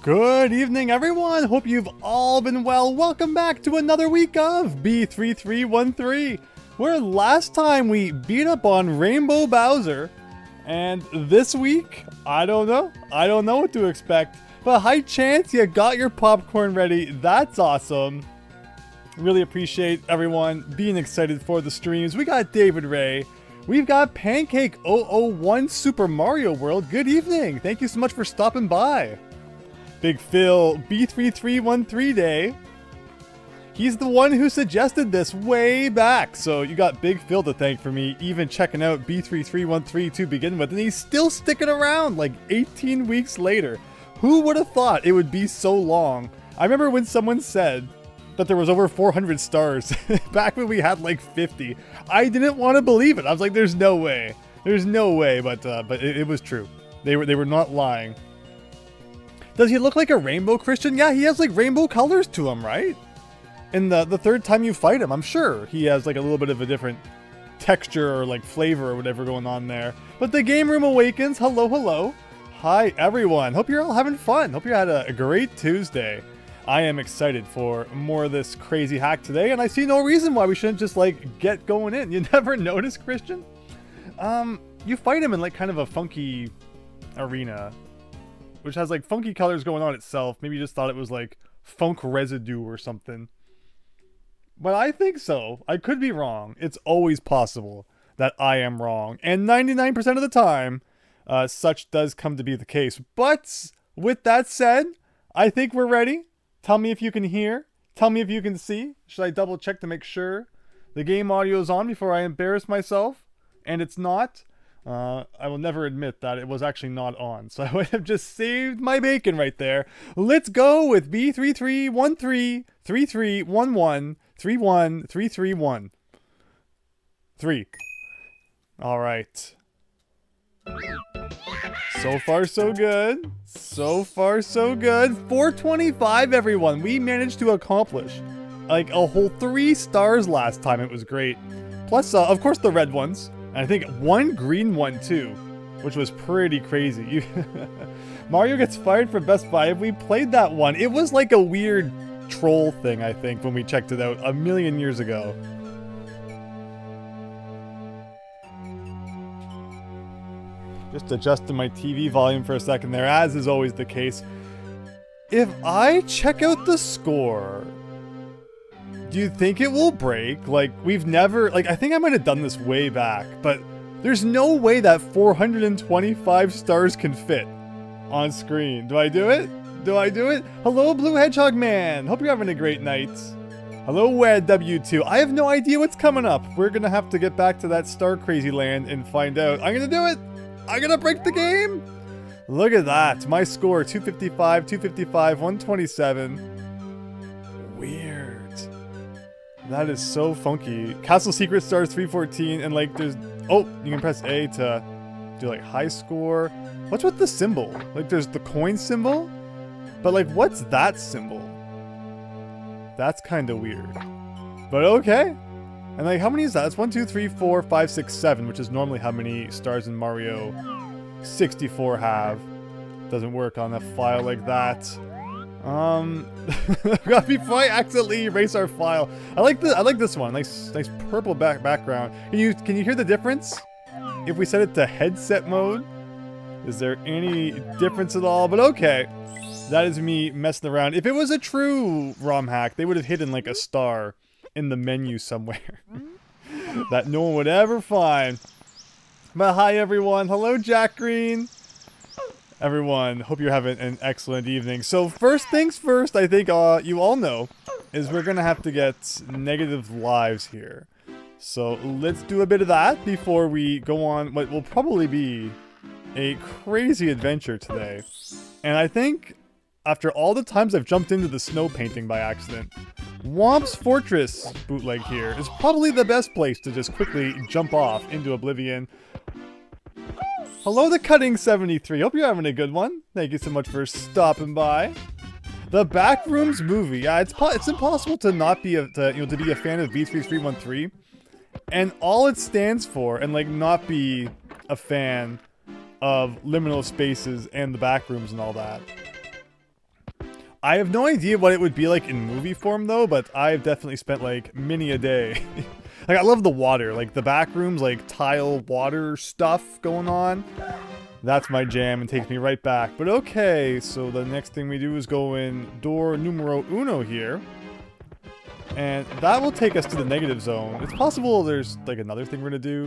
Good evening, everyone. Hope you've all been well. Welcome back to another week of B3313, where last time we beat up on Rainbow Bowser, and this week, I don't know what to expect, but high chance you got your popcorn ready. That's awesome. Really appreciate everyone being excited for the streams. We got David Ray. We've got Pancake 001 Super Mario World. Good evening. Thank you so much for stopping by. Big Phil, B3313 Day. He's the one who suggested this way back. So you got Big Phil to thank for me even checking out B3313 to begin with. And he's still sticking around like 18 weeks later. Who would have thought it would be so long? I remember when someone said that there was over 400 stars back when we had like 50. I didn't want to believe it. I was like, there's no way. There's no way, but it was true. They were not lying. Does he look like a rainbow Christian? Yeah, he has like rainbow colors to him, right? And the third time you fight him, I'm sure he has like a little bit of a different texture or like flavor or whatever going on there. But the game room awakens. Hello, hello. Hi, everyone. Hope you're all having fun. Hope you had a great Tuesday. I am excited for more of this crazy hack today, and I see no reason why we shouldn't just like get going in. You never notice, Christian? You fight him in like kind of a funky arena, which has like funky colors going on itself. Maybe you just thought it was like funk residue or something. But I think so. I could be wrong. It's always possible that I am wrong. And 99% of the time, such does come to be the case. But with that said, I think we're ready. Tell me if you can hear. Tell me if you can see. Should I double check to make sure the game audio is on before I embarrass myself? And it's not. I will never admit that it was actually not on. So I would have just saved my bacon right there. Let's go with B3313 3311 31331. 3. All right. So far, so good. So far, so good. 425, everyone. We managed to accomplish like a whole 3 stars last time. It was great. Plus, of course, the red ones. And I think 1 green one, too, which was pretty crazy. Mario gets fired for Best Buy. We played that one. It was like a weird troll thing, I think, when we checked it out a million years ago. Just adjusting my TV volume for a second there, as is always the case. If I check out the score, do you think it will break? Like, we've never... Like, I think I might have done this way back, but there's no way that 425 stars can fit on screen. Do I do it? Do I do it? Hello, Blue Hedgehog Man. Hope you're having a great night. Hello, W2. I have no idea what's coming up. We're gonna have to get back to that Star Crazy Land and find out. I'm gonna do it. I'm gonna break the game! Look at that. My score, 255, 255, 127. Weird. That is so funky. Castle Secret Stars 314, and like there's... Oh, you can press A to do like high score. What's with the symbol? Like there's the coin symbol? But like what's that symbol? That's kind of weird. But okay. And like, how many is that? It's 1, 2, 3, 4, 5, 6, 7, which is normally how many stars in Mario 64 have. Doesn't work on a file like that. Before I accidentally erase our file, I like this one. Nice purple background. Can you hear the difference? If we set it to headset mode, is there any difference at all? But okay, that is me messing around. If it was a true ROM hack, they would have hidden like a star in the menu somewhere that no one would ever find. But hi everyone. Hello, Jack Green. Everyone, hope you're having an excellent evening. So first things first, I think you all know, is we're gonna have to get negative lives here. So let's do a bit of that before we go on what will probably be a crazy adventure today. And I think after all the times I've jumped into the snow painting by accident, Womp's Fortress bootleg here is probably the best place to just quickly jump off into oblivion. Hello, the Cutting 73. Hope you're having a good one. Thank you so much for stopping by. The Backrooms movie. Yeah, it's impossible to not be to be a fan of B3313, and all it stands for, and like not be a fan of liminal spaces and the backrooms and all that. I have no idea what it would be like in movie form though, but I've definitely spent like many a day. Like I love the water, like the back rooms, like tile water stuff going on. That's my jam and takes me right back. But okay, so the next thing we do is go in door numero uno here. And that will take us to the negative zone. It's possible there's like another thing we're gonna do,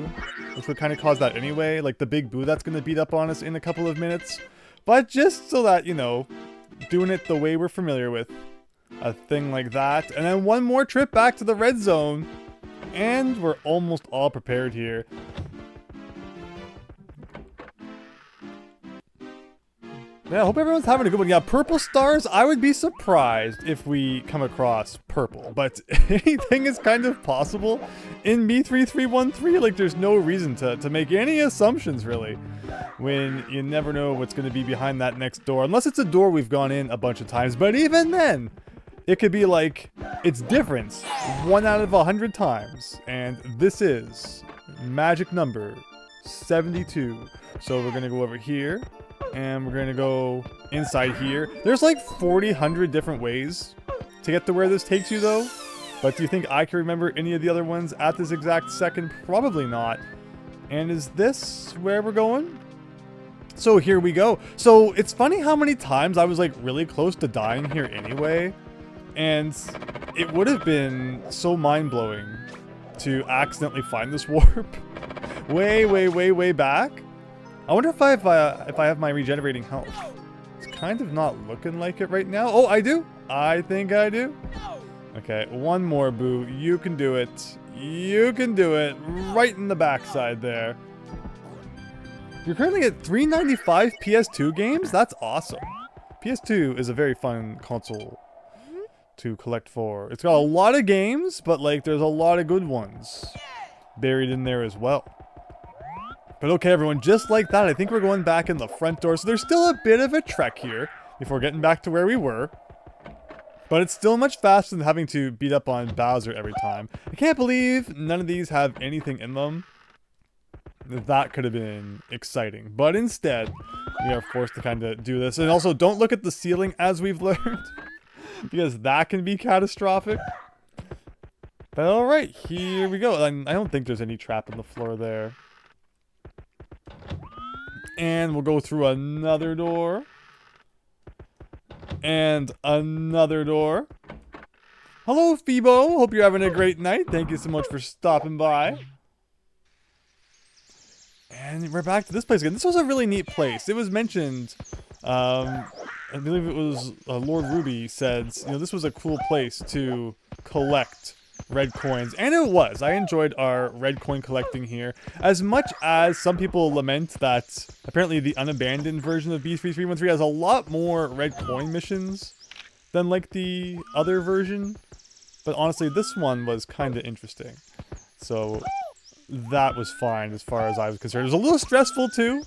which would kind of cause that anyway, like the big boo that's gonna beat up on us in a couple of minutes. But just so that, you know, doing it the way we're familiar with, a thing like that. And then one more trip back to the red zone. And we're almost all prepared here. Yeah, I hope everyone's having a good one. Yeah, purple stars, I would be surprised if we come across purple. But anything is kind of possible in B3313. Like, there's no reason to make any assumptions, really, when you never know what's going to be behind that next door. Unless it's a door we've gone in a bunch of times. But even then, it could be like, it's different 1 out of 100 times. And this is magic number 72. So we're going to go over here. And we're going to go inside here. There's like 4,000 different ways to get to where this takes you, though. But do you think I can remember any of the other ones at this exact second? Probably not. And is this where we're going? So here we go. So it's funny how many times I was like really close to dying here anyway. And it would have been so mind-blowing to accidentally find this warp way back. I wonder if I have my regenerating health. It's kind of not looking like it right now. Oh, I do. I think I do. Okay, one more, Boo. You can do it. You can do it. Right in the backside there. You're currently at 395 PS2 games? That's awesome. PS2 is a very fun console to collect for. It's got a lot of games, but like there's a lot of good ones buried in there as well. But okay, everyone, just like that, I think we're going back in the front door. So there's still a bit of a trek here before getting back to where we were. But it's still much faster than having to beat up on Bowser every time. I can't believe none of these have anything in them. That could have been exciting. But instead, we are forced to kind of do this. And also, don't look at the ceiling, as we've learned, because that can be catastrophic. But alright, here we go. I don't think there's any trap in the floor there. And we'll go through another door. And another door. Hello, Phoebo. Hope you're having a great night. Thank you so much for stopping by. And we're back to this place again. This was a really neat place. It was mentioned, I believe it was Lord Ruby said, you know, this was a cool place to collect red coins, and it was. I enjoyed our red coin collecting here, as much as some people lament that apparently the unabandoned version of B3313 has a lot more red coin missions than like the other version. But honestly, this one was kind of interesting, so that was fine as far as I was concerned. It was a little stressful too,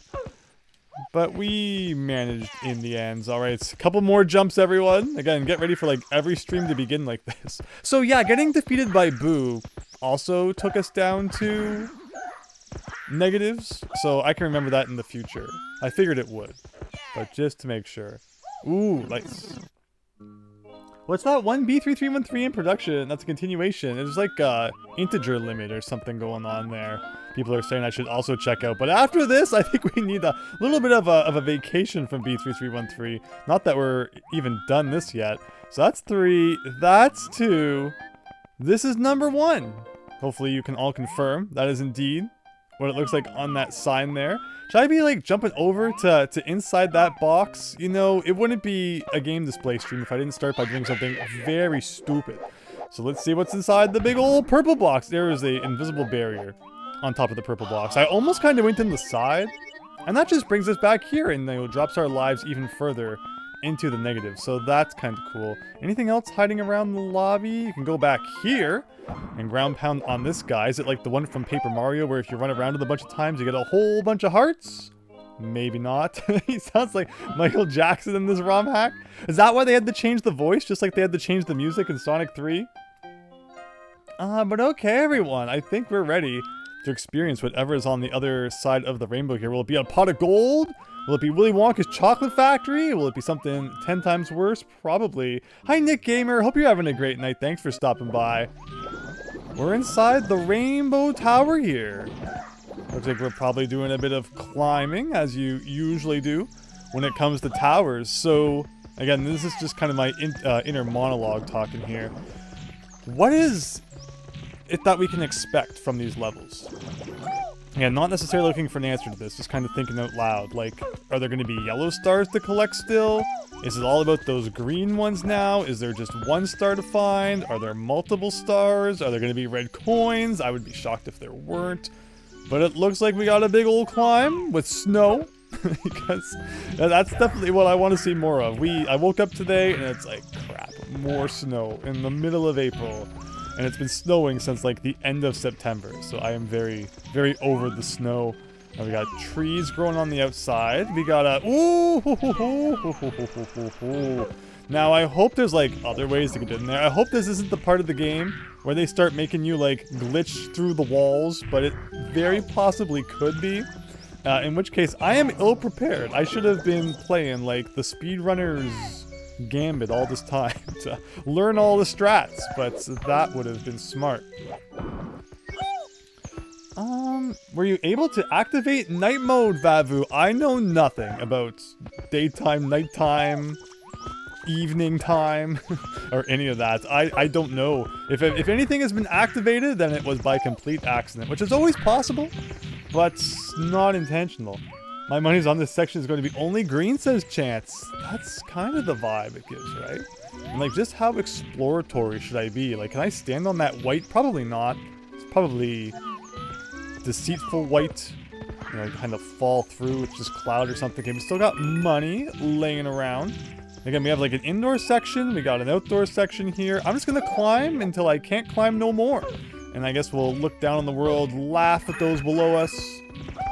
but we managed in the end. Alright, a couple more jumps, everyone. Again, get ready for like every stream to begin like this. So yeah, getting defeated by Boo also took us down to negatives, so I can remember that in the future. I figured it would, but just to make sure. Ooh, nice. What's that one B3313 in production? That's a continuation. There's like a integer limit or something going on there. People are saying I should also check out. But after this, I think we need a little bit of a vacation from B3313. Not that we're even done this yet. So that's 3. That's 2. This is number 1. Hopefully you can all confirm that is indeed what it looks like on that sign there. Should I be like jumping over to inside that box? You know, it wouldn't be a game display stream if I didn't start by doing something very stupid. So let's see what's inside the big old purple box. There is a invisible barrier on top of the purple box. I almost kind of went in the side, and that just brings us back here and, you know, drops our lives even further into the negative. So that's kind of cool. Anything else hiding around the lobby? You can go back here and ground pound on this guy. Is it like the one from Paper Mario where if you run around it a bunch of times you get a whole bunch of hearts? Maybe not. He sounds like Michael Jackson in this ROM hack. Is that why they had to change the voice, just like they had to change the music in Sonic 3? But okay, everyone. I think we're ready to experience whatever is on the other side of the rainbow here. Will it be a pot of gold? Will it be Willy Wonka's Chocolate Factory? Will it be something 10 times worse? Probably. Hi, Nick Gamer. Hope you're having a great night. Thanks for stopping by. We're inside the Rainbow Tower here. Looks like we're probably doing a bit of climbing, as you usually do when it comes to towers. So, again, this is just kind of my inner monologue talking here. What is it that we can expect from these levels? Yeah, not necessarily looking for an answer to this, just kind of thinking out loud. Like, are there going to be yellow stars to collect still? Is it all about those green ones now? Is there just one star to find? Are there multiple stars? Are there going to be red coins? I would be shocked if there weren't. But it looks like we got a big old climb with snow. Because that's definitely what I want to see more of. I woke up today and it's like, crap, more snow in the middle of April. And it's been snowing since like the end of September. So I am very, very over the snow. And we got trees growing on the outside. We got a... Now I hope there's like other ways to get in there. I hope this isn't the part of the game where they start making you like glitch through the walls. But it very possibly could be. In which case, I am ill-prepared. I should have been playing like the speedrunner's gambit all this time to learn all the strats, but that would have been smart. Were you able to activate night mode, Vavu? I know nothing about daytime, nighttime, evening time, or any of that. I don't know. If anything has been activated, then it was by complete accident, which is always possible, but not intentional. My money's on this section is going to be only green, says Chance. That's kind of the vibe it gives, right? And like, just how exploratory should I be? Like, can I stand on that white? Probably not. It's probably deceitful white. You know, kind of fall through with just cloud or something. Okay, we still got money laying around. Again, we have like an indoor section. We got an outdoor section here. I'm just going to climb until I can't climb no more. And I guess we'll look down on the world, laugh at those below us,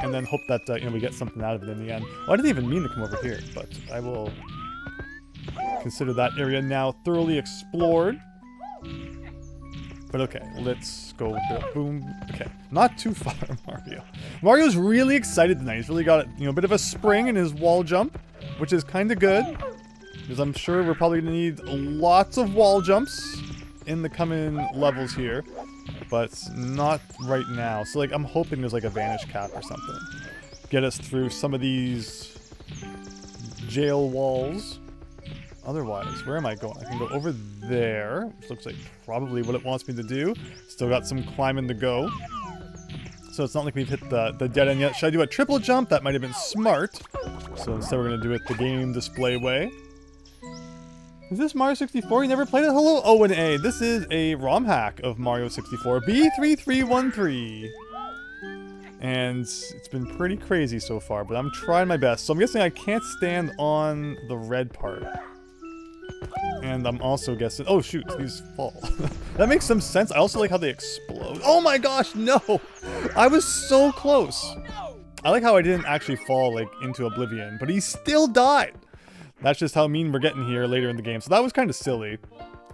and then hope that, you know, we get something out of it in the end. Well, I didn't even mean to come over here, but I will consider that area now thoroughly explored. But okay, let's go boom. Okay, not too far, Mario. Mario's really excited tonight. He's really got, you know, a bit of a spring in his wall jump, which is kind of good. Because I'm sure we're probably going to need lots of wall jumps in the coming levels here. But not right now. So like, I'm hoping there's like a vanish cap or something. Get us through some of these jail walls. Otherwise, where am I going? I can go over there, which looks like probably what it wants me to do. Still got some climbing to go. So it's not like we've hit the dead end yet. Should I do a triple jump? That might have been smart. So instead we're going to do it the game display way. Is this Mario 64? You never played it? Hello, O and A. This is a ROM hack of Mario 64. B3313. And it's been pretty crazy so far, but I'm trying my best. So I'm guessing I can't stand on the red part. And I'm also guessing... Oh, shoot. These fall. That makes some sense. I also like how they explode. Oh my gosh, no! I was so close. I like how I didn't actually fall, like, into oblivion, but he still died. That's just how mean we're getting here later in the game. So that was kind of silly.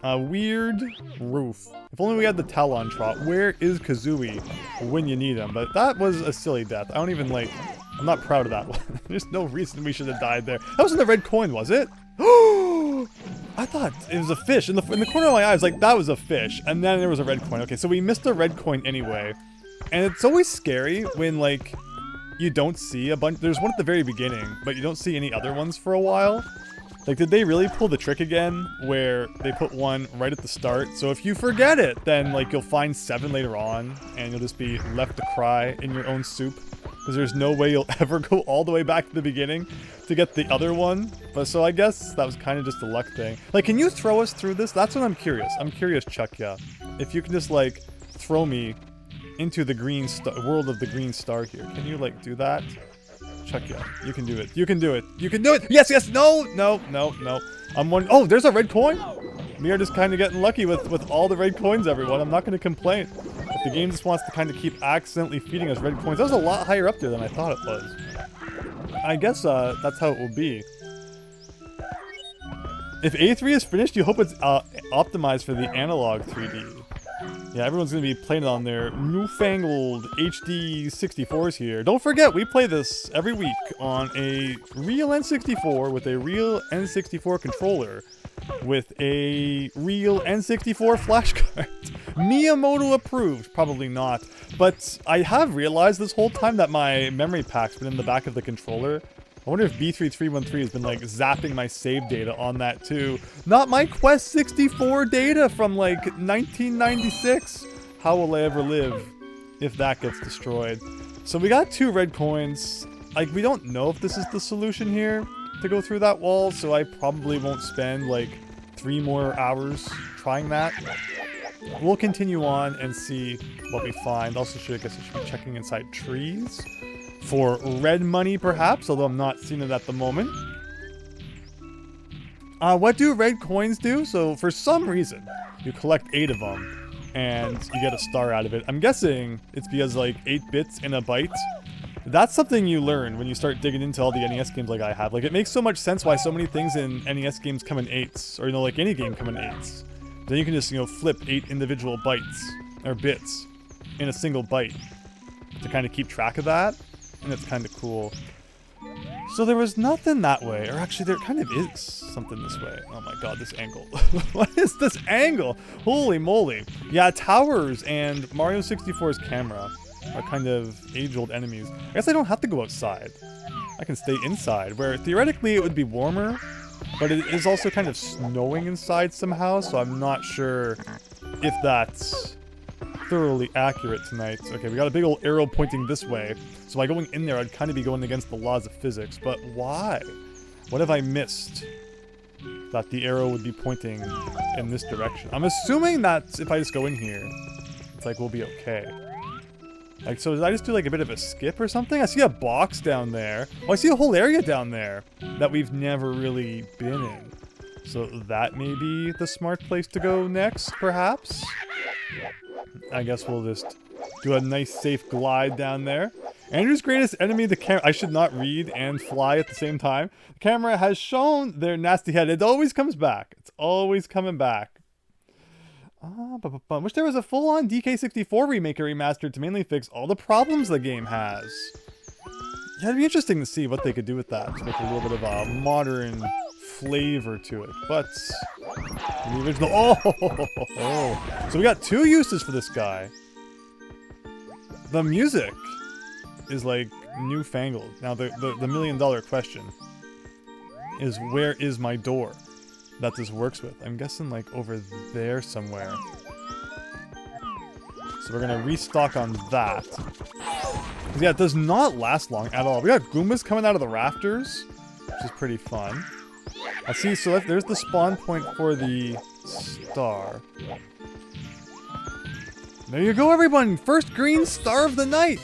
Weird roof. If only we had the Talon Trot. Where is Kazooie when you need him? But that was a silly death. I don't even like... I'm not proud of that one. There's no reason we should have died there. That wasn't the red coin, was it? I thought it was a fish. In the corner of my eye, I was like, that was a fish. And then there was a red coin. Okay, so we missed a red coin anyway. And it's always scary when, like... you don't see a bunch. There's one at the very beginning, but you don't see any other ones for a while. Like, did they really pull the trick again where they put one right at the start? So if you forget it, then like you'll find 7 later on and you'll just be left to cry in your own soup because there's no way you'll ever go all the way back to the beginning to get the other one. But so I guess that was kind of just a luck thing. Like, can you throw us through this? That's what I'm curious. I'm curious, Chuck, yeah. If you can just like throw me into the green world of the green star here. Can you like do that? Chuck, yeah. You can do it. You can do it. You can do it. Yes, yes. No, no, no, no. I'm one. Oh, there's a red coin. We are just kind of getting lucky with all the red coins, everyone. I'm not going to complain. If the game just wants to kind of keep accidentally feeding us red coins. That was a lot higher up there than I thought it was. I guess that's how it will be. If A3 is finished, you hope it's optimized for the analog 3D. Yeah, everyone's going to be playing it on their newfangled HD 64s here. Don't forget, we play this every week on a real N64 with a real N64 controller with a real N64 flash card. Miyamoto approved, probably not. But I have realized this whole time that my memory pack's been in the back of the controller. I wonder if B3313 has been like zapping my save data on that too. Not my Quest 64 data from like 1996. How will I ever live if that gets destroyed? So we got 2 red coins. Like, we don't know if this is the solution here to go through that wall, so I probably won't spend like 3 more hours trying that. We'll continue on and see what we find. Also, I guess I should be checking inside trees for red money, perhaps, although I'm not seeing it at the moment. What do red coins do? So, for some reason, you collect 8 of them, and you get a star out of it. I'm guessing it's because, like, 8 bits in a byte. That's something you learn when you start digging into all the NES games like I have. Like, it makes so much sense why so many things in NES games come in 8s, or, you know, like any game come in 8s. Then you can just, you know, flip 8 individual bytes, or bits, in a single byte to kind of keep track of that. And it's kind of cool. So there was nothing that way, or actually there kind of is something this way. Oh my god, this angle. What is this angle? Holy moly. Yeah, towers and Mario 64's camera are kind of age-old enemies. I guess I don't have to go outside. I can stay inside, where theoretically it would be warmer, but it is also kind of snowing inside somehow, so I'm not sure if that's thoroughly accurate tonight. Okay, we got a big old arrow pointing this way, so by going in there I'd kind of be going against the laws of physics, but why? What have I missed that the arrow would be pointing in this direction? I'm assuming that if I just go in here, it's like we'll be okay. Like, so did I just do like a bit of a skip or something? I see a box down there. Oh, I see a whole area down there that we've never really been in. So that may be the smart place to go next, perhaps? I guess we'll just do a nice safe glide down there. Andrew's greatest enemy, the camera. I should not read and fly at the same time. The camera has shown their nasty head. It always comes back. It's always coming back. Wish there was a full-on DK64 remake or remastered to mainly fix all the problems the game has. Yeah, it'd be interesting to see what they could do with that. Just make a little bit of a modern flavor to it. But the original. Oh! So we got 2 uses for this guy. The music is like newfangled. Now the $1 million question is, where is my door that this works with? I'm guessing like over there somewhere. So we're gonna restock on that. Yeah, it does not last long at all. We got Goombas coming out of the rafters, which is pretty fun. I see, so there's the spawn point for the star. There you go, everyone! First green star of the night!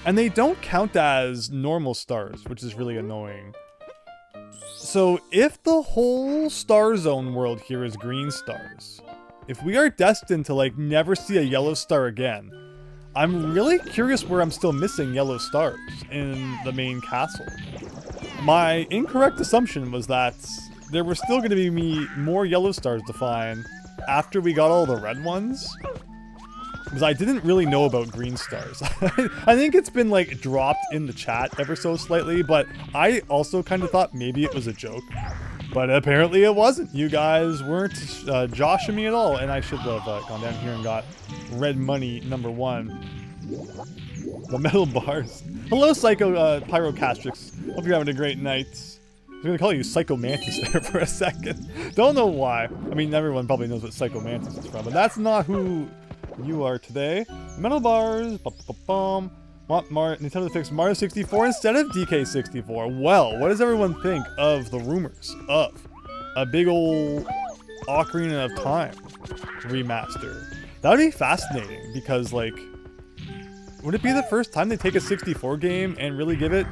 And they don't count as normal stars, which is really annoying. So if the whole Star Zone world here is green stars, if we are destined to like never see a yellow star again, I'm really curious where I'm still missing yellow stars in the main castle. My incorrect assumption was that there were still going to be more yellow stars to find after we got all the red ones. Because I didn't really know about green stars. I think it's been like dropped in the chat ever so slightly, but I also kind of thought maybe it was a joke. But apparently it wasn't. You guys weren't joshing me at all, and I should have gone down here and got red money #1. The metal bars. Hello, Psycho Pyrocastrix. Hope you're having a great night. I was gonna call you Psycho Mantis there for a second. Don't know why. I mean, everyone probably knows what Psycho Mantis is from, but that's not who you are today. Metal bars. Want Nintendo to fix Mario 64 instead of DK64. Well, what does everyone think of the rumors of a big ol' Ocarina of Time remaster? That would be fascinating because, like, would it be the first time they take a 64 game and really give it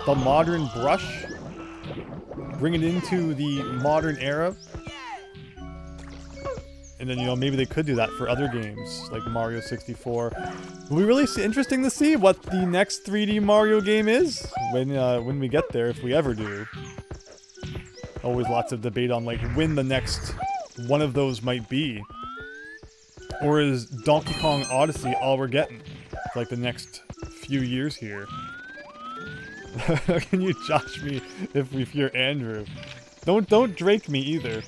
the modern brush? Bring it into the modern era? And then, you know, maybe they could do that for other games, like Mario 64. It'll be really interesting to see what the next 3D Mario game is when we get there, if we ever do. Always lots of debate on, like, when the next one of those might be. Or is Donkey Kong Odyssey all we're getting for like the next few years here? Can you josh me if you're Andrew? Don't Drake me either.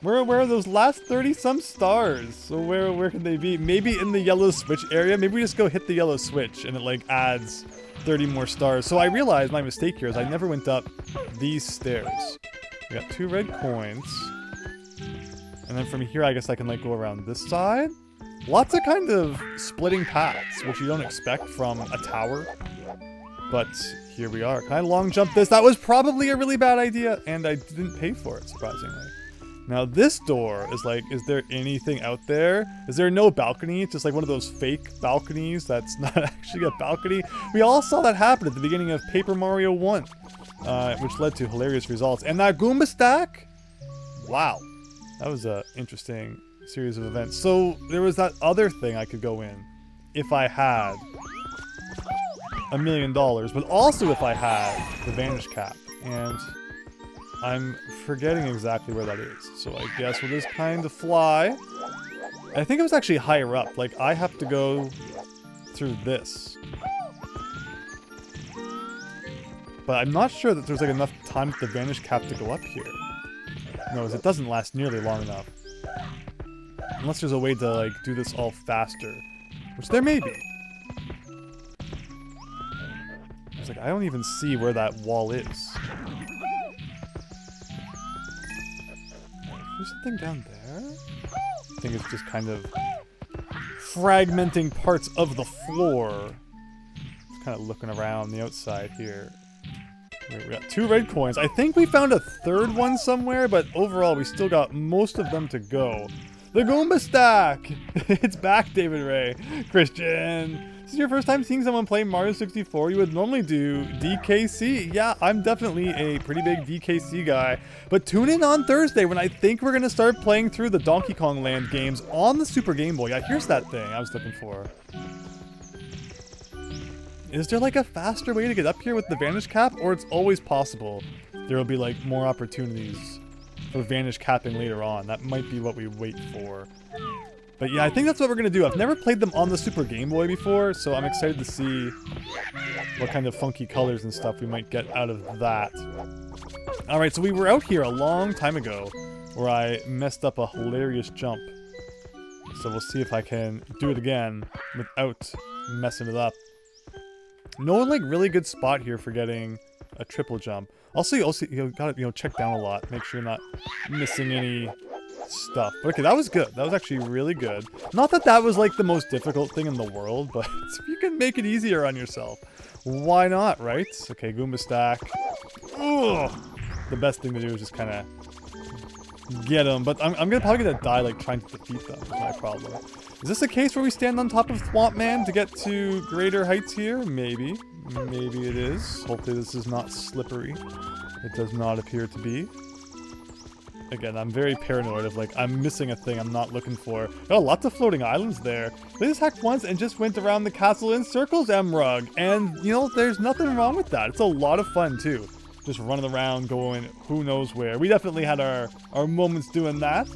Where are those last 30-some stars? So where can they be? Maybe in the yellow switch area? Maybe we just go hit the yellow switch and it like adds 30 more stars. So I realized my mistake here is I never went up these stairs. We got 2 red coins. And then from here I guess I can like go around this side. Lots of kind of splitting paths, which you don't expect from a tower. But here we are. Can I long jump this? That was probably a really bad idea, and I didn't pay for it, surprisingly. Now this door is like, is there anything out there? Is there no balcony? It's just like one of those fake balconies that's not actually a balcony. We all saw that happen at the beginning of Paper Mario 1, which led to hilarious results. And that Goomba stack? Wow. That was an interesting series of events. So there was that other thing I could go in if I had $1 million, but also if I had the Vanish Cap, and I'm forgetting exactly where that is. So I guess we'll just kind of fly. I think it was actually higher up. Like I have to go through this, but I'm not sure that there's like enough time with the Vanish Cap to go up here. No, it doesn't last nearly long enough. Unless there's a way to like do this all faster, which there may be. It's like I don't even see where that wall is. There's something down there? I think it's just kind of fragmenting parts of the floor. Just kind of looking around the outside here. We got 2 red coins. I think we found a 3rd one somewhere, but overall we still got most of them to go. The Goomba stack! It's back, David Ray. Christian! This is your first time seeing someone play Mario 64. You would normally do DKC. Yeah, I'm definitely a pretty big DKC guy. But tune in on Thursday when I think we're going to start playing through the Donkey Kong Land games on the Super Game Boy. Yeah, here's that thing I was looking for. Is there like a faster way to get up here with the Vanish Cap? Or it's always possible there will be like more opportunities for Vanish Capping later on. That might be what we wait for. But yeah, I think that's what we're going to do. I've never played them on the Super Game Boy before, so I'm excited to see what kind of funky colors and stuff we might get out of that. Alright, so we were out here a long time ago where I messed up a hilarious jump. So we'll see if I can do it again without messing it up. No, like, really good spot here for getting a triple jump. Also, you gotta, check down a lot. Make sure you're not missing any stuff. But okay, that was good. That was actually really good. Not that that was like the most difficult thing in the world, but if you can make it easier on yourself, why not, right? Okay, Goomba stack. Ugh. The best thing to do is just kind of get them, but I'm probably gonna die like trying to defeat them. Is my problem. Is this a case where we stand on top of Thwomp Man to get to greater heights here? Maybe. Maybe it is. Hopefully this is not slippery. It does not appear to be. Again, I'm very paranoid of like, I'm missing a thing I'm not looking for. Oh, lots of floating islands there. They just hacked once and just went around the castle in circles, Mrug. And, there's nothing wrong with that. It's a lot of fun, too. Just running around, going who knows where. We definitely had our moments doing that.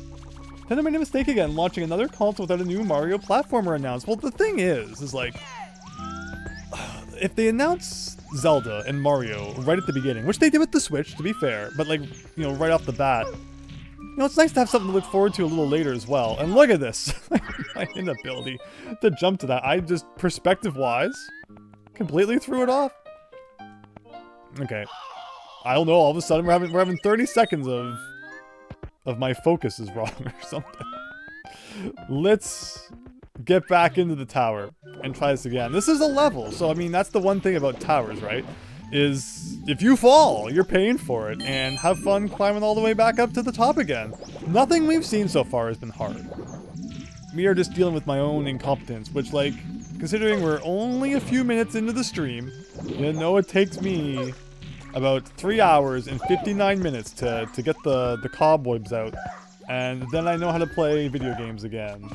Then I made a mistake again, launching another console without a new Mario platformer announced. Well, the thing is like, if they announce Zelda and Mario right at the beginning, which they did with the Switch, to be fair, but like, right off the bat, it's nice to have something to look forward to a little later as well. And look at this, my inability to jump to that. I just, perspective-wise, completely threw it off. Okay, I don't know. All of a sudden, we're having 30 seconds of my focus is wrong or something. Let's get back into the tower and try this again. This is a level, so I mean that's the one thing about towers, right? Is if you fall, you're paying for it, and have fun climbing all the way back up to the top again. Nothing we've seen so far has been hard. We are just dealing with my own incompetence, which, like, considering we're only a few minutes into the stream, it takes me about 3 hours and 59 minutes to get the cobwebs out, and then I know how to play video games again.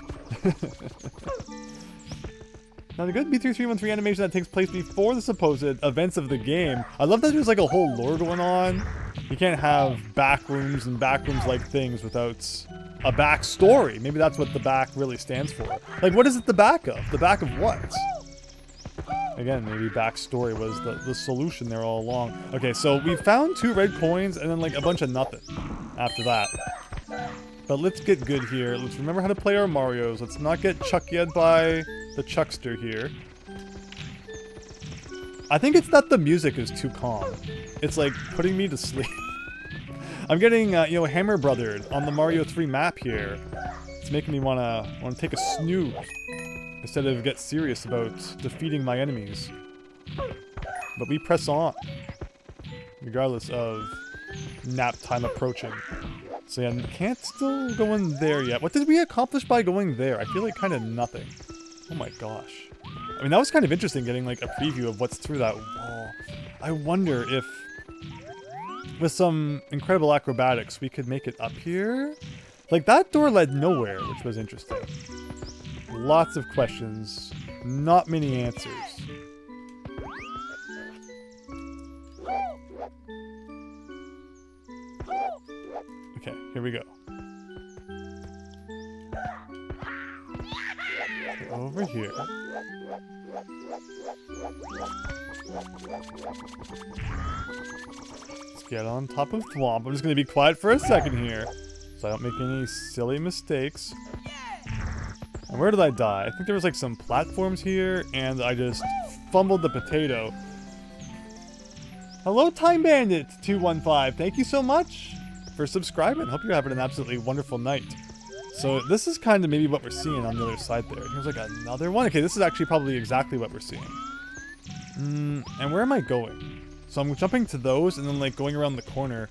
Now, the good B3313 animation that takes place before the supposed events of the game. I love that there's like a whole lore going on. You can't have back rooms and back rooms like things without a backstory. Maybe that's what the back really stands for. Like, what is it the back of? The back of what? Again, maybe backstory was the solution there all along. Okay, so we found 2 red coins and then like a bunch of nothing after that. But let's get good here. Let's remember how to play our Marios. Let's not get chuck-yed by the Chuckster here. I think it's that the music is too calm. It's like putting me to sleep. I'm getting, you know, hammer brothered on the Mario 3 map here. It's making me wanna take a snooze instead of get serious about defeating my enemies. But we press on, regardless of nap time approaching. So yeah, can't still go in there yet. What did we accomplish by going there? I feel like kind of nothing. Oh my gosh. I mean, that was kind of interesting getting like a preview of what's through that wall. I wonder if with some incredible acrobatics we could make it up here? Like that door led nowhere, which was interesting. Lots of questions, not many answers. Okay, here we go. Okay, over here. Let's get on top of Thwomp. I'm just gonna be quiet for a second here, so I don't make any silly mistakes. And where did I die? I think there was like some platforms here, and I just fumbled the potato. Hello, Time Bandit 215. Thank you so much for subscribing. Hope you're having an absolutely wonderful night. So this is kind of maybe what we're seeing on the other side there. Here's like another one. Okay, this is actually probably exactly what we're seeing. And where am I going? So I'm jumping to those and then like going around the corner.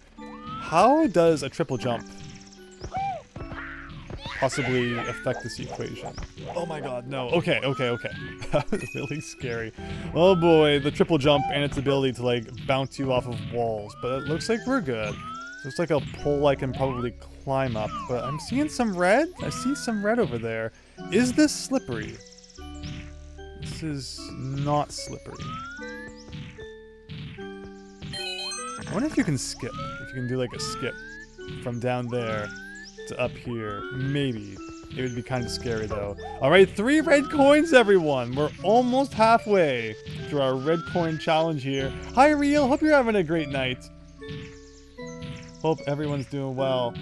How does a triple jump possibly affect this equation? Oh my god, no. Okay. That was really scary. Oh boy, the triple jump and its ability to like bounce you off of walls. But it looks like we're good. Looks like a pole I can probably climb up, but I'm seeing some red. I see some red over there. Is this slippery? This is not slippery. I wonder if you can skip. If you can do like a skip from down there to up here. Maybe. It would be kind of scary though. Alright, 3 red coins, everyone. We're almost halfway through our red coin challenge here. Hi, Real. Hope you're having a great night. Hope everyone's doing well.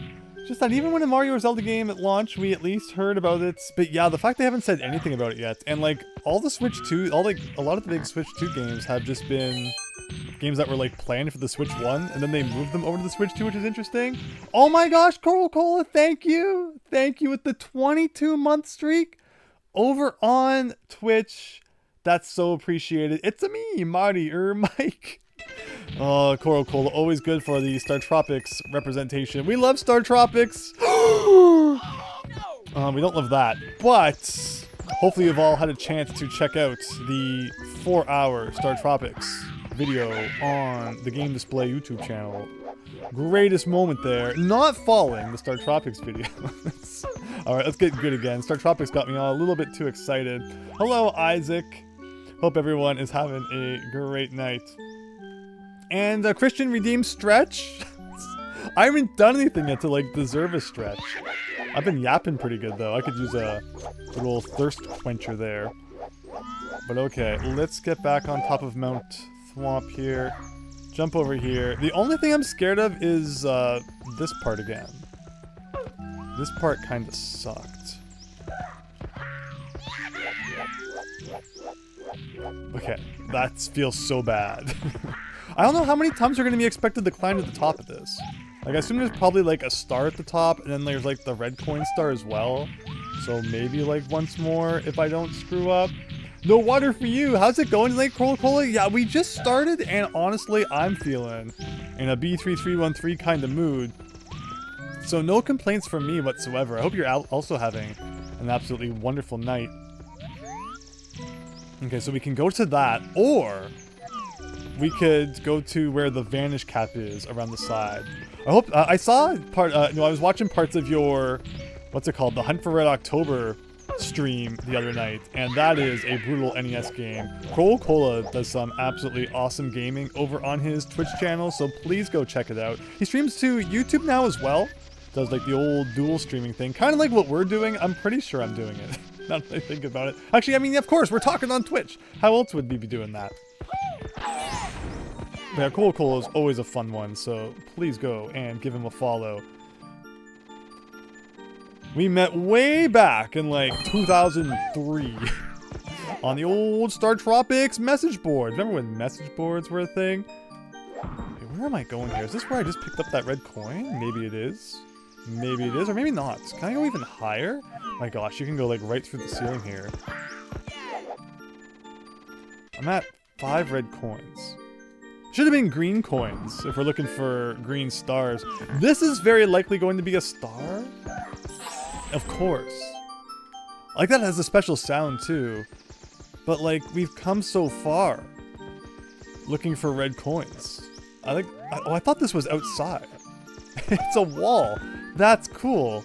Just that even when a Mario or Zelda game at launch, we at least heard about it. But yeah, the fact they haven't said anything about it yet, and like all the Switch 2, a lot of the big Switch 2 games have just been games that were like planned for the Switch 1, and then they moved them over to the Switch 2, which is interesting. Oh my gosh, Coral Cola, thank you! Thank you with the 22-month streak over on Twitch. That's so appreciated. It's a me, Marty, Mike. Oh, Coral Cola, always good for the Star Tropics representation. We love Star Tropics. We don't love that, but hopefully you've all had a chance to check out the 4-hour Star Tropics video on the Game Display YouTube channel. Greatest moment there. Not following the Star Tropics video. Alright, let's get good again. Star Tropics got me all a little bit too excited. Hello, Isaac. Hope everyone is having a great night. And Christian redeemed stretch. I haven't done anything yet to like deserve a stretch. I've been yapping pretty good though. I could use a little thirst quencher there. But okay, let's get back on top of Mount Thwomp here. Jump over here. The only thing I'm scared of is this part again. This part kind of sucked. Okay, that feels so bad. I don't know how many times we're going to be expected to climb to the top of this. Like, I assume there's probably, like, a star at the top, and then there's, like, the red coin star as well. So maybe, like, once more if I don't screw up. No water for you! How's it going tonight, Cola? Yeah, we just started, and honestly, I'm feeling in a B3313 kind of mood. So no complaints from me whatsoever. I hope you're also having an absolutely wonderful night. Okay, so we can go to that, or we could go to where the vanish cap is around the side. I hope I saw part. No, I was watching parts of your, what's it called, the Hunt for Red October stream the other night, and that is a brutal NES game. Cola does some absolutely awesome gaming over on his Twitch channel, so please go check it out. He streams to YouTube now as well, does like the old dual streaming thing, kind of like what we're doing. I'm pretty sure I'm doing it. Now that I think about it. Actually, I mean, of course, we're talking on Twitch. How else would we be doing that? Yeah, Cool is always a fun one, so please go and give him a follow. We met way back in like 2003 on the old Star Tropics message boards. Remember when message boards were a thing? Okay, where am I going here? Is this where I just picked up that red coin? Maybe it is. Maybe it is, or maybe not. Can I go even higher? My gosh, you can go like right through the ceiling here. I'm at 5 red coins. Should have been green coins if we're looking for green stars. This is very likely going to be a star. Of course. I like that it has a special sound too. But like, we've come so far looking for red coins. I thought this was outside. It's a wall. That's cool.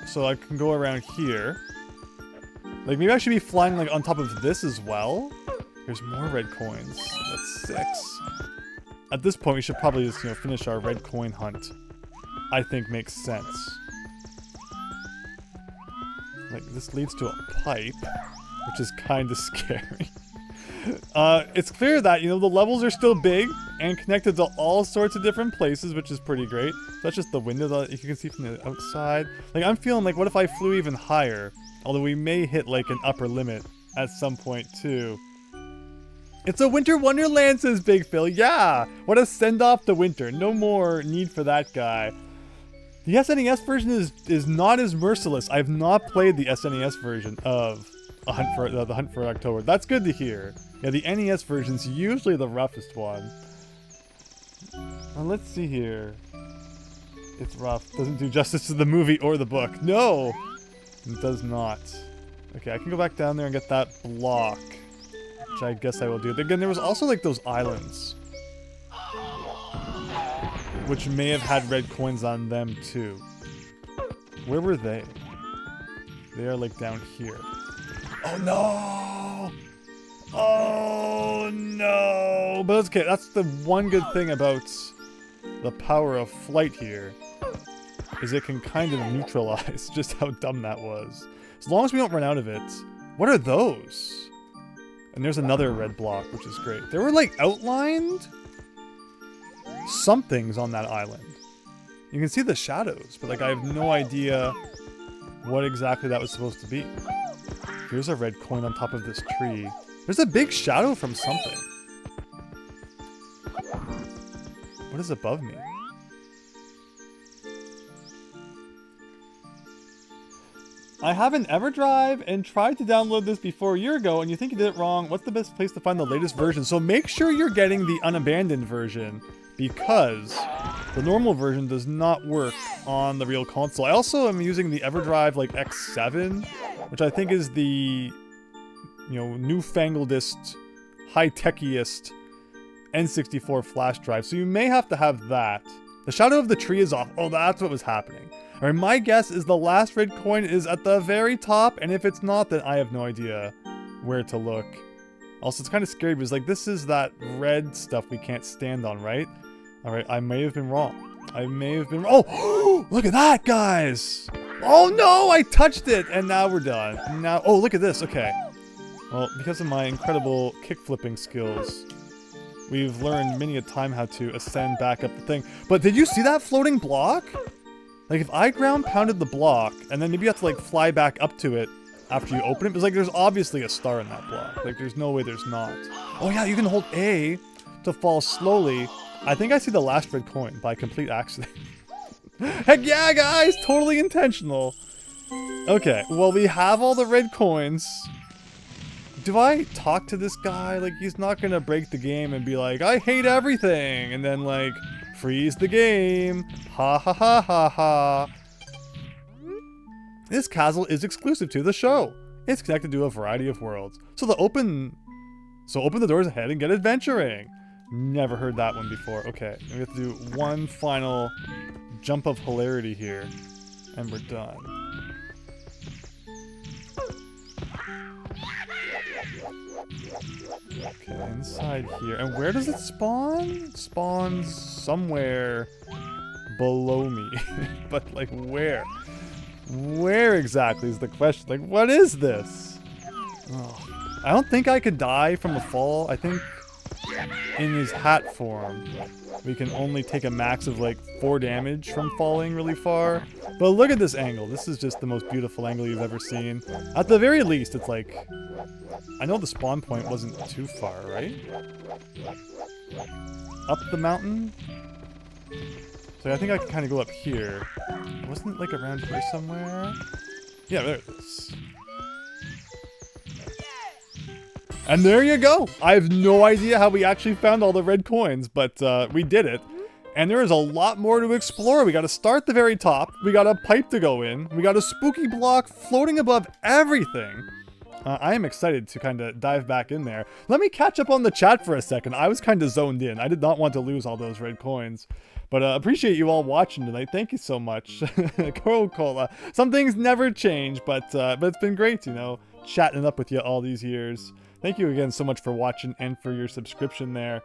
So I can go around here. Like, maybe I should be flying like on top of this as well. There's more red coins. That's 6. At this point, we should probably just, finish our red coin hunt. I think makes sense. Like, this leads to a pipe, which is kind of scary. It's clear that, the levels are still big and connected to all sorts of different places, which is pretty great. That's just the window that you can see from the outside. Like, I'm feeling like, what if I flew even higher? Although we may hit, like, an upper limit at some point, too. It's a winter wonderland, says Big Phil. Yeah! What a send-off to winter. No more need for that guy. The SNES version is not as merciless. I've not played the SNES version of the Hunt for October. That's good to hear. Yeah, the NES version's usually the roughest one. Well, let's see here. It's rough. Doesn't do justice to the movie or the book. No! It does not. Okay, I can go back down there and get that block. Which I guess I will do. Again, there was also like those islands. Which may have had red coins on them too. Where were they? They are like down here. Oh no! Oh no! But that's okay. That's the one good thing about the power of flight here. Is it can kind of neutralize just how dumb that was. As long as we don't run out of it. What are those? And there's another red block, which is great. They were like outlined somethings on that island. You can see the shadows, but like I have no idea what exactly that was supposed to be. Here's a red coin on top of this tree. There's a big shadow from something. What is above me? I have an EverDrive and tried to download this before a year ago, and you think you did it wrong. What's the best place to find the latest version? So make sure you're getting the unabandoned version, because the normal version does not work on the real console. I also am using the EverDrive like X7, which I think is the, newfangledest, high-techiest N64 flash drive. So you may have to have that. The shadow of the tree is off. Oh, that's what was happening. All right, my guess is the last red coin is at the very top, and if it's not, then I have no idea where to look. Also, it's kind of scary because, like, this is that red stuff we can't stand on, right? All right, I may have been wrong. Oh, look at that, guys! Oh, no, I touched it, and now we're done. Now, oh, look at this. Okay. Well, because of my incredible kick-flipping skills, we've learned many a time how to ascend back up the thing. But did you see that floating block? Like, if I ground pounded the block, and then maybe you have to, like, fly back up to it after you open it, it's like there's obviously a star in that block. Like, there's no way there's not. Oh, yeah, you can hold A to fall slowly. I think I see the last red coin by complete accident. Heck yeah, guys! Totally intentional. Okay, well, we have all the red coins. Do I talk to this guy? Like, he's not gonna break the game and be like, I hate everything, and then, like, freeze the game. Ha ha ha ha ha. This castle is exclusive to the show. It's connected to a variety of worlds. So open the doors ahead and get adventuring. Never heard that one before. Okay, we have to do one final jump of hilarity here. And we're done. Okay, inside here. And where does it spawn? It spawns somewhere below me. But, like, where? Where exactly is the question? Like, what is this? Oh, I don't think I could die from a fall. I think in his hat form, we can only take a max of, like, 4 damage from falling really far. But look at this angle. This is just the most beautiful angle you've ever seen. At the very least, it's like... I know the spawn point wasn't too far, right? Up the mountain? So I think I can kind of go up here. Wasn't it like around here somewhere? Yeah, there it is. And there you go! I have no idea how we actually found all the red coins, but we did it. And there is a lot more to explore. We gotta start at the very top. We got a pipe to go in. We got a spooky block floating above everything. I am excited to kind of dive back in there. Let me catch up on the chat for a second. I was kind of zoned in. I did not want to lose all those red coins. But appreciate you all watching tonight. Thank you so much. Coca-Cola. Some things never change, but it's been great, you know, chatting it up with you all these years. Thank you again so much for watching and for your subscription there.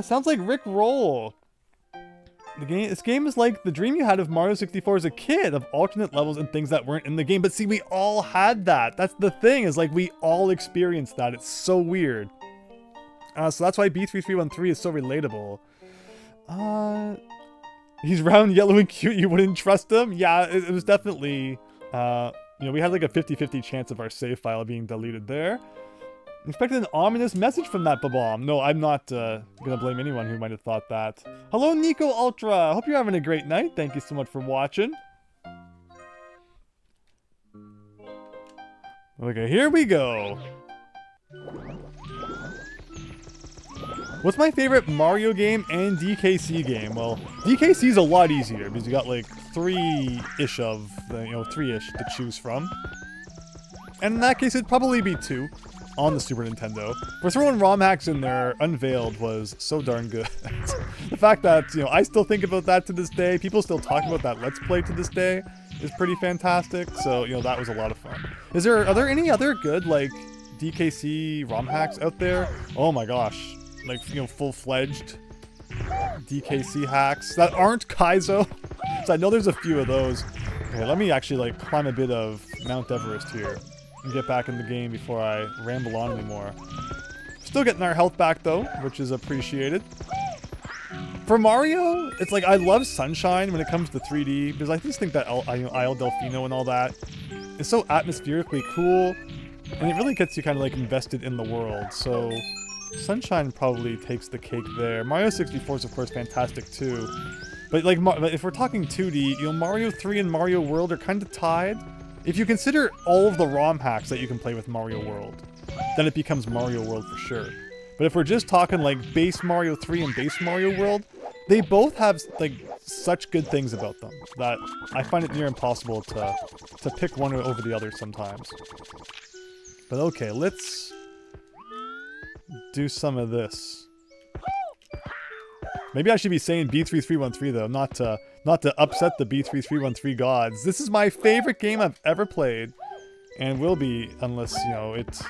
Sounds like Rick Roll. This game is like the dream you had of Mario 64 as a kid, of alternate levels and things that weren't in the game. But see, we all had that. That's the thing, is like we all experienced that. It's so weird. So that's why B3313 is so relatable. He's round, yellow, and cute. You wouldn't trust him? Yeah, it was definitely, you know, we had like a 50-50 chance of our save file being deleted there. Expected an ominous message from that Babam. No, I'm not gonna blame anyone who might have thought that. Hello, Nico Ultra. Hope you're having a great night. Thank you so much for watching. Okay, here we go. What's my favorite Mario game and DKC game? Well, DKC is a lot easier because you got like 3-ish of, you know, 3-ish to choose from. And in that case, it'd probably be 2. On the Super Nintendo. For throwing ROM hacks in there, Unveiled was so darn good. The fact that, you know, I still think about that to this day, people still talk about that Let's Play to this day, is pretty fantastic. So, you know, that was a lot of fun. Are there any other good, like, DKC ROM hacks out there? Oh my gosh. Like, you know, full-fledged DKC hacks that aren't Kaizo. So I know there's a few of those. Okay, let me actually, like, climb a bit of Mount Everest here. And get back in the game before I ramble on anymore. Still getting our health back though, which is appreciated. For Mario, it's like I love Sunshine when it comes to 3D because I just think that Isle Delfino and all that is so atmospherically cool, and it really gets you kind of like invested in the world. So Sunshine probably takes the cake there. Mario 64 is of course fantastic too, but like if we're talking 2D, you know, Mario 3 and Mario World are kind of tied. If you consider all of the ROM hacks that you can play with Mario World, then it becomes Mario World for sure. But if we're just talking like base Mario 3 and base Mario World, they both have like such good things about them that I find it near impossible to pick one over the other sometimes. But okay, let's do some of this. Maybe I should be saying B3313 though, not to upset the B3313 gods. This is my favorite game I've ever played, and will be unless, you know, it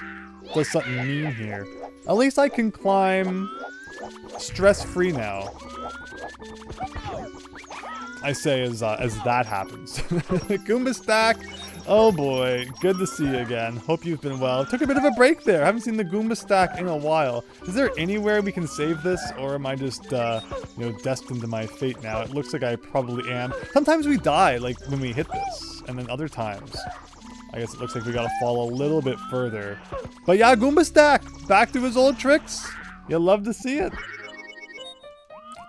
does something mean here. At least I can climb stress-free now. I say as that happens. Goomba Stack. Oh boy, good to see you again. Hope you've been well. Took a bit of a break there. I haven't seen the Goomba Stack in a while. Is there anywhere we can save this, or am I just, you know, destined to my fate now? It looks like I probably am. Sometimes we die, like, when we hit this, and then other times, I guess it looks like we gotta fall a little bit further. But yeah, Goomba Stack, back to his old tricks. You'll love to see it.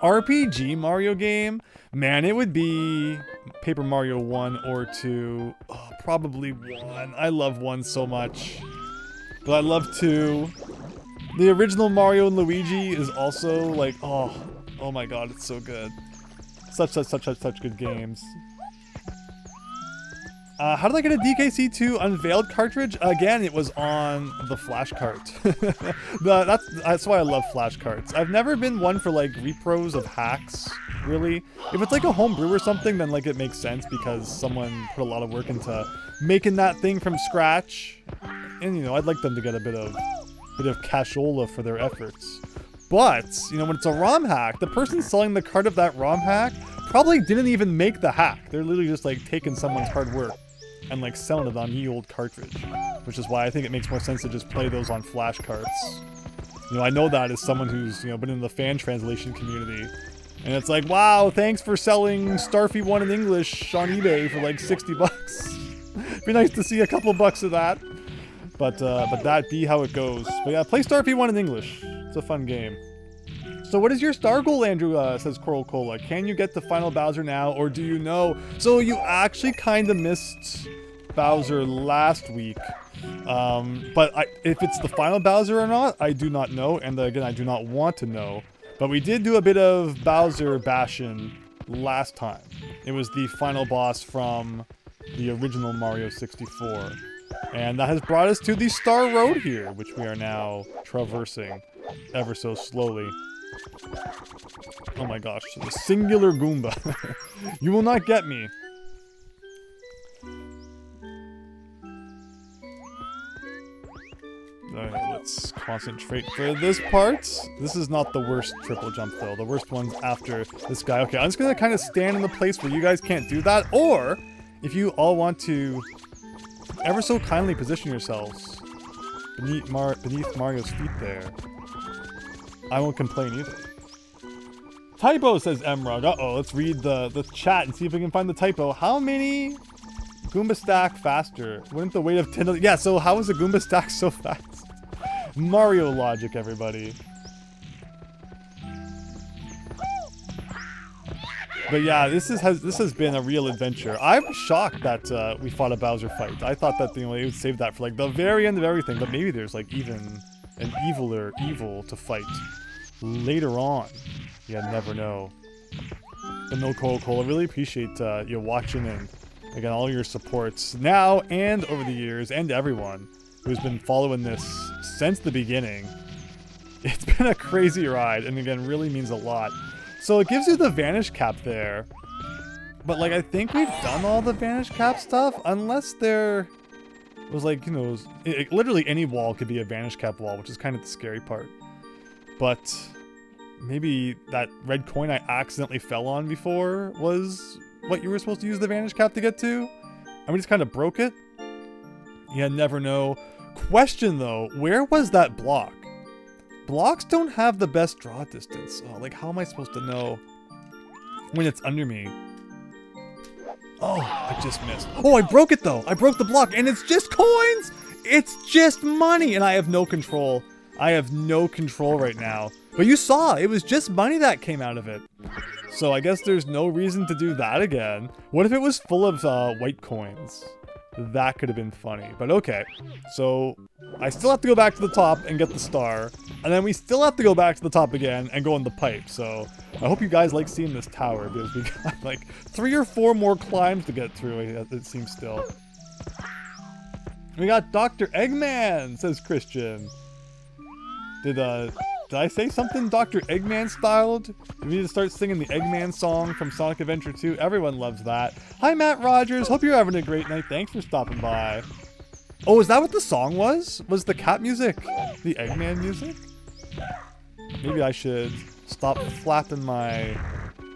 RPG Mario game? Man, it would be Paper Mario 1 or 2. Oh, probably 1. I love 1 so much. But I love 2. The original Mario and Luigi is also like, oh my god, it's so good. Such good games. How did I get a DKC2 Unveiled cartridge? Again, it was on the flash cart. That's why I love flash carts. I've never been one for like repros of hacks, really. If it's like a homebrew or something, then like it makes sense because someone put a lot of work into making that thing from scratch. And you know, I'd like them to get a bit of bit of cashola for their efforts. But, you know, when it's a ROM hack, the person selling the card of that ROM hack probably didn't even make the hack. They're literally just like taking someone's hard work and like selling it on ye old cartridge. Which is why I think it makes more sense to just play those on flash carts. You know, I know that as someone who's, you know, been in the fan translation community. And it's like, wow, thanks for selling Starfy 1 in English on eBay for like 60 bucks. Be nice to see a couple bucks of that. But that be how it goes. But yeah, play Starfy 1 in English. It's a fun game. So what is your star goal, Andrew, says Coral Cola. Can you get the final Bowser now, or do you know? So you actually kind of missed Bowser last week. But if it's the final Bowser or not, I do not know. And again, I do not want to know. But we did do a bit of Bowser bashing last time. It was the final boss from the original Mario 64. And that has brought us to the Star Road here, which we are now traversing ever so slowly. Oh my gosh, the singular Goomba. You will not get me. Alright, let's concentrate for this part. This is not the worst triple jump though. The worst one's after this guy. Okay, I'm just gonna kind of stand in the place where you guys can't do that. Or, if you all want to ever so kindly position yourselves beneath Mario's feet there, I won't complain either. Typo, says Emrog. Uh-oh, let's read the chat and see if we can find the typo. How many Goomba stack faster? Wouldn't the weight of 10... Yeah, so how is a Goomba stack so fast? Mario logic, everybody. But yeah, this has been a real adventure. I'm shocked that we fought a Bowser fight. I thought that, you know, it would save that for like the very end of everything, but maybe there's like even an evil to fight later on. You never know. But no, Cola Cola, really appreciate you watching and again all your supports now and over the years, and everyone who's been following this since the beginning. It's been a crazy ride, and again, really means a lot. So it gives you the Vanish Cap there, but like I think we've done all the Vanish Cap stuff, unless there was like, you know, literally any wall could be a Vanish Cap wall, which is kind of the scary part. But maybe that red coin I accidentally fell on before was what you were supposed to use the Vanish Cap to get to, and we just kind of broke it. You never know. Question though, where was that block? Blocks don't have the best draw distance. Oh, like how am I supposed to know when it's under me? Oh, I just missed. Oh, I broke it though. I broke the block and it's just coins. It's just money and I have no control. I have no control right now. But you saw, it was just money that came out of it. So I guess there's no reason to do that again. What if it was full of white coins? That could have been funny, but okay. So I still have to go back to the top and get the star, and then we still have to go back to the top again and go in the pipe. So I hope you guys like seeing this tower, because we got like 3 or 4 more climbs to get through, it seems still. We got Dr. Eggman, says Christian. Did I say something Dr. Eggman styled? We need to start singing the Eggman song from Sonic Adventure 2. Everyone loves that. Hi, Matt Rogers. Hope you're having a great night. Thanks for stopping by. Oh, is that what the song was? Was the cat music the Eggman music? Maybe I should stop flapping my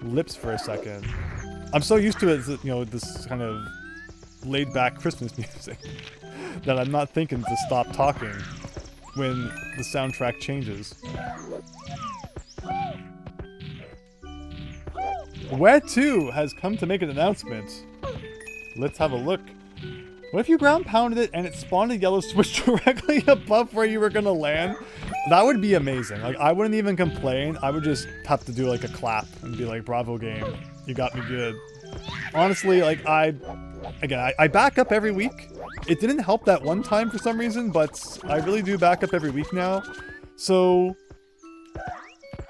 lips for a second. I'm so used to it, you know, this kind of laid-back Christmas music that I'm not thinking to stop talking when the soundtrack changes. Where 2 has come to make an announcement. Let's have a look. What if you ground pounded it and it spawned a yellow switch directly above where you were gonna land? That would be amazing. Like, I wouldn't even complain. I would just have to do like a clap and be like, bravo game, you got me good. Honestly, like I back up every week. It didn't help that one time for some reason, but I really do back up every week now. So,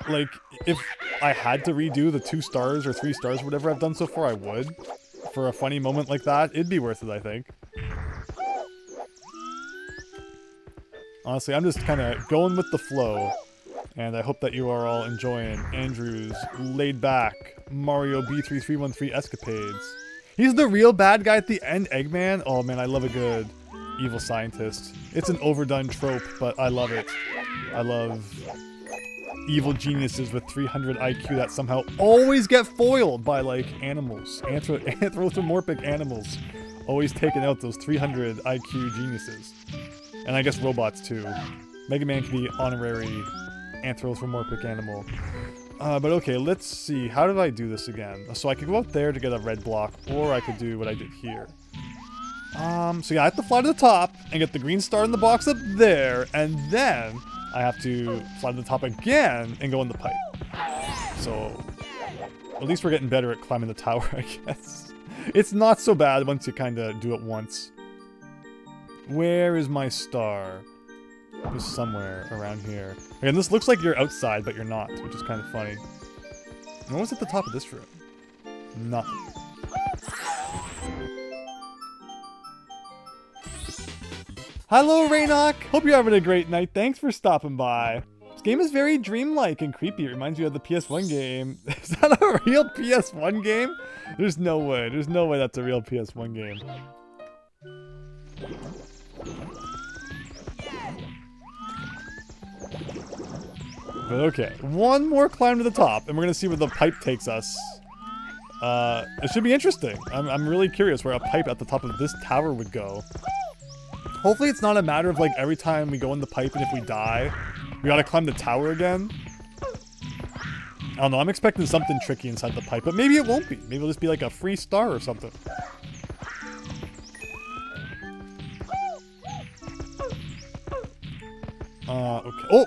like, if I had to redo the 2 stars or 3 stars, whatever I've done so far, I would. For a funny moment like that, it'd be worth it, I think. Honestly, I'm just kind of going with the flow. And I hope that you are all enjoying Andrew's laid-back Mario B3313 escapades. He's the real bad guy at the end, Eggman. Oh man, I love a good evil scientist. It's an overdone trope, but I love it. I love evil geniuses with 300 IQ that somehow always get foiled by, like, animals. Anthropomorphic animals. Always taking out those 300 IQ geniuses. And I guess robots, too. Mega Man can be honorary anthropomorphic animal. But okay, let's see. How did I do this again? So I could go out there to get a red block, or I could do what I did here. So yeah, I have to fly to the top and get the green star in the box up there, and then I have to fly to the top again and go in the pipe. So at least we're getting better at climbing the tower, I guess. It's not so bad once you kind of do it once. Where is my star? It was somewhere around here. Again, this looks like you're outside, but you're not, which is kind of funny. And what was at the top of this room? Nothing. Hello, Raynok! Hope you're having a great night. Thanks for stopping by. This game is very dreamlike and creepy. It reminds you of the PS1 game. Is that a real PS1 game? There's no way. There's no way that's a real PS1 game. But okay, one more climb to the top, and we're gonna see where the pipe takes us. It should be interesting. I'm really curious where a pipe at the top of this tower would go. Hopefully it's not a matter of, like, every time we go in the pipe and if we die, we gotta climb the tower again. I don't know, I'm expecting something tricky inside the pipe, but maybe it won't be. Maybe it'll just be like a free star or something. Okay. Oh,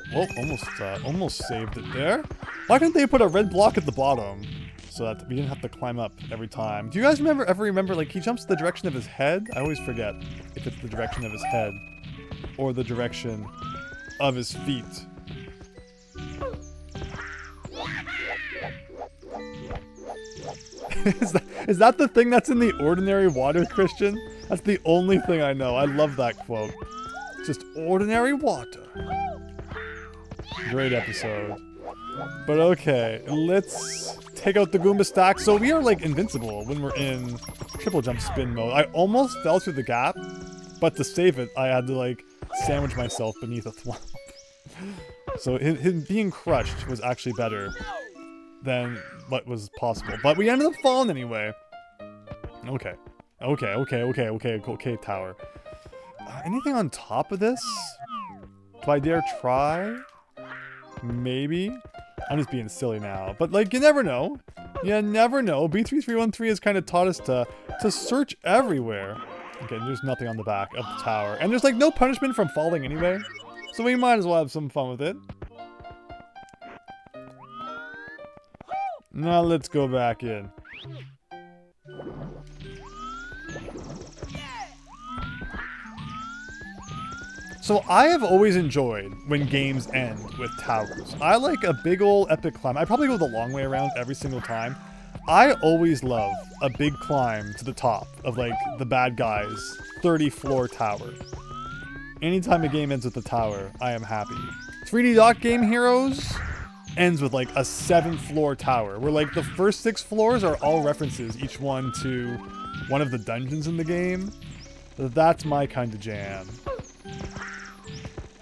almost saved it there. Why couldn't they put a red block at the bottom so that we didn't have to climb up every time? Do you guys ever remember, like, he jumps the direction of his head? I always forget if it's the direction of his head or the direction of his feet. Is that the thing that's in the ordinary water, Christian? That's the only thing I know. I love that quote. Just ordinary water. Great episode. But okay, let's take out the Goomba stack. So we are, like, invincible when we're in triple jump spin mode. I almost fell through the gap, but to save it, I had to, like, sandwich myself beneath a thwomp. So him being crushed was actually better than what was possible. But we ended up falling anyway. Okay. Okay, tower. Anything on top of this? Do I dare try? Maybe? I'm just being silly now. But, like, you never know. You never know. B3313 has kind of taught us to search everywhere. Okay, there's nothing on the back of the tower. And there's, like, no punishment from falling anyway. So we might as well have some fun with it. Now let's go back in. So I have always enjoyed when games end with towers. I like a big ol' epic climb. I probably go the long way around every single time. I always love a big climb to the top of, like, the bad guy's 30-floor tower. Anytime a game ends with a tower, I am happy. 3D Dot Game Heroes ends with, like, a 7th-floor tower, where, like, the first 6 floors are all references, each one to one of the dungeons in the game. That's my kind of jam.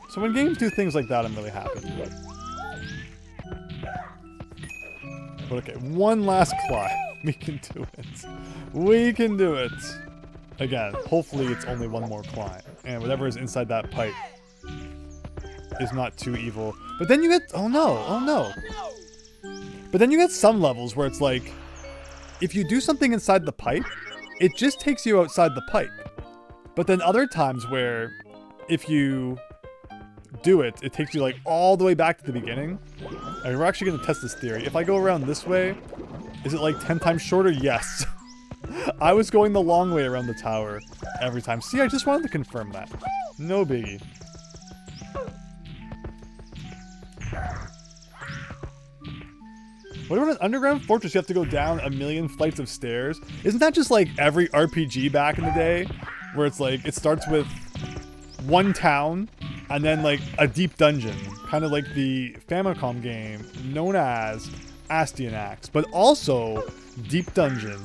So when games do things like that, I'm really happy. But okay, one last climb. We can do it. We can do it. Again, hopefully it's only one more climb. And whatever is inside that pipe is not too evil. But then you get... Oh no. But then you get some levels where it's like, if you do something inside the pipe, it just takes you outside the pipe. But then other times where if you do it, it takes you, like, all the way back to the beginning. I mean, we're actually going to test this theory. If I go around this way, is it, like, 10 times shorter? Yes. I was going the long way around the tower every time. See, I just wanted to confirm that. No biggie. What about an underground fortress? You have to go down a million flights of stairs. Isn't that just like every RPG back in the day? Where it's like, it starts with one town and then like a deep dungeon. Kind of like the Famicom game known as Astyanax. But also deep dungeon.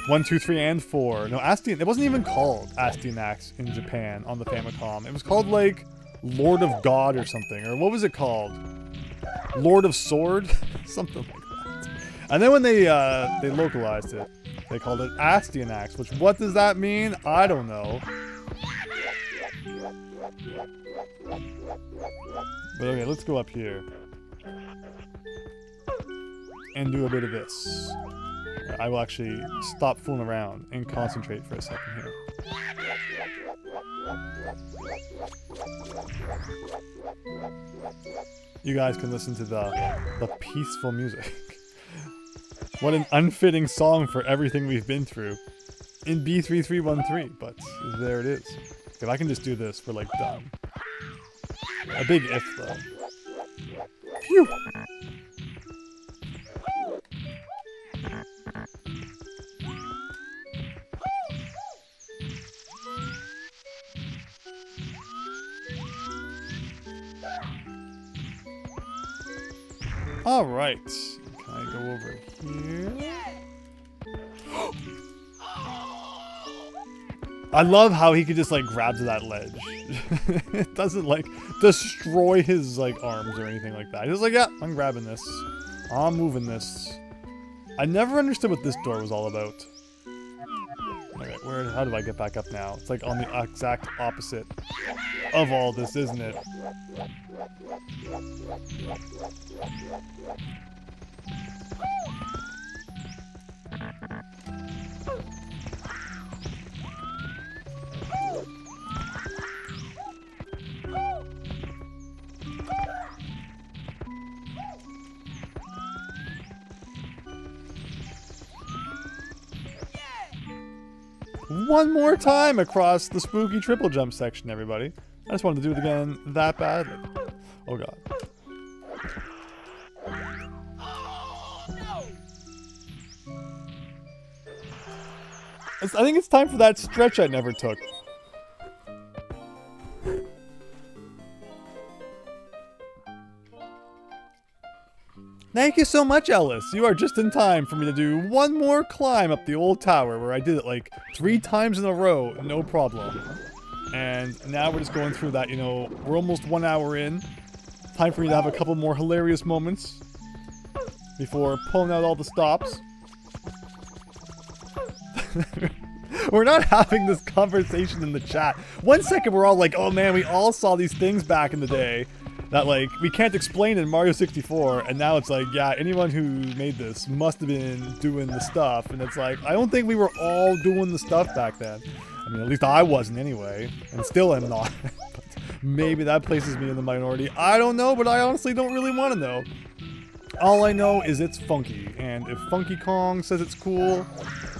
1, 2, 3, and 4. No, Astian. It wasn't even called Astyanax in Japan on the Famicom. It was called like Lord of God or something. Or what was it called? Lord of Sword? Something like that. And then when they localized it, they called it Astyanax, which what does that mean? I don't know. But okay, let's go up here. And do a bit of this. I will actually stop fooling around and concentrate for a second here. You guys can listen to the peaceful music. What an unfitting song for everything we've been through in B3313, but there it is. If I can just do this, we're like done. A big if though. Phew! Alright. Can I go over here? I love how he could just like grab to that ledge. It doesn't like destroy his like arms or anything like that. He's like, yeah, I'm grabbing this. I'm moving this. I never understood what this door was all about. Alright, how do I get back up now? It's like on the exact opposite of all this, isn't it? One more time across the spooky triple jump section, everybody. I just wanted to do it again that badly. Oh god. I think it's time for that stretch I never took. Thank you so much, Ellis. You are just in time for me to do one more climb up the old tower where I did it like 3 times in a row, no problem. And now we're just going through that, you know, we're almost 1 hour in. Time for me to have a couple more hilarious moments before pulling out all the stops. We're not having this conversation in the chat. 1 second we're all like, oh man, we all saw these things back in the day that like we can't explain in Mario 64, and now it's like, yeah, anyone who made this must have been doing the stuff, and it's like, I don't think we were all doing the stuff back then. I mean, at least I wasn't anyway, and still am not. But maybe that places me in the minority. I don't know, but I honestly don't really want to know. All I know is it's funky, and if Funky Kong says it's cool,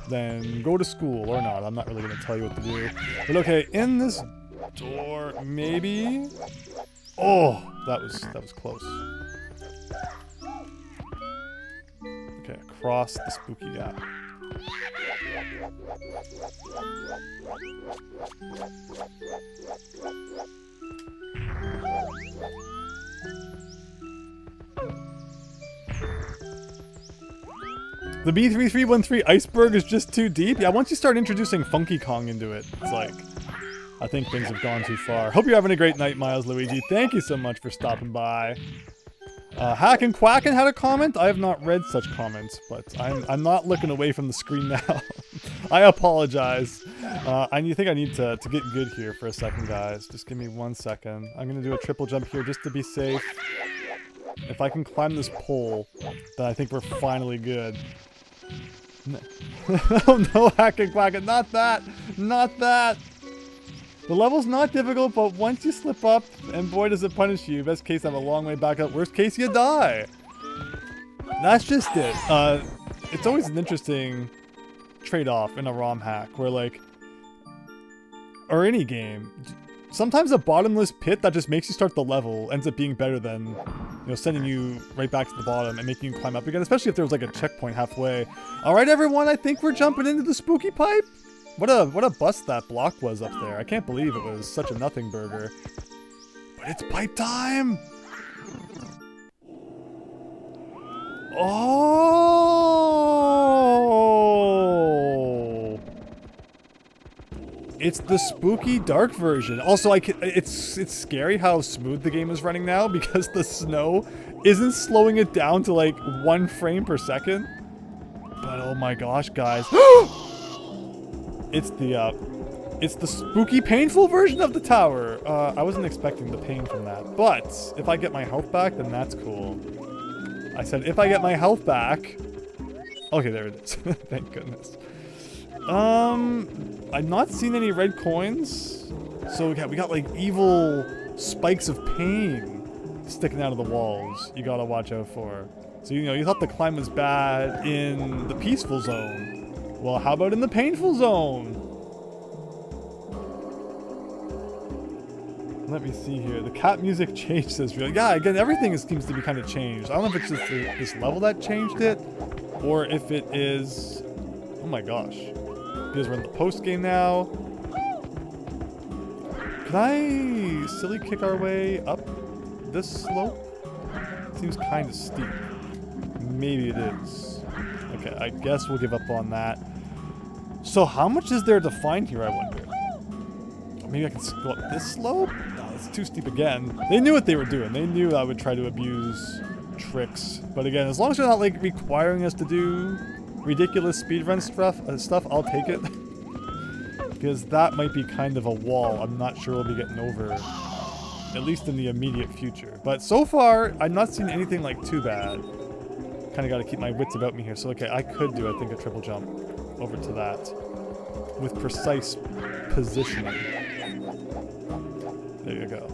then go to school, or not. I'm not really going to tell you what to do. But okay, in this door, maybe? Oh, that was close. Okay, across the spooky gap. The B3313 iceberg is just too deep? Yeah, once you start introducing Funky Kong into it, it's like, I think things have gone too far. Hope you're having a great night, Miles Luigi. Thank you so much for stopping by. Hack and Quacken had a comment. I have not read such comments, but I'm not looking away from the screen now. I apologize. I think I need to get good here for a second, guys. Just give me 1 second. I'm going to do a triple jump here just to be safe. If I can climb this pole, then I think we're finally good. No. Oh no, Hack and Quacken. Not that. Not that. The level's not difficult, but once you slip up, and boy does it punish you. Best case, have a long way back up. Worst case, you die. That's just it. It's always an interesting trade-off in a ROM hack, where like, or any game, sometimes a bottomless pit that just makes you start the level ends up being better than, you know, sending you right back to the bottom and making you climb up again, especially if there was like a checkpoint halfway. All right, everyone, I think we're jumping into the spooky pipe. What a bust that block was up there. I can't believe it was such a nothing burger. But it's pipe time! Oh! It's the spooky dark version. Also, it's scary how smooth the game is running now because the snow isn't slowing it down to like 1 frame per second. But oh my gosh, guys. It's the spooky painful version of the tower. I wasn't expecting the pain from that. But if I get my health back, then that's cool. I said if I get my health back. Okay, there it is. Thank goodness. I've not seen any red coins. So we got like evil spikes of pain sticking out of the walls you gotta watch out for. So, you know, you thought the climb was bad in the peaceful zone. Well, how about in the painful zone? Let me see here. The cat music changed, says Real. Yeah, again, everything seems to be kind of changed. I don't know if it's just this level that changed it, or if it is... Oh my gosh. Because we're in the post game now. Can I silly kick our way up this slope? Seems kind of steep. Maybe it is. Okay, I guess we'll give up on that. So how much is there to find here, I wonder? Maybe I can go up this slope? No, it's too steep again. They knew what they were doing. They knew I would try to abuse tricks. But again, as long as they're not like requiring us to do ridiculous speedrun stuff, I'll take it. Because that might be kind of a wall I'm not sure we'll be getting over, at least in the immediate future. But so far, I've not seen anything like too bad. Kind of got to keep my wits about me here. So okay, I could do, I think, a triple jump over to that with precise positioning. There you go.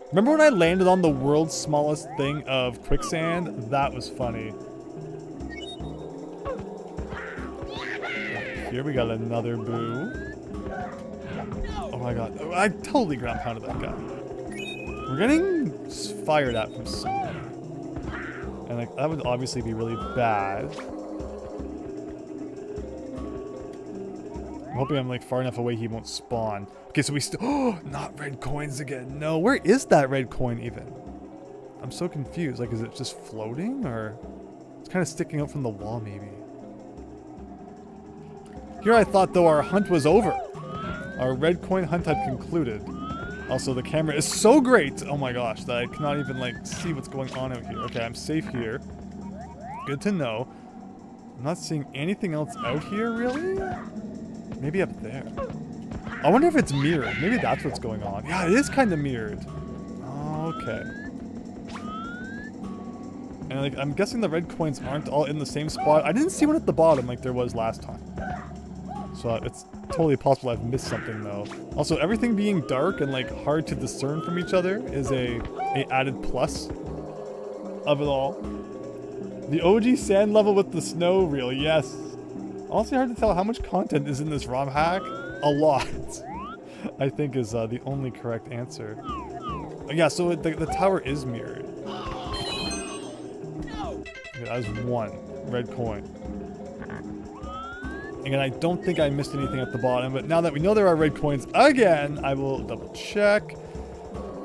Remember when I landed on the world's smallest thing of quicksand? That was funny. Here we got another boo. Oh my god. I totally ground pounded that guy. We're getting fired at from somewhere. And like that would obviously be really bad. I'm hoping I'm like far enough away he won't spawn. Okay, so we still... Oh, not red coins again. No, where is that red coin even? I'm so confused. Like, is it just floating or... It's kind of sticking out from the wall maybe. Here I thought though our hunt was over. Our red coin hunt had concluded. Also the camera is so great, oh my gosh, that I cannot even like see what's going on out here. Okay, I'm safe here. Good to know. I'm not seeing anything else out here really? Maybe up there. I wonder if it's mirrored. Maybe that's what's going on. Yeah, it is kind of mirrored. Okay. And like I'm guessing the red coins aren't all in the same spot. I didn't see one at the bottom like there was last time. So it's totally possible I've missed something though. Also, everything being dark and like hard to discern from each other is a added plus of it all. The OG sand level with the snow reel, yes. Honestly, hard to tell how much content is in this ROM hack. A lot, I think, is the only correct answer. Yeah, so the tower is mirrored. Okay, that was one red coin. Again, I don't think I missed anything at the bottom, but now that we know there are red coins again, I will double check.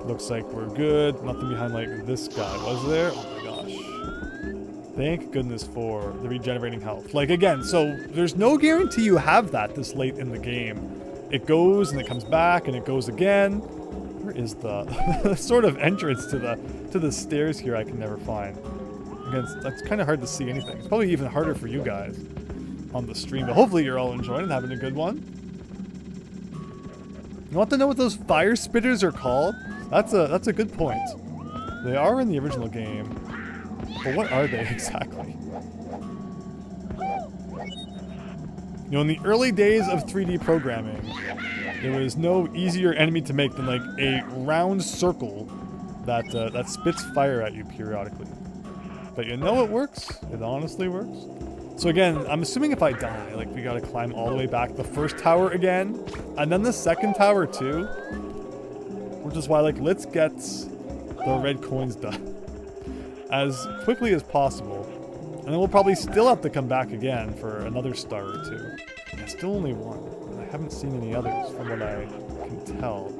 Looks like we're good. Nothing behind like this guy. Was there? Oh my gosh. Thank goodness for the regenerating health. Like again, so there's no guarantee you have that this late in the game. It goes and it comes back and it goes again. Where is the sort of entrance to the stairs here I can never find. Again, it's kind of hard to see anything. It's probably even harder for you guys on the stream, but hopefully you're all enjoying and having a good one. You want to know what those fire spitters are called? That's a good point. They are in the original game, but what are they exactly? You know, in the early days of 3D programming, there was no easier enemy to make than like a round circle that spits fire at you periodically. But you know it works. It honestly works. So again, I'm assuming if I die, like we gotta climb all the way back the first tower again, and then the second tower too. Which is why, like, let's get the red coins done as quickly as possible. And then we'll probably still have to come back again for another star or two. Yeah, still only one. I haven't seen any others from what I can tell.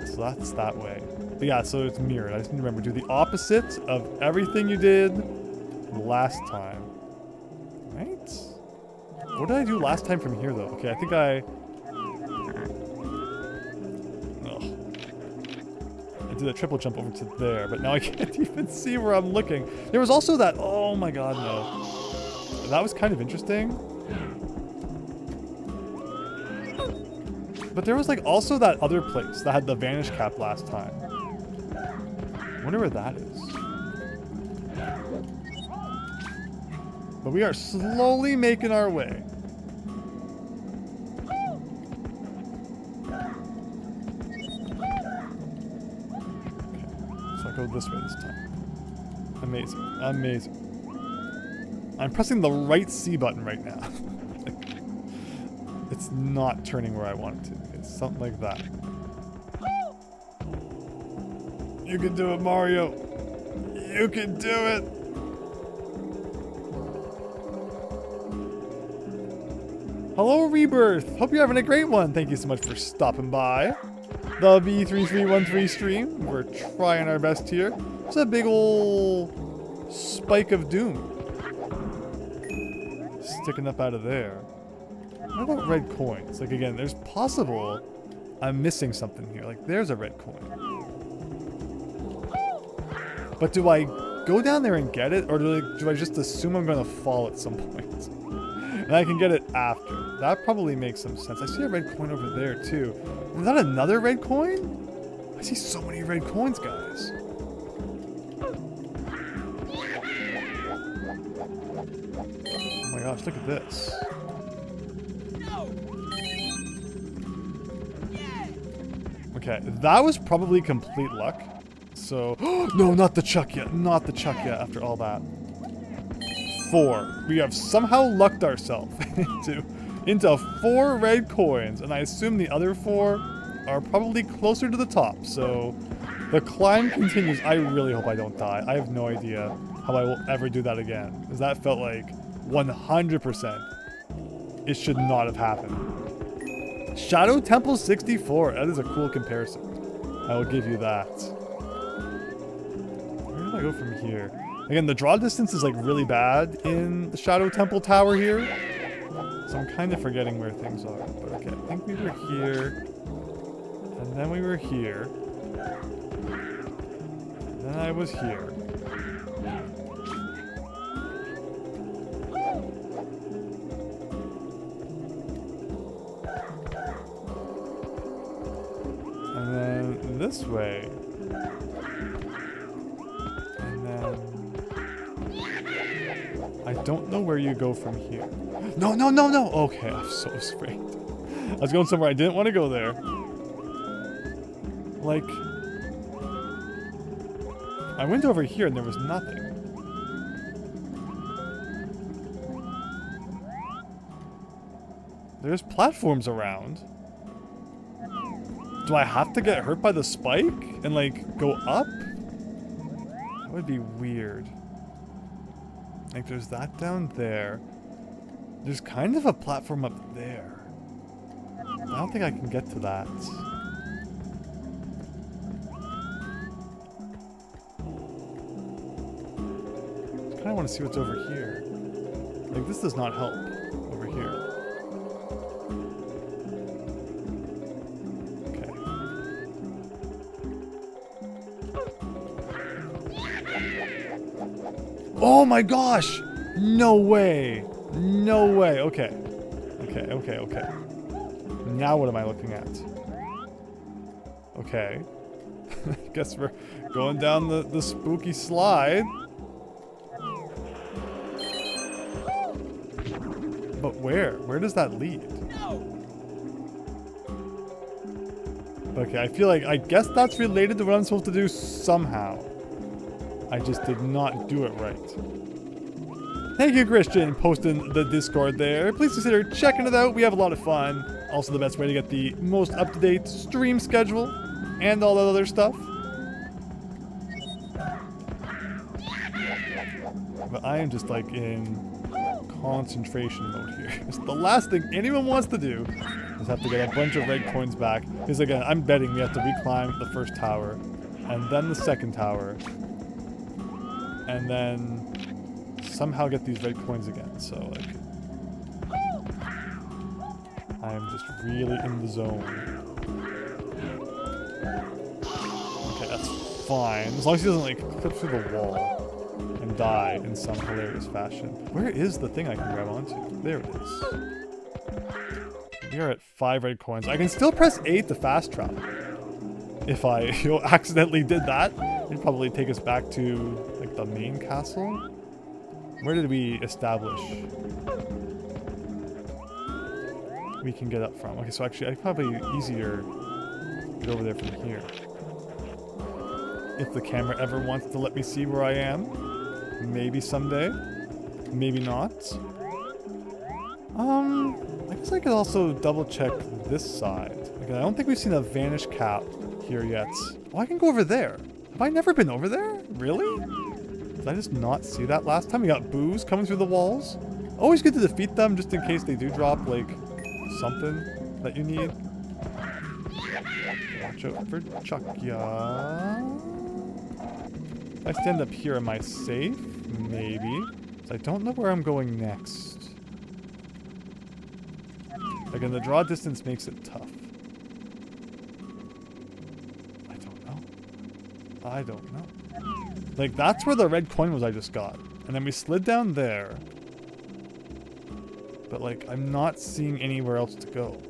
So that's that way. But yeah, so it's mirrored. I just need to remember, do the opposite of everything you did last time. Right? What did I do last time from here, though? Okay, I think I I did a triple jump over to there, but now I can't even see where I'm looking. There was also that, oh my god, no. That was kind of interesting. But there was like also that other place that had the vanish cap last time. Wonder where that is. But we are slowly making our way. Go this way this time. Amazing. Amazing. I'm pressing the right C button right now. It's not turning where I want it to. It's something like that. You can do it, Mario. You can do it. Hello, Rebirth. Hope you're having a great one. Thank you so much for stopping by the B3313 stream. We're trying our best here. It's a big ol' spike of doom sticking up out of there. What about red coins? Like again, there's possible I'm missing something here. Like there's a red coin. But do I go down there and get it, or do I just assume I'm gonna fall at some point? And I can get it after. That probably makes some sense. I see a red coin over there too. Is that another red coin? I see so many red coins, guys. Oh my gosh, look at this. Okay, that was probably complete luck. So, no, not the chuck yet. Not the chuck yet after all that. 4. We have somehow lucked ourselves into 4 red coins, and I assume the other 4 are probably closer to the top, so the climb continues. I really hope I don't die. I have no idea how I will ever do that again, because that felt like 100%. It should not have happened. Shadow Temple 64. That is a cool comparison. I will give you that. Where do I go from here? Again, the draw distance is like really bad in the Shadow Temple Tower here. So I'm kind of forgetting where things are. But okay, I think we were here. And then we were here. And then I was here. And then this way. And then I don't know where you go from here. No, no, no, no! Okay, I'm so afraid. I was going somewhere I didn't want to go there. Like, I went over here and there was nothing. There's platforms around. Do I have to get hurt by the spike and like go up? That would be weird. Like there's that down there. There's kind of a platform up there. I don't think I can get to that. I kind of want to see what's over here. Like this does not help over here. Oh my gosh! No way! No way! Okay. Okay, okay, okay. Now what am I looking at? Okay. I guess we're going down the spooky slide. But where? Where does that lead? Okay, I feel like, I guess that's related to what I'm supposed to do somehow. I just did not do it right. Thank you, Christian, posting the Discord there. Please consider checking it out. We have a lot of fun. Also the best way to get the most up-to-date stream schedule and all that other stuff. But I am just like in concentration mode here. It's the last thing anyone wants to do is have to get a bunch of red coins back. Because again, I'm betting we have to reclimb the first tower and then the second tower. And then somehow get these red coins again. So like, I am just really in the zone. Okay, that's fine. As long as he doesn't, like, clip through the wall and die in some hilarious fashion. Where is the thing I can grab onto? There it is. We are at 5 red coins. I can still press A to fast travel. If I accidentally did that, it'd probably take us back to, like, the main castle. Where did we establish we can get up from? Okay, so actually, I probably easier get over there from here. If the camera ever wants to let me see where I am. Maybe someday. Maybe not. I guess I could also double check this side. Okay, I don't think we've seen a vanish cap here yet. Oh, I can go over there. Have I never been over there? Really? Did I just not see that last time? We got boos coming through the walls. Always good to defeat them just in case they do drop, like, something that you need. Watch out for Chuckya. If I stand up here, am I safe? Maybe. So I don't know where I'm going next. Again, the draw distance makes it tough. I don't know. Like, that's where the red coin was I just got. And then we slid down there. But, like, I'm not seeing anywhere else to go.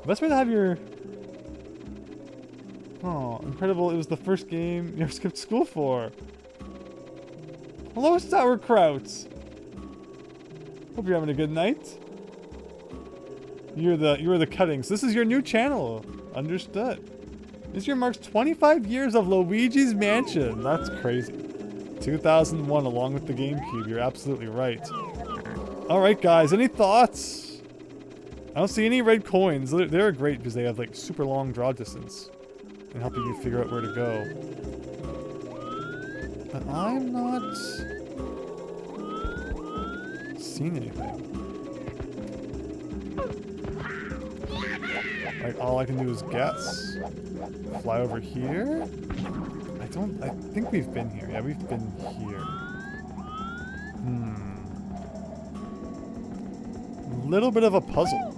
The best way to have your... Oh, incredible. It was the first game you never skipped school for. Hello, sauerkraut. Hope you're having a good night. You're the cuttings. This is your new channel. Understood. This year marks 25 years of Luigi's Mansion. That's crazy. 2001 along with the GameCube. You're absolutely right. Alright guys, any thoughts? I don't see any red coins. They're great because they have like super long draw distance. And helping you figure out where to go. But I'm not seeing anything. Like, all I can do is guess. Fly over here? I think we've been here. Yeah, we've been here. Little bit of a puzzle.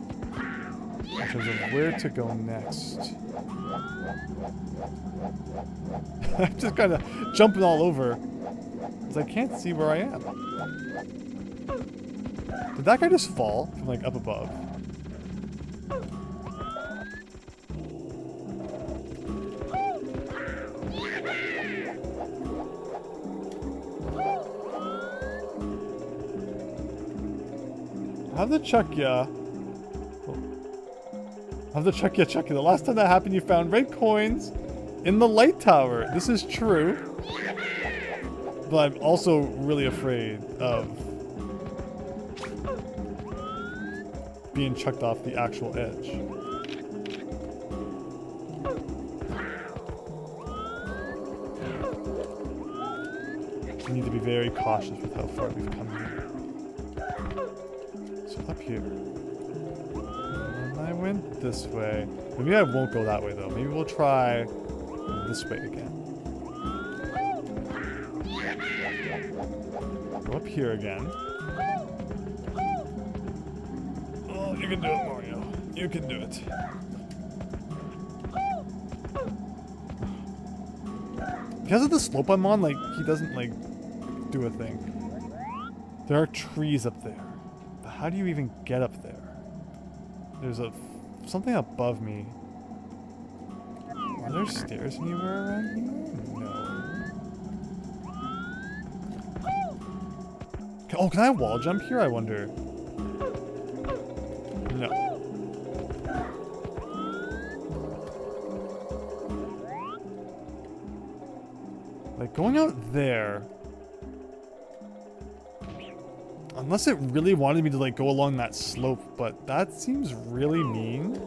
In terms of where to go next. I'm just kind of jumping all over. Because I can't see where I am. Did that guy just fall from, like, up above? Have the Chuckya. Have the Chuckya. The last time that happened, you found red coins in the light tower. This is true. But I'm also really afraid of being chucked off the actual edge. We need to be very cautious with how far we've come here. So up here. And I went this way. Maybe I won't go that way though. Maybe we'll try this way again. Go up here again. Oh, you can do it, Mario. You can do it. Because of the slope I'm on, like, he doesn't, like, do a thing. There are trees up there. But how do you even get up there? There's something above me. Are there stairs anywhere around here? No. Oh, can I wall jump here? I wonder. No. Like, going out there... Unless it really wanted me to, like, go along that slope, but that seems really mean.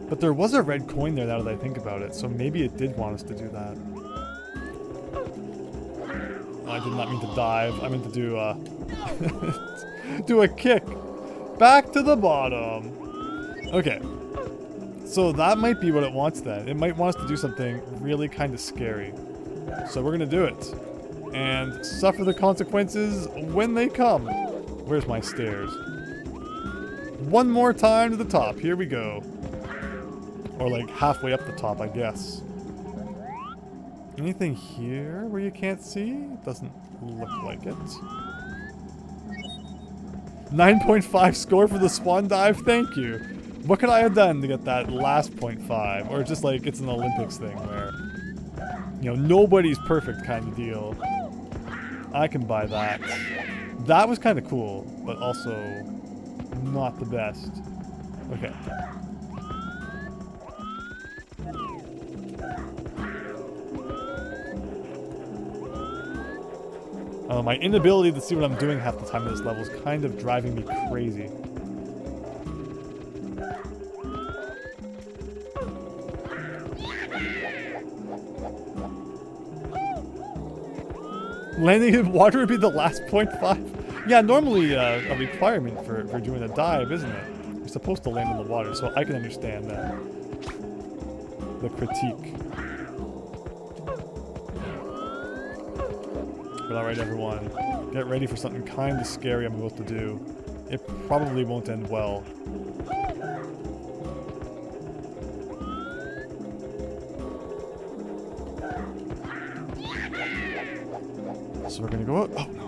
But there was a red coin there now that I think about it, so maybe it did want us to do that. I did not mean to dive. I meant to do, do a kick. Back to the bottom. Okay. So that might be what it wants then. It might want us to do something really kind of scary. So we're gonna do it. And suffer the consequences when they come. Where's my stairs? One more time to the top. Here we go. Or like halfway up the top, I guess. Anything here where you can't see? Doesn't look like it. 9.5 score for the spawn dive, thank you. What could I have done to get that last 0.5? Or just like it's an Olympics thing where, you know, nobody's perfect kind of deal. I can buy that. That was kind of cool, but also not the best. Okay. My inability to see what I'm doing half the time in this level is kind of driving me crazy. Landing in water would be the last 0.5. Yeah, normally a requirement for doing a dive, isn't it? You're supposed to land in the water, so I can understand that. The critique. But alright everyone, get ready for something kind of scary I'm about to do. It probably won't end well. So we're gonna go out. Oh, no.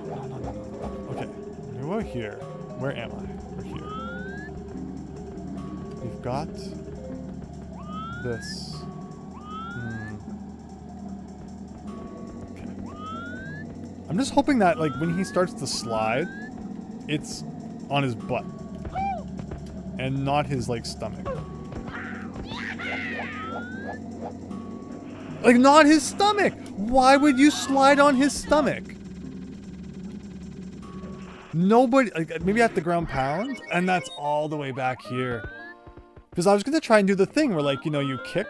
Okay, we're gonna go out here. Where am I? We're here. We've got this. I'm just hoping that, like, when he starts to slide, it's on his butt. And not his, like, stomach. Like, not his stomach! Why would you slide on his stomach? Nobody, like, maybe at the ground pound? And that's all the way back here. Because I was gonna try and do the thing where, like, you know, you kick.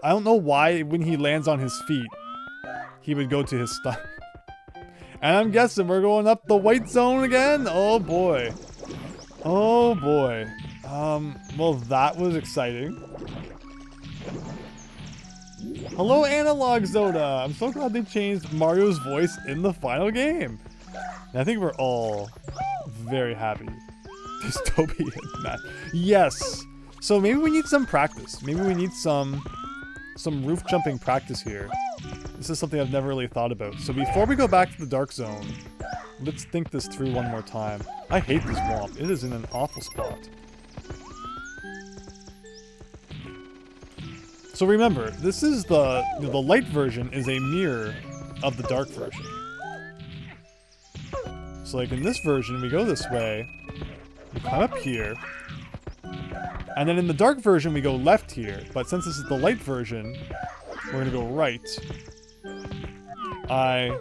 I don't know why when he lands on his feet, he would go to his stomach. And I'm guessing we're going up the white zone again? Oh boy. Oh boy. Well that was exciting. Hello Analog Zoda! I'm so glad they changed Mario's voice in the final game. And I think we're all very happy. Dystopia and Matt. Yes! So maybe we need some practice. Maybe we need some roof jumping practice here. This is something I've never really thought about. So before we go back to the dark zone, let's think this through one more time. I hate this womp. It is in an awful spot. So remember, this is the light version is a mirror of the dark version. So like in this version, we go this way, we climb up here, and then in the dark version, we go left here. But since this is the light version, we're gonna go right. I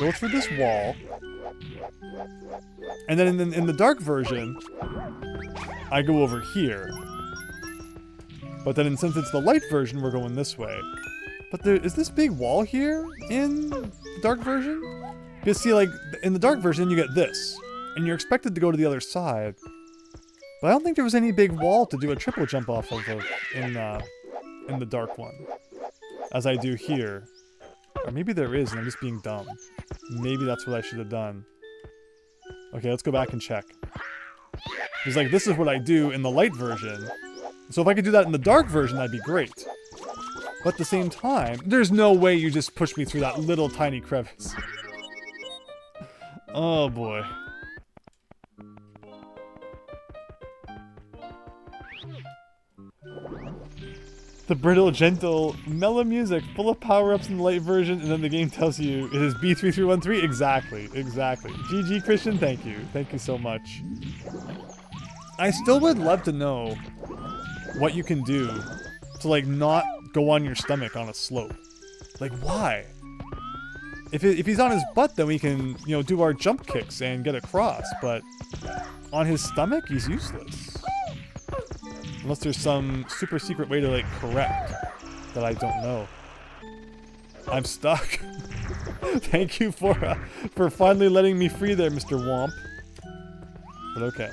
go through this wall, and then in the dark version, I go over here. But then since it's the light version, we're going this way. But there is this big wall here in the dark version? Because see, like, in the dark version, you get this, and you're expected to go to the other side. But I don't think there was any big wall to do a triple jump off of in the dark one, as I do here. Or maybe there is, and I'm just being dumb. Maybe that's what I should have done. Okay, let's go back and check. Because, like, this is what I do in the light version. So if I could do that in the dark version, that'd be great. But at the same time, there's no way you just push me through that little tiny crevice. Oh boy. The brittle, gentle, mellow music, full of power-ups in the light version, and then the game tells you it is B3313. Exactly, exactly. GG Christian, thank you. Thank you so much. I still would love to know what you can do to, like, not go on your stomach on a slope. Like, why? If he's on his butt, then we can, you know, do our jump kicks and get across, but on his stomach, he's useless. Unless there's some super secret way to, like, correct that I don't know. I'm stuck. Thank you for finally letting me free there, Mr. Womp. But okay.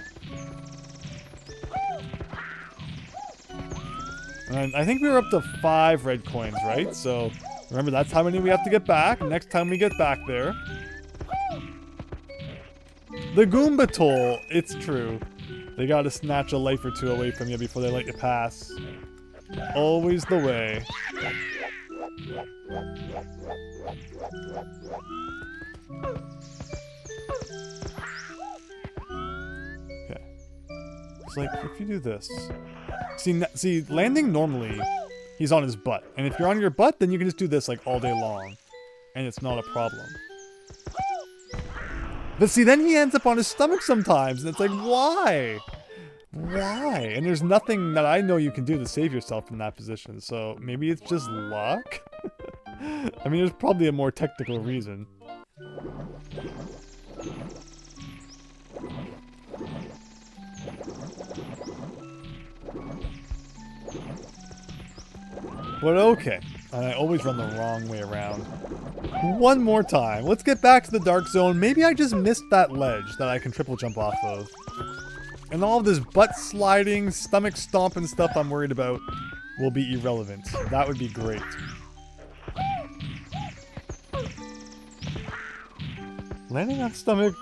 And I think we were up to 5 red coins, right? So remember, that's how many we have to get back. Next time we get back there. The Goomba toll. It's true. They gotta snatch a life or two away from you before they let you pass. Always the way. Okay. It's like, if you do this... See, landing normally, he's on his butt. And if you're on your butt, then you can just do this, like, all day long. And it's not a problem. But see, then he ends up on his stomach sometimes, and it's like, why? Why? And there's nothing that I know you can do to save yourself in that position, so maybe it's just luck? I mean, there's probably a more technical reason. But okay, and I always run the wrong way around. One more time. Let's get back to the dark zone. Maybe I just missed that ledge that I can triple jump off of. And all of this butt sliding, stomach stomping stuff I'm worried about will be irrelevant. That would be great. Landing on stomach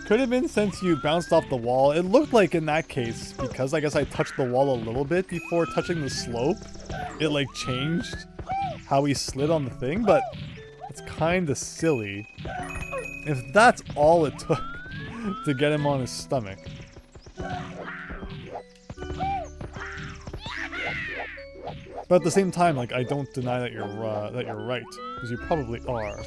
could have been since you bounced off the wall. It looked like in that case, because I guess I touched the wall a little bit before touching the slope, it like changed how he slid on the thing, but it's kind of silly if that's all it took to get him on his stomach. But at the same time, like, I don't deny that you're right, because you probably are.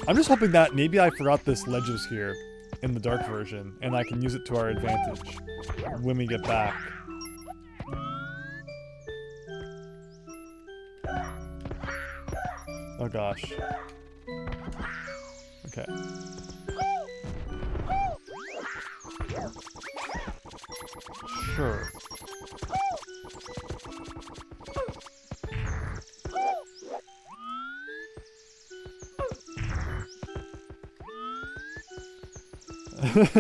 I'm just hoping that maybe I forgot this ledges here in the dark version, and I can use it to our advantage when we get back. Oh gosh. Okay. Sure.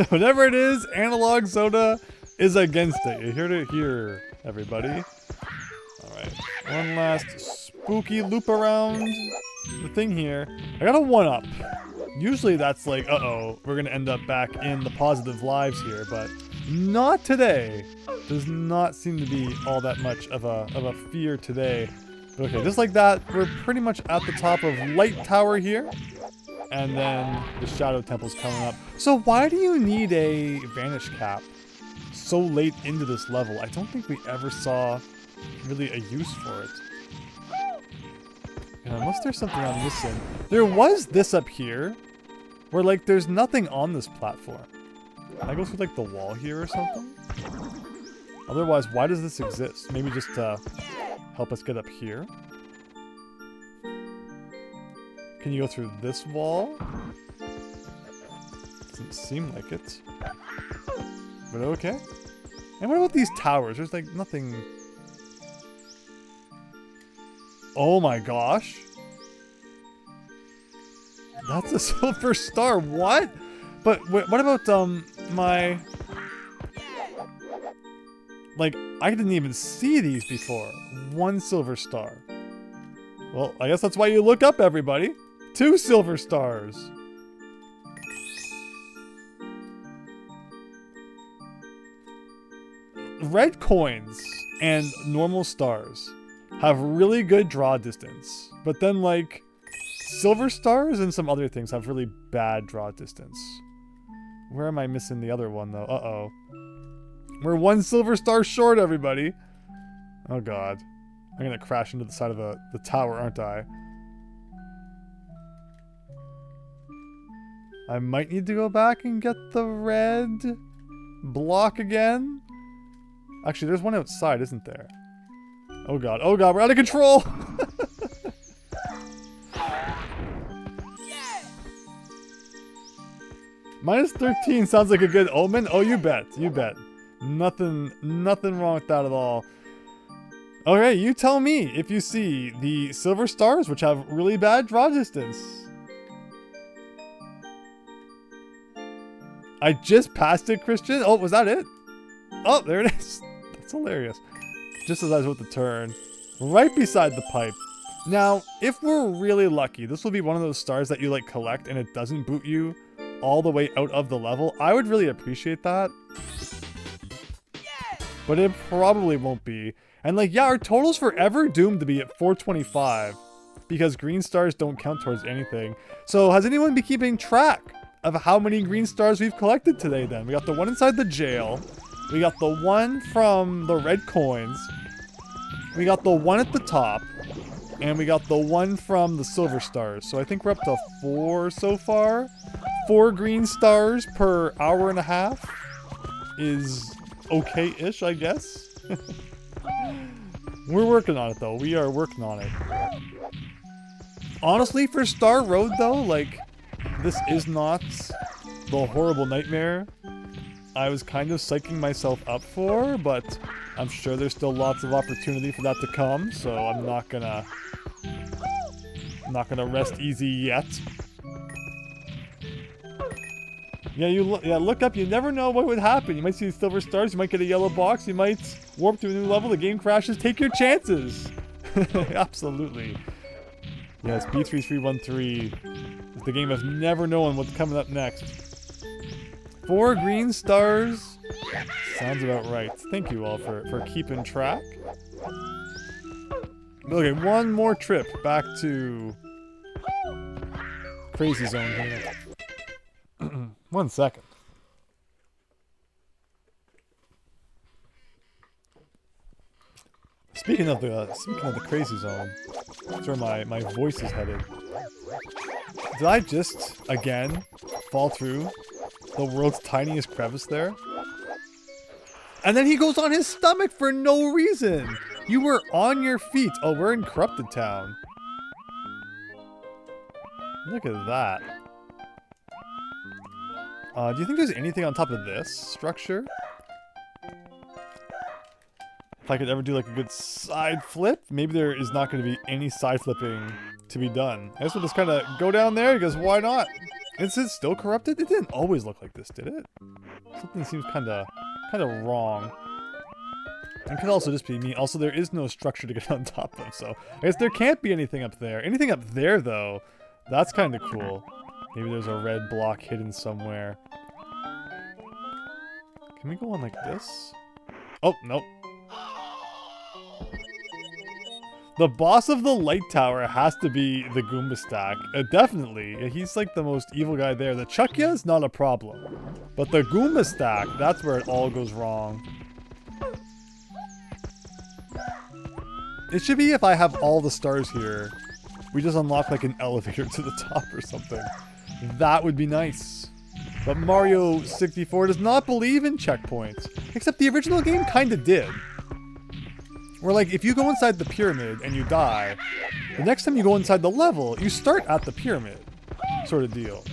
Whatever it is, Analog Soda is against it. You heard it here, everybody. Alright. One last spooky loop around the thing here. I got a 1-up. Usually that's like, uh-oh, we're gonna end up back in the positive lives here, but not today. Does not seem to be all that much of a fear today. But okay, just like that, we're pretty much at the top of Light Tower here. And then the Shadow Temple's coming up. So why do you need a Vanish Cap so late into this level? I don't think we ever saw really a use for it. And unless there's something on this end. There was this up here, where like there's nothing on this platform. Can I go through like the wall here or something? Otherwise, why does this exist? Maybe just to help us get up here? Can you go through this wall? Doesn't seem like it. But okay. And what about these towers? There's like nothing... Oh my gosh. That's a silver star. What? But what about my... Like, I didn't even see these before. 1 silver star. Well, I guess that's why you look up, everybody. 2 silver stars. Red coins and normal stars have really good draw distance. But then, like, silver stars and some other things have really bad draw distance. Where am I missing the other one, though? Uh-oh. We're 1 silver star short, everybody. Oh, God. I'm gonna crash into the side of the tower, aren't I? I might need to go back and get the red block again. Actually, there's one outside, isn't there? Oh god, we're out of control! Minus 13 sounds like a good omen. Oh, you bet, you bet. Nothing wrong with that at all. Okay, you tell me if you see the silver stars, which have really bad draw distance. I just passed it, Christian. Oh, was that it? Oh, there it is. That's hilarious. Just as I was about to turn. Right beside the pipe. Now, if we're really lucky, this will be one of those stars that you like collect and it doesn't boot you all the way out of the level. I would really appreciate that. but it probably won't be. And like, yeah, our total's forever doomed to be at 425 because green stars don't count towards anything. So has anyone been keeping track of how many green stars we've collected today then? We got the one inside the jail. We got the one from the red coins. We got the one at the top. And we got the one from the silver stars. So I think we're up to 4 so far. 4 green stars per hour and a half is okay-ish, I guess. We're working on it, though. We are working on it. Honestly, for Star Road, though, like, this is not the horrible nightmare I was kind of psyching myself up for, but I'm sure there's still lots of opportunity for that to come, so I'm not gonna rest easy yet. Yeah, look up. You never know what would happen. You might see silver stars. You might get a yellow box. You might warp to a new level. The game crashes. Take your chances. Absolutely. Yes, B3313 is the game of never knowing what's coming up next. 4 green stars. Sounds about right. Thank you all for keeping track. Okay, one more trip back to Crazy Zone here. 1 second. Speaking of the Crazy Zone, that's where my voice is headed. Did I just again fall through the world's tiniest crevice there? And then he goes on his stomach for no reason. You were on your feet. Oh, we're in Corrupted Town. Look at that. Do you think there's anything on top of this structure? If I could ever do like a good side flip, maybe there is not going to be any side flipping to be done. I guess we'll just kind of go down there because why not? Is it still corrupted? It didn't always look like this, did it? Something seems kind of wrong. It could also just be me. Also, there is no structure to get on top of, so I guess there can't be anything up there. Anything up there, though, that's kind of cool. Maybe there's a red block hidden somewhere. Can we go on like this? Oh, nope. The boss of the light tower has to be the Goomba Stack. Definitely. He's like the most evil guy there. The Chuckya is not a problem. But the Goomba Stack, that's where it all goes wrong. It should be if I have all the stars here, we just unlock like an elevator to the top or something. That would be nice. But Mario 64 does not believe in checkpoints. Except the original game kinda did. Where like, if you go inside the pyramid and you die, the next time you go inside the level, you start at the pyramid. Sort of deal.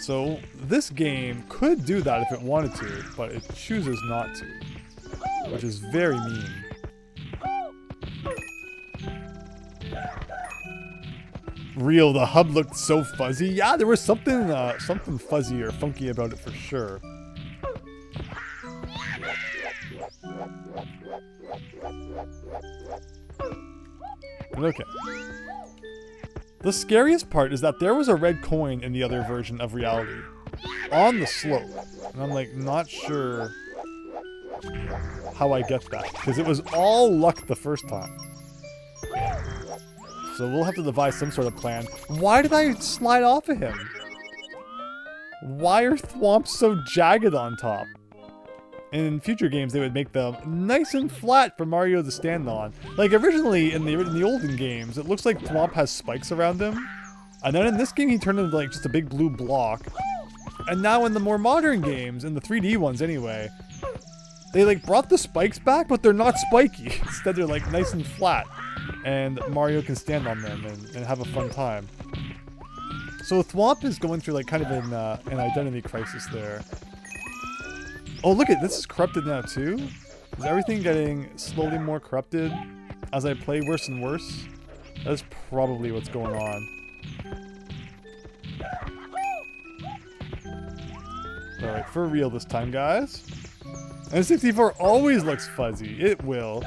So, this game could do that if it wanted to, but it chooses not to. Which is very mean. Real, the hub looked so fuzzy. Yeah, there was something fuzzy or funky about it for sure. Okay. The scariest part is that there was a red coin in the other version of reality. On the slope. And I'm like, not sure how I get that. Because it was all luck the first time. So we'll have to devise some sort of plan. Why did I slide off of him? Why are thwomps so jagged on top? In future games, they would make them nice and flat for Mario to stand on. Like originally in the olden games, it looks like Thwomp has spikes around him. And then in this game, he turned into like just a big blue block. And now in the more modern games, in the 3D ones anyway, they like brought the spikes back, but they're not spiky. Instead, they're like nice and flat. And Mario can stand on them and have a fun time. So Thwomp is going through like kind of an identity crisis there. Oh, look at this is corrupted now too? Is everything getting slowly more corrupted as I play worse and worse? That's probably what's going on. Alright, for real this time, guys. And 64 always looks fuzzy. It will.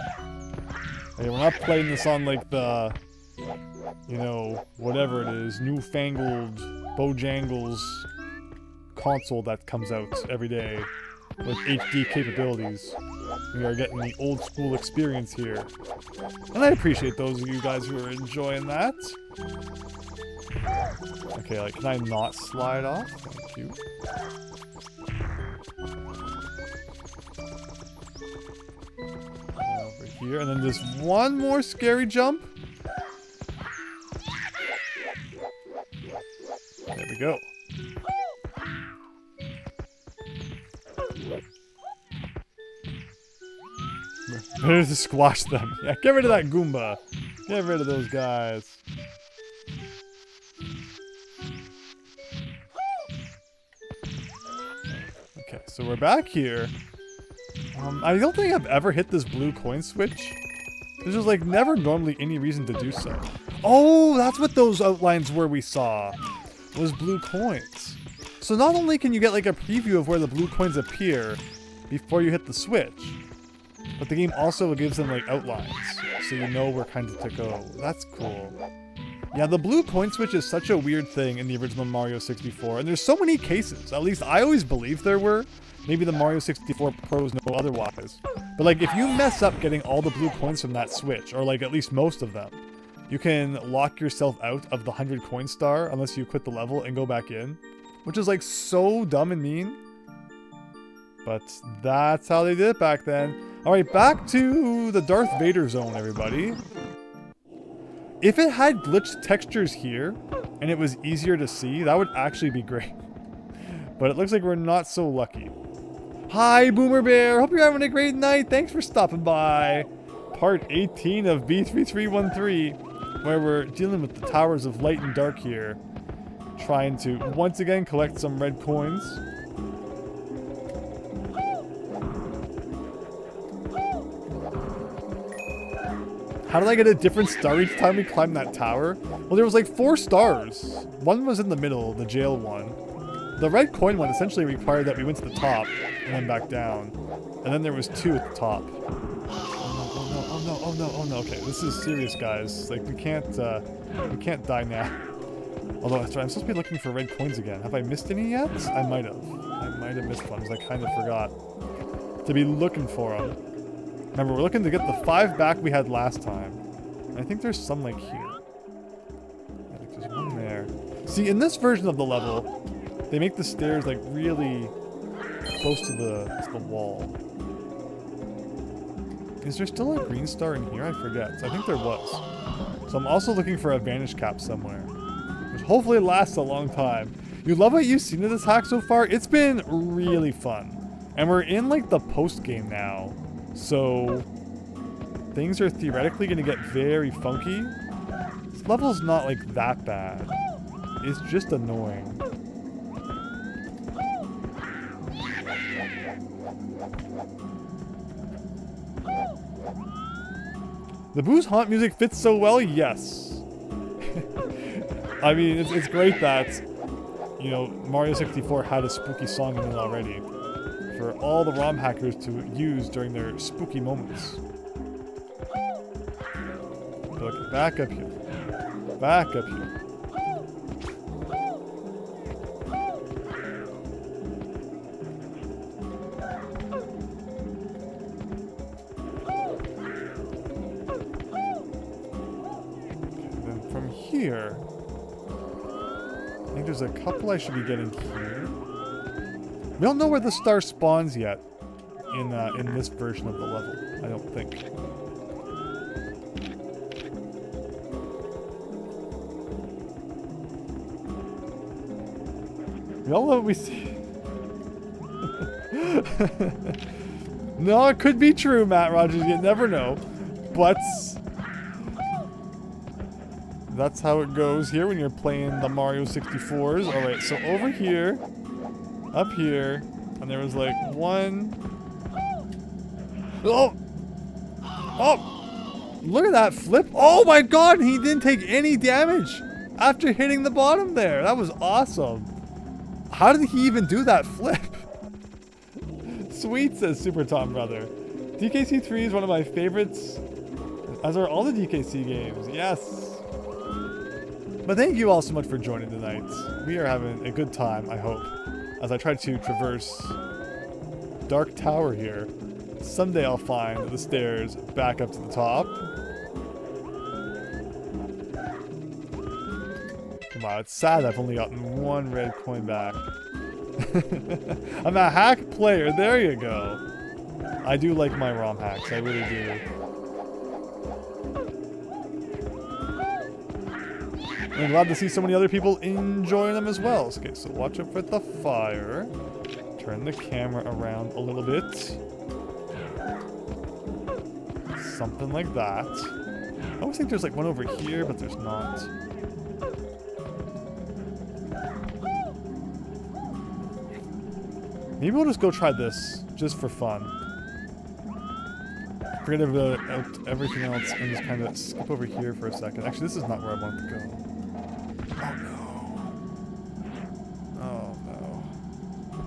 Hey, we're not playing this on like the, you know, whatever it is, newfangled Bojangles console that comes out every day with HD capabilities. We are getting the old school experience here. And I appreciate those of you guys who are enjoying that. Okay, like, can I not slide off? Thank you. Over here, and then just one more scary jump. There we go. Better to squash them. Yeah, get rid of that Goomba. Get rid of those guys. Okay, so we're back here. I don't think I've ever hit this blue coin switch. There's just like never normally any reason to do so. Oh, that's what those outlines were we saw. Was blue coins. So not only can you get like a preview of where the blue coins appear before you hit the switch, but the game also gives them like outlines, so you know where kind of to go. That's cool. Yeah, the blue coin switch is such a weird thing in the original Mario 64, and there's so many cases. At least I always believed there were. Maybe the Mario 64 pros know otherwise. But like, if you mess up getting all the blue coins from that switch, or like at least most of them, you can lock yourself out of the 100 coin star unless you quit the level and go back in, which is like so dumb and mean. But that's how they did it back then. Alright, back to the Darth Vader zone, everybody. If it had glitched textures here, and it was easier to see, that would actually be great. But it looks like we're not so lucky. Hi, Boomer Bear! Hope you're having a great night! Thanks for stopping by! Part 18 of B3313, where we're dealing with the Towers of Light and Dark here. Trying to, once again, collect some red coins. How did I get a different star each time we climbed that tower? Well, there was like 4 stars. One was in the middle, the jail one. The red coin one essentially required that we went to the top and then back down. And then there was 2 at the top. Oh no, oh no, oh no, oh no, oh no. Okay, this is serious, guys. Like, we can't die now. Although, I'm supposed to be looking for red coins again. Have I missed any yet? I might have. I might have missed one, because I kind of forgot to be looking for them. Remember, we're looking to get the 5 back we had last time. And I think there's some, like, here. I think there's one there. See, in this version of the level, they make the stairs, like, really close to the wall. Is there still a green star in here? I forget. So I think there was. So I'm also looking for a vanish cap somewhere, which hopefully lasts a long time. You love what you've seen of this hack so far? It's been really fun. And we're in, like, the post-game now. So, things are theoretically going to get very funky. This level's not, like, that bad. It's just annoying. The Boo's haunt music fits so well, yes. I mean, it's great that, you know, Mario 64 had a spooky song in it already. For all the ROM hackers to use during their spooky moments. Look, back up here. Back up here. Okay, then from here, I think there's a couple I should be getting here. We don't know where the star spawns yet in this version of the level, I don't think. We all know what we see. No, it could be true, Matt Rogers. You never know. But that's how it goes here when you're playing the Mario 64s. Alright, so over here, up here, and there was like one. Oh! Oh! Look at that flip. Oh my god, he didn't take any damage after hitting the bottom there. That was awesome. How did he even do that flip? Sweet, says Super Tom Brother. DKC3 is one of my favorites, as are all the DKC games. Yes. But thank you all so much for joining tonight. We are having a good time, I hope, as I try to traverse Dark Tower here. Someday I'll find the stairs back up to the top. Wow, it's sad I've only gotten one red coin back. I'm a hack player, there you go. I do like my ROM hacks, I really do. I'm glad to see so many other people enjoying them as well. Okay, so watch out for the fire. Turn the camera around a little bit. Something like that. I always think there's like one over here, but there's not. Maybe we'll just go try this, just for fun. Forget about everything else and just kind of skip over here for a second. Actually, this is not where I wanted to go. Oh no. Oh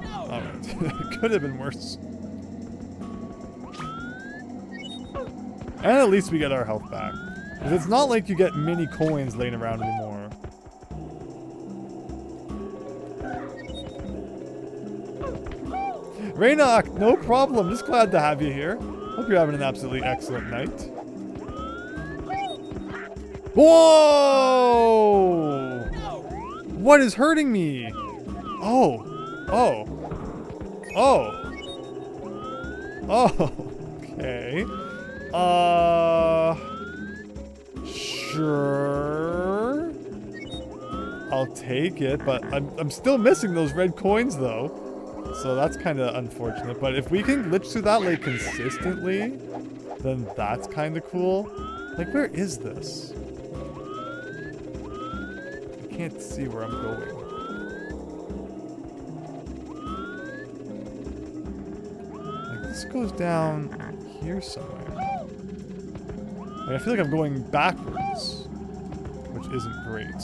no. Alright. It could have been worse. And at least we get our health back. Because it's not like you get mini coins laying around anymore. Raynok, no problem. Just glad to have you here. Hope you're having an absolutely excellent night. Whoa! What is hurting me? Oh. Oh. Oh. Oh. Okay. Sure. I'll take it, but I'm still missing those red coins though. So that's kind of unfortunate, but if we can glitch through that like consistently, then that's kind of cool. Like, where is this? I can't see where I'm going. Like, this goes down here somewhere. Like, I feel like I'm going backwards, which isn't great.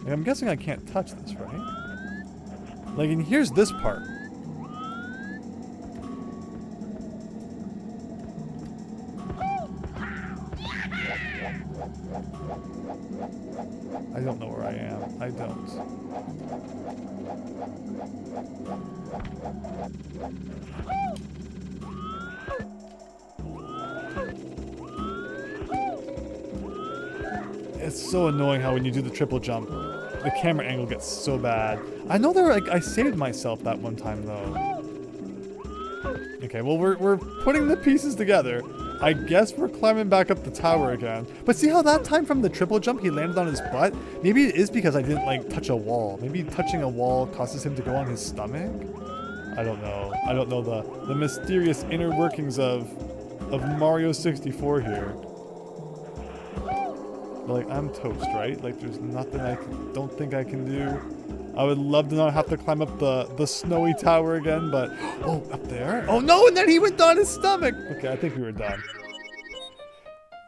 Like, I'm guessing I can't touch this, right? Like, and here's this part. I don't know where I am. I don't. It's so annoying how when you do the triple jump, the camera angle gets so bad. I know there, like, I saved myself that one time though. Okay, well we're putting the pieces together. I guess we're climbing back up the tower again. But see how that time from the triple jump he landed on his butt? Maybe it is because I didn't like touch a wall. Maybe touching a wall causes him to go on his stomach? I don't know. I don't know the mysterious inner workings of Mario 64 here. But like, I'm toast, right? Like, there's nothing I don't think I can do. I would love to not have to climb up the snowy tower again, but... Oh, up there? Oh no, and then he went on his stomach! Okay, I think we were done.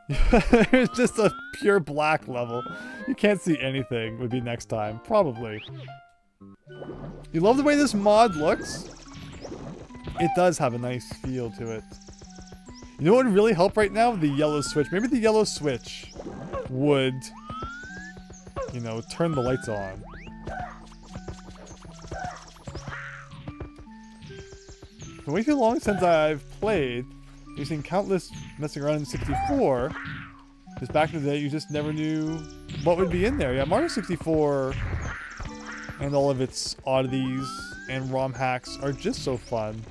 It's just a pure black level. You can't see anything, would be next time. Probably. You love the way this mod looks? It does have a nice feel to it. You know what would really help right now? The yellow switch. Maybe the yellow switch would, you know, turn the lights on. It's been way too long since I've played. You've seen countless messing around in 64. Because back in the day, you just never knew what would be in there. Yeah, Mario 64 and all of its oddities and ROM hacks are just so fun.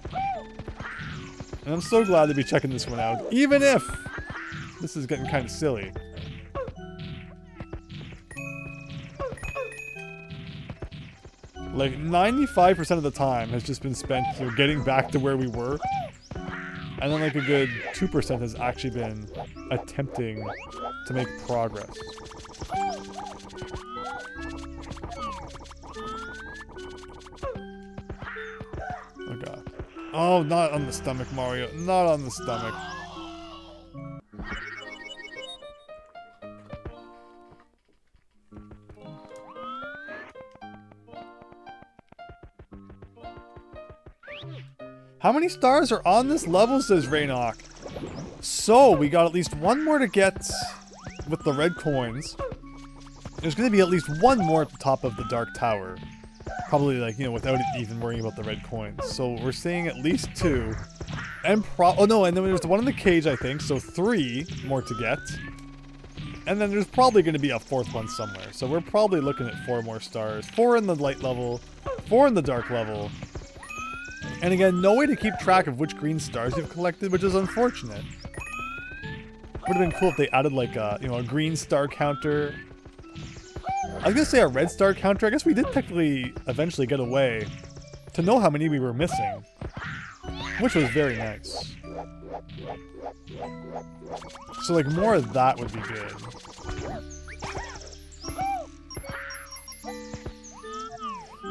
And I'm so glad to be checking this one out, even if this is getting kind of silly. Like, 95% of the time has just been spent, you know, getting back to where we were. And then like a good 2% has actually been attempting to make progress. Oh god. Oh, not on the stomach, Mario. Not on the stomach. How many stars are on this level, says Raynok. So, we got at least one more to get with the red coins. There's going to be at least one more at the top of the Dark Tower. Probably, like, you know, without even worrying about the red coins. So, we're seeing at least two. And oh no, and then there's the one in the cage, I think. So 3 more to get. And then there's probably going to be a 4th one somewhere. So we're probably looking at 4 more stars. 4 in the light level, 4 in the dark level. And again, no way to keep track of which green stars you've collected, which is unfortunate. Would have been cool if they added like a, you know, a green star counter. I was going to say a red star counter. I guess we did technically eventually get away to know how many we were missing, which was very nice. So like more of that would be good.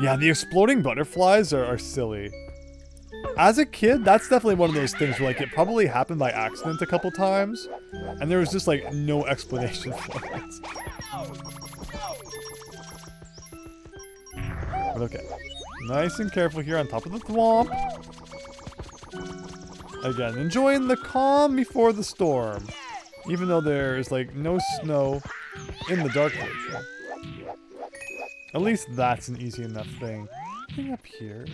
Yeah, the exploding butterflies are silly. As a kid, that's definitely one of those things where like it probably happened by accident a couple times, and there was just like no explanation for it. But okay, nice and careful here on top of the thwomp. Again, enjoying the calm before the storm, even though there's like no snow in the dark version. At least that's an easy enough thing. Anything up here?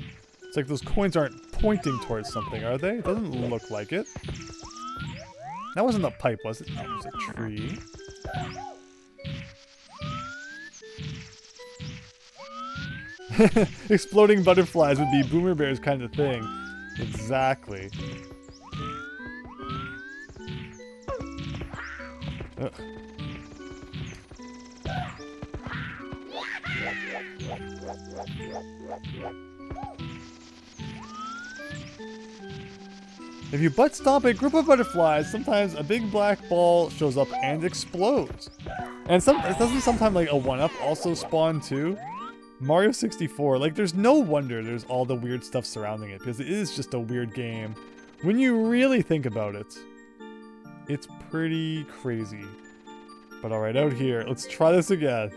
It's like those coins aren't pointing towards something, are they? It doesn't look like it. That wasn't a pipe, was it? No, it was a tree. Exploding butterflies would be Boomer Bear's kind of thing. Exactly. Ugh. If you butt stomp a group of butterflies, sometimes a big black ball shows up and explodes. And doesn't sometimes like a 1-up also spawn too? Mario 64, like there's no wonder there's all the weird stuff surrounding it, because it is just a weird game. When you really think about it, it's pretty crazy. But alright, out here, let's try this again.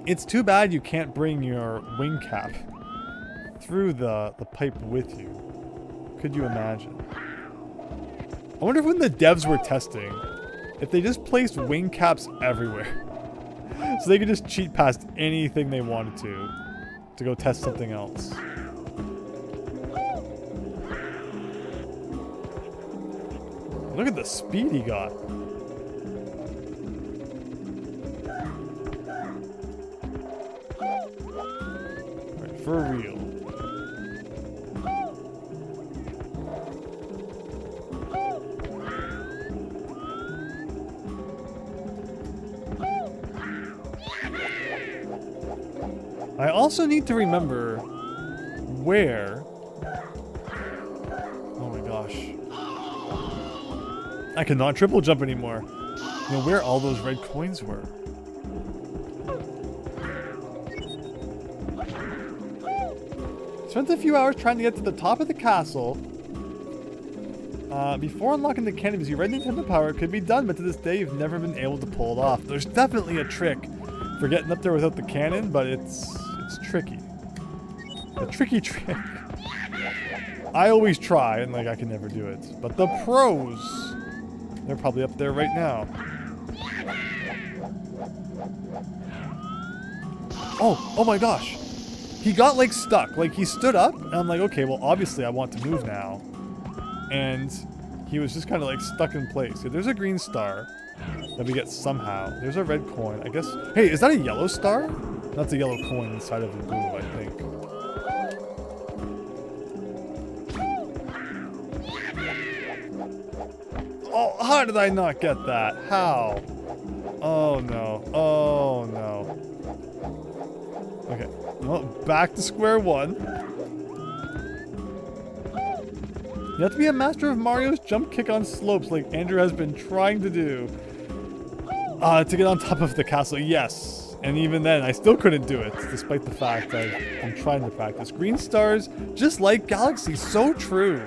It's too bad you can't bring your wing cap through the pipe with you. Could you imagine? I wonder if when the devs were testing, if they just placed wing caps everywhere. So they could just cheat past anything they wanted to go test something else. Look at the speed he got. For real. I also need to remember where... Oh my gosh. I cannot triple jump anymore. You know, where all those red coins were. Spent a few hours trying to get to the top of the castle. Before unlocking the cannon, you read Nintendo Power, it could be done, but to this day you've never been able to pull it off. There's definitely a trick for getting up there without the cannon, but it's tricky. A tricky trick. I always try, and like I can never do it. But the pros, they're probably up there right now. Oh my gosh. He got like stuck, like he stood up and I'm like, okay, well obviously I want to move now. And he was just kind of like stuck in place. Yeah, there's a green star that we get somehow. There's a red coin, I guess. Hey, is that a yellow star? That's a yellow coin inside of the blue, I think. Oh, how did I not get that? How? Oh no, oh no. Okay. Well, back to square one. You have to be a master of Mario's jump kick on slopes like Andrew has been trying to do. To get on top of the castle, yes. And even then, I still couldn't do it, despite the fact I've been trying to practice. Green stars, just like Galaxy, so true.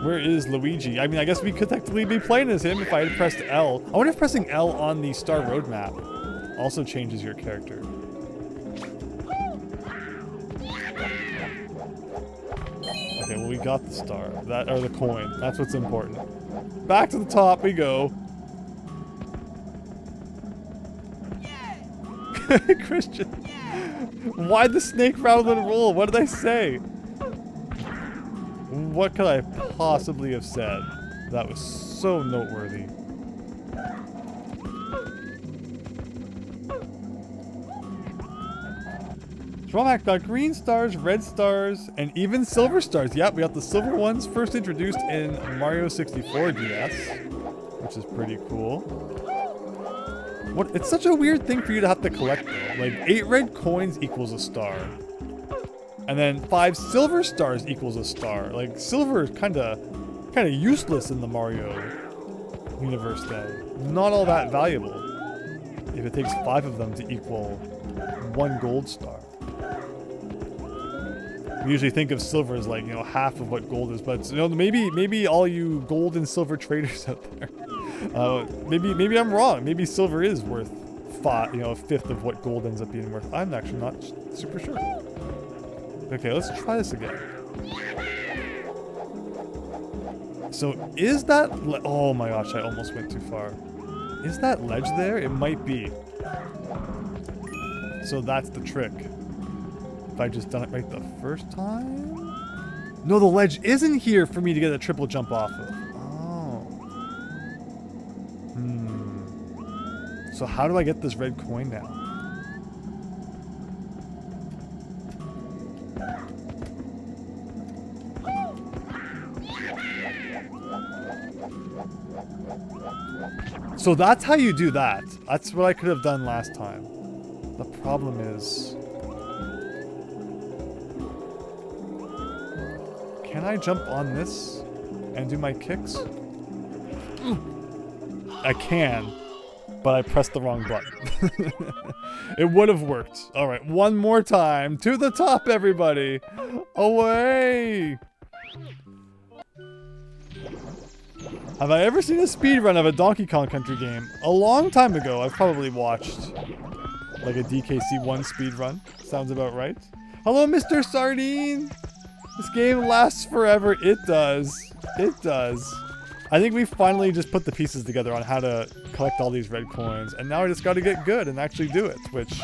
Where is Luigi? I mean, I guess we could technically be playing as him if I had pressed L. I wonder if pressing L on the star roadmap also changes your character. Okay, well we got the star, or the coin. That's what's important. Back to the top we go. Christian. Why'd the snake rattle and roll? What did I say? What could I possibly have said? That was so noteworthy. Drawback got green stars, red stars, and even silver stars. Yep, we got the silver ones first introduced in Mario 64 DS, which is pretty cool. What? It's such a weird thing for you to have to collect though. Like 8 red coins equals a star. And then 5 silver stars equals a star. Like silver is kind of useless in the Mario universe then. Not all that valuable. If it takes 5 of them to equal 1 gold star. We usually think of silver as like, you know, half of what gold is, but you know, maybe all you gold and silver traders out there. Maybe I'm wrong. Maybe silver is worth a fifth of what gold ends up being worth. I'm actually not super sure. Okay, let's try this again. So is that... oh my gosh, I almost went too far. Is that ledge there? It might be. So that's the trick. If I just done it right the first time? No, the ledge isn't here for me to get a triple jump off of. Oh. So how do I get this red coin now? So that's how you do that. That's what I could have done last time. The problem is... can I jump on this and do my kicks? I can, but I pressed the wrong button. It would have worked. Alright, one more time. To the top, everybody! Away! Have I ever seen a speedrun of a Donkey Kong Country game? A long time ago, I've probably watched like a DKC1 speedrun. Sounds about right. Hello, Mr. Sardine! This game lasts forever. It does. It does. I think we finally just put the pieces together on how to collect all these red coins. And now I just got to get good and actually do it, which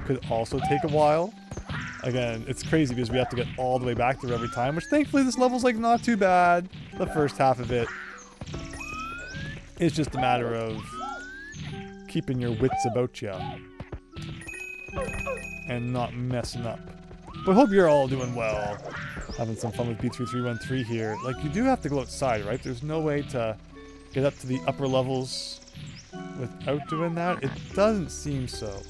could also take a while. Again, it's crazy because we have to get all the way back there every time, which thankfully this level's like not too bad. The first half of it. It's just a matter of keeping your wits about you and not messing up. But hope you're all doing well. Having some fun with B3313 here. Like, you do have to go outside, right? There's no way to get up to the upper levels without doing that. It doesn't seem so.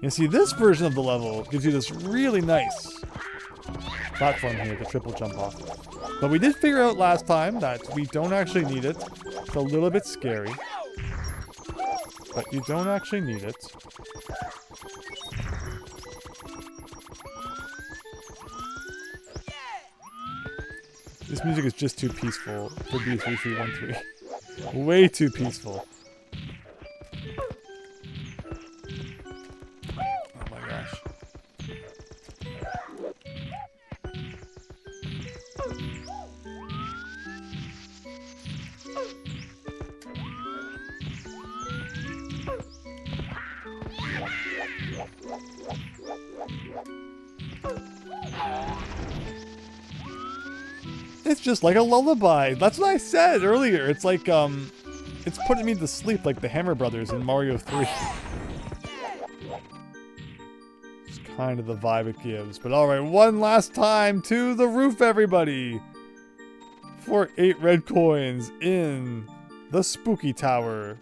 You see, this version of the level gives you this really nice platform here to triple jump off of. But we did figure out last time that we don't actually need it. It's a little bit scary. But you don't actually need it. This music is just too peaceful for B3313. Way too peaceful. Oh my gosh. It's just like a lullaby. That's what I said earlier. It's like, it's putting me to sleep like the Hammer Brothers in Mario 3. It's kind of the vibe it gives. But alright, one last time to the roof, everybody! For 8 red coins in the Spooky Tower.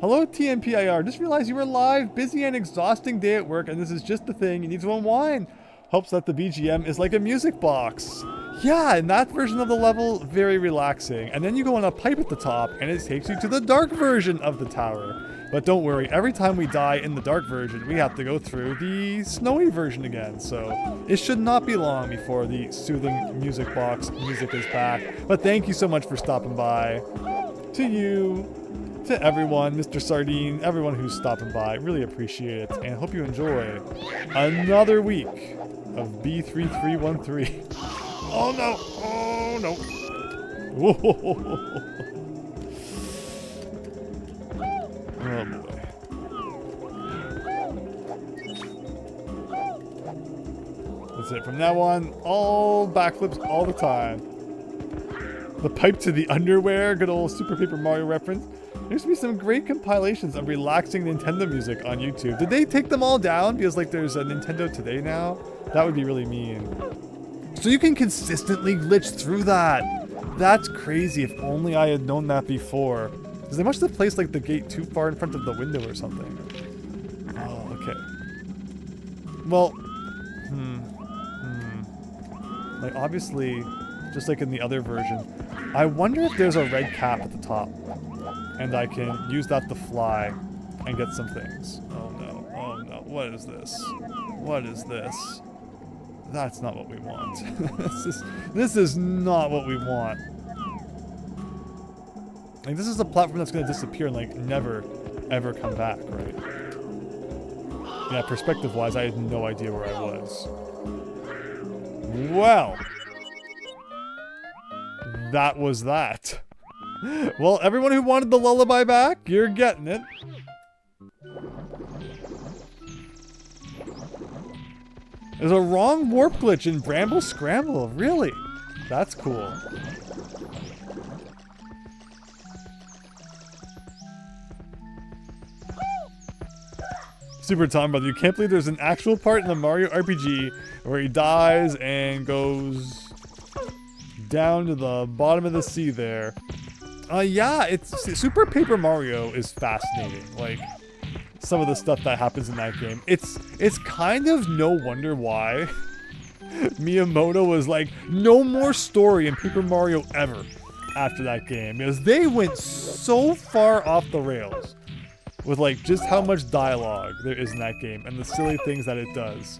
Hello, TMPIR. Just realized you were live. Busy and exhausting day at work, and this is just the thing. You need to unwind. Helps that the BGM is like a music box. Yeah, in that version of the level, very relaxing. And then you go on a pipe at the top, and it takes you to the dark version of the tower. But don't worry, every time we die in the dark version, we have to go through the snowy version again. So it should not be long before the soothing music box music is back. But thank you so much for stopping by. To you, to everyone, Mr. Sardine, everyone who's stopping by. Really appreciate it, and hope you enjoy another week of B3313. Oh no! Oh no! Whoa. Oh boy. That's it. From now on, all backflips all the time. The pipe to the underwear, good old Super Paper Mario reference. There used to be some great compilations of relaxing Nintendo music on YouTube. Did they take them all down? Because like there's a Nintendo Today now? That would be really mean. So you can consistently glitch through that. That's crazy. If only I had known that before. Because they must have placed like the gate too far in front of the window or something. Oh, okay. Well, like obviously, just like in the other version, I wonder if there's a red cap at the top. And I can use that to fly and get some things. Oh no, oh no, what is this? What is this? That's not what we want. This is not what we want. Like this is a platform that's gonna disappear and like never, ever come back, right? Yeah, perspective-wise, I had no idea where I was. Well, that was that. Well, everyone who wanted the lullaby back, you're getting it. There's a wrong warp glitch in Bramble Scramble, really? That's cool. Super Tom Brother, you can't believe there's an actual part in the Mario RPG where he dies and goes down to the bottom of the sea there. Yeah, Super Paper Mario is fascinating. Like, some of the stuff that happens in that game. It's kind of no wonder why Miyamoto was like, no more story in Paper Mario ever after that game. Because they went so far off the rails with like just how much dialogue there is in that game and the silly things that it does.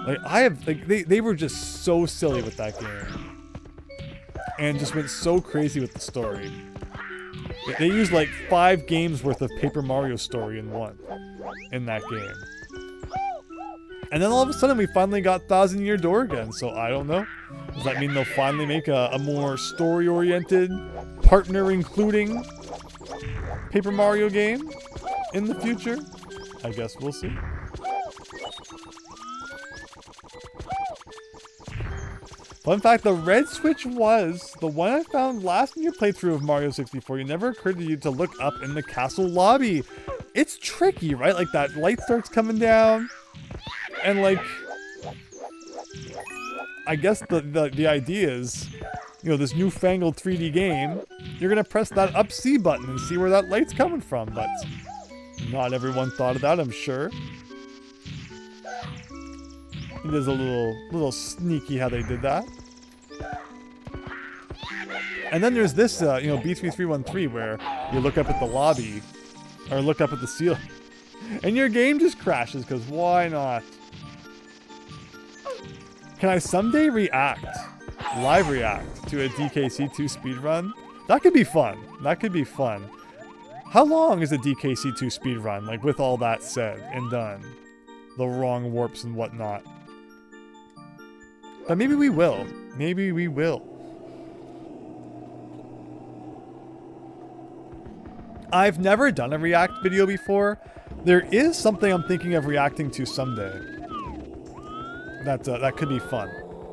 Like they were just so silly with that game. And just went so crazy with the story. They used like 5 games worth of Paper Mario story in one in that game. And then all of a sudden we finally got 1000 Year Door again, so I don't know. Does that mean they'll finally make a more story-oriented, partner-including Paper Mario game in the future? I guess we'll see. Fun fact, the red switch was the one I found last in your playthrough of Mario 64. It never occurred to you to look up in the castle lobby. It's tricky, right? Like that light starts coming down and like, I guess the idea is, you know, this newfangled 3D game, you're gonna press that up C button and see where that light's coming from, but not everyone thought of that, I'm sure. It is a little sneaky how they did that. And then there's this, you know, B3313 where you look up at the lobby, or look up at the ceiling, and your game just crashes, because why not? Can I someday live react to a DKC2 speedrun? That could be fun. That could be fun. How long is a DKC2 speedrun, like with all that said and done? The wrong warps and whatnot. But maybe we will. Maybe we will. I've never done a react video before. There is something I'm thinking of reacting to someday. That could be fun.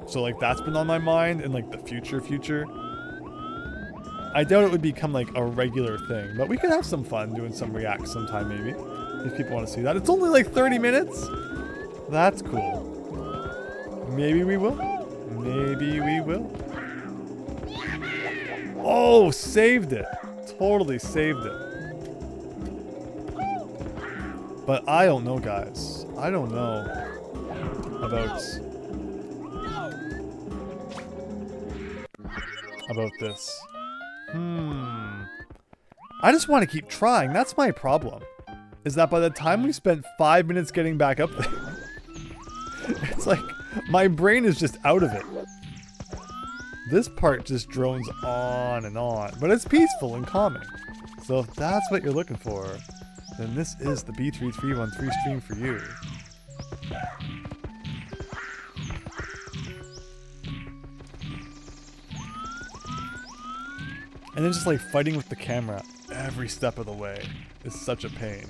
So like that's been on my mind in like the future. I doubt it would become like a regular thing, but we could have some fun doing some reacts sometime maybe. If people want to see that. It's only like 30 minutes. That's cool. Maybe we will. Maybe we will. Oh, saved it. Totally saved it. But I don't know, guys. I don't know about this. I just want to keep trying. That's my problem. Is that by the time we spent 5 minutes getting back up there, it's like my brain is just out of it. This part just drones on and on, but it's peaceful and calming. So if that's what you're looking for, then this is the B3313 stream for you. And then just like fighting with the camera every step of the way is such a pain.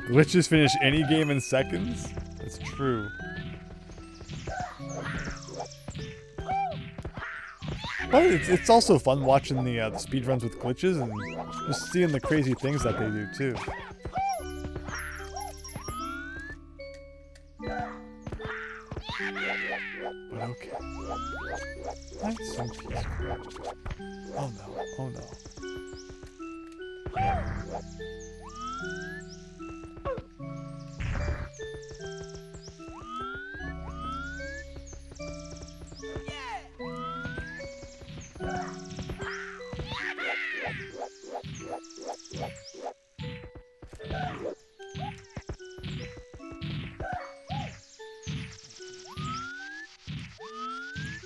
Glitches finish any game in seconds? That's true. But it's also fun watching the speedruns with glitches and just seeing the crazy things that they do too. But okay. Nice and peaceful. Oh no, oh no.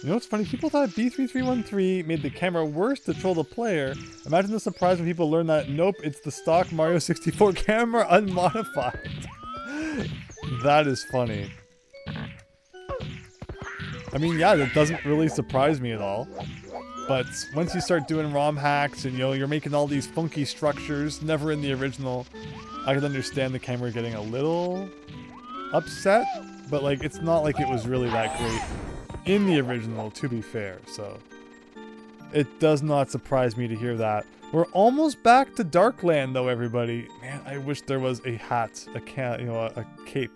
You know what's funny? People thought B3313 made the camera worse to troll the player. Imagine the surprise when people learn that, nope, it's the stock Mario 64 camera unmodified. That is funny. I mean, yeah, that doesn't really surprise me at all. But once you start doing ROM hacks and, you know, you're making all these funky structures, never in the original, I can understand the camera getting a little upset. But, like, it's not like it was really that great in the original, to be fair, so it does not surprise me to hear that. We're almost back to Darkland, though, everybody. Man, I wish there was a hat, a cape, not a cape,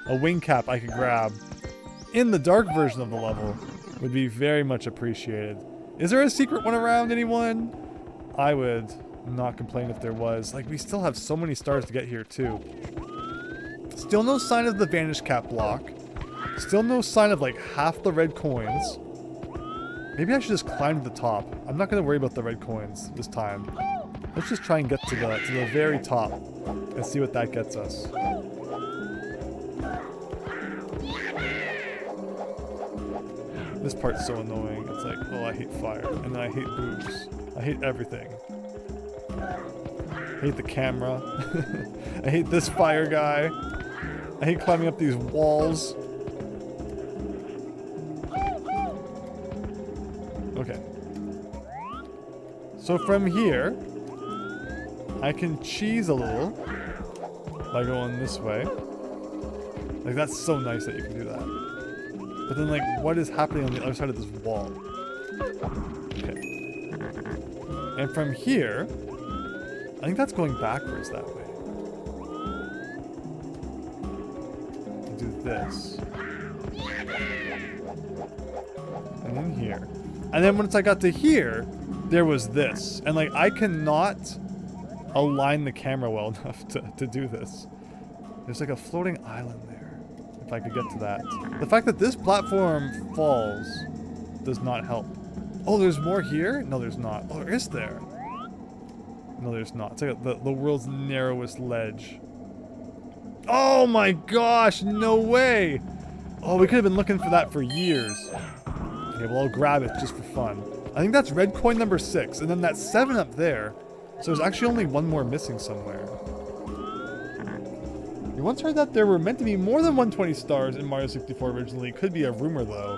a wing cap I could grab in the dark version of the level. Would be very much appreciated. Is there a secret one around, anyone? I would not complain if there was. Like, we still have so many stars to get here, too. Still no sign of the vanish cap block. Still no sign of like half the red coins. Maybe I should just climb to the top. I'm not going to worry about the red coins this time. Let's just try and get to the very top and see what that gets us. This part's so annoying. It's like, oh, I hate fire, and then I hate boobs. I hate everything. I hate the camera. I hate this fire guy. I hate climbing up these walls. Okay. So from here, I can cheese a little by going this way. Like, that's so nice that you can do that. But then, like, what is happening on the other side of this wall? Okay. And from here, I think that's going backwards that way. I'll do this. And then here. And then once I got to here, there was this. And like, I cannot align the camera well enough to do this. There's like a floating island there. If I could get to that. The fact that this platform falls does not help. Oh, there's more here? No, there's not. Oh, is there? No, there's not. It's like the world's narrowest ledge. Oh my gosh, no way! Oh, we could have been looking for that for years. Okay, well, I'll grab it just for fun. I think that's red coin number 6, and then that's 7 up there. So there's actually only one more missing somewhere. You once heard that there were meant to be more than 120 stars in Mario 64 originally. Could be a rumor, though.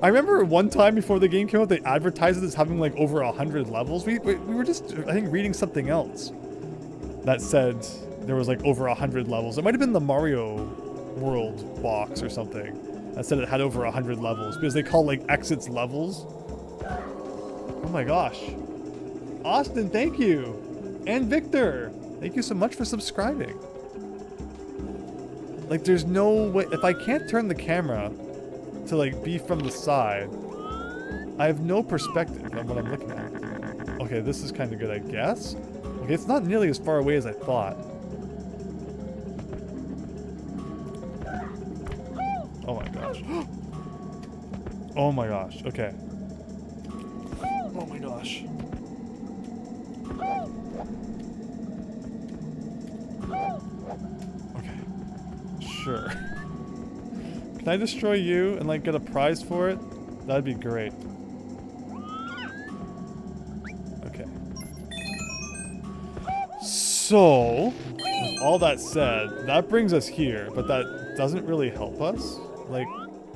I remember one time before the game came out, they advertised it as having like over 100 levels. We were just, I think, reading something else that said there was like over 100 levels. It might have been the Mario World box or something that said it had over 100 levels because they call like exits levels. Oh my gosh. Austin, thank you. And Victor, thank you so much for subscribing. Like, there's no way, if I can't turn the camera to like be from the side, I have no perspective on what I'm looking at. Okay, this is kind of good, I guess. Okay, it's not nearly as far away as I thought. Oh my gosh. Oh my gosh, okay. Oh my gosh. Okay. Sure. Can I destroy you and like get a prize for it? That'd be great. Okay. So, with all that said, that brings us here, but that doesn't really help us. Like,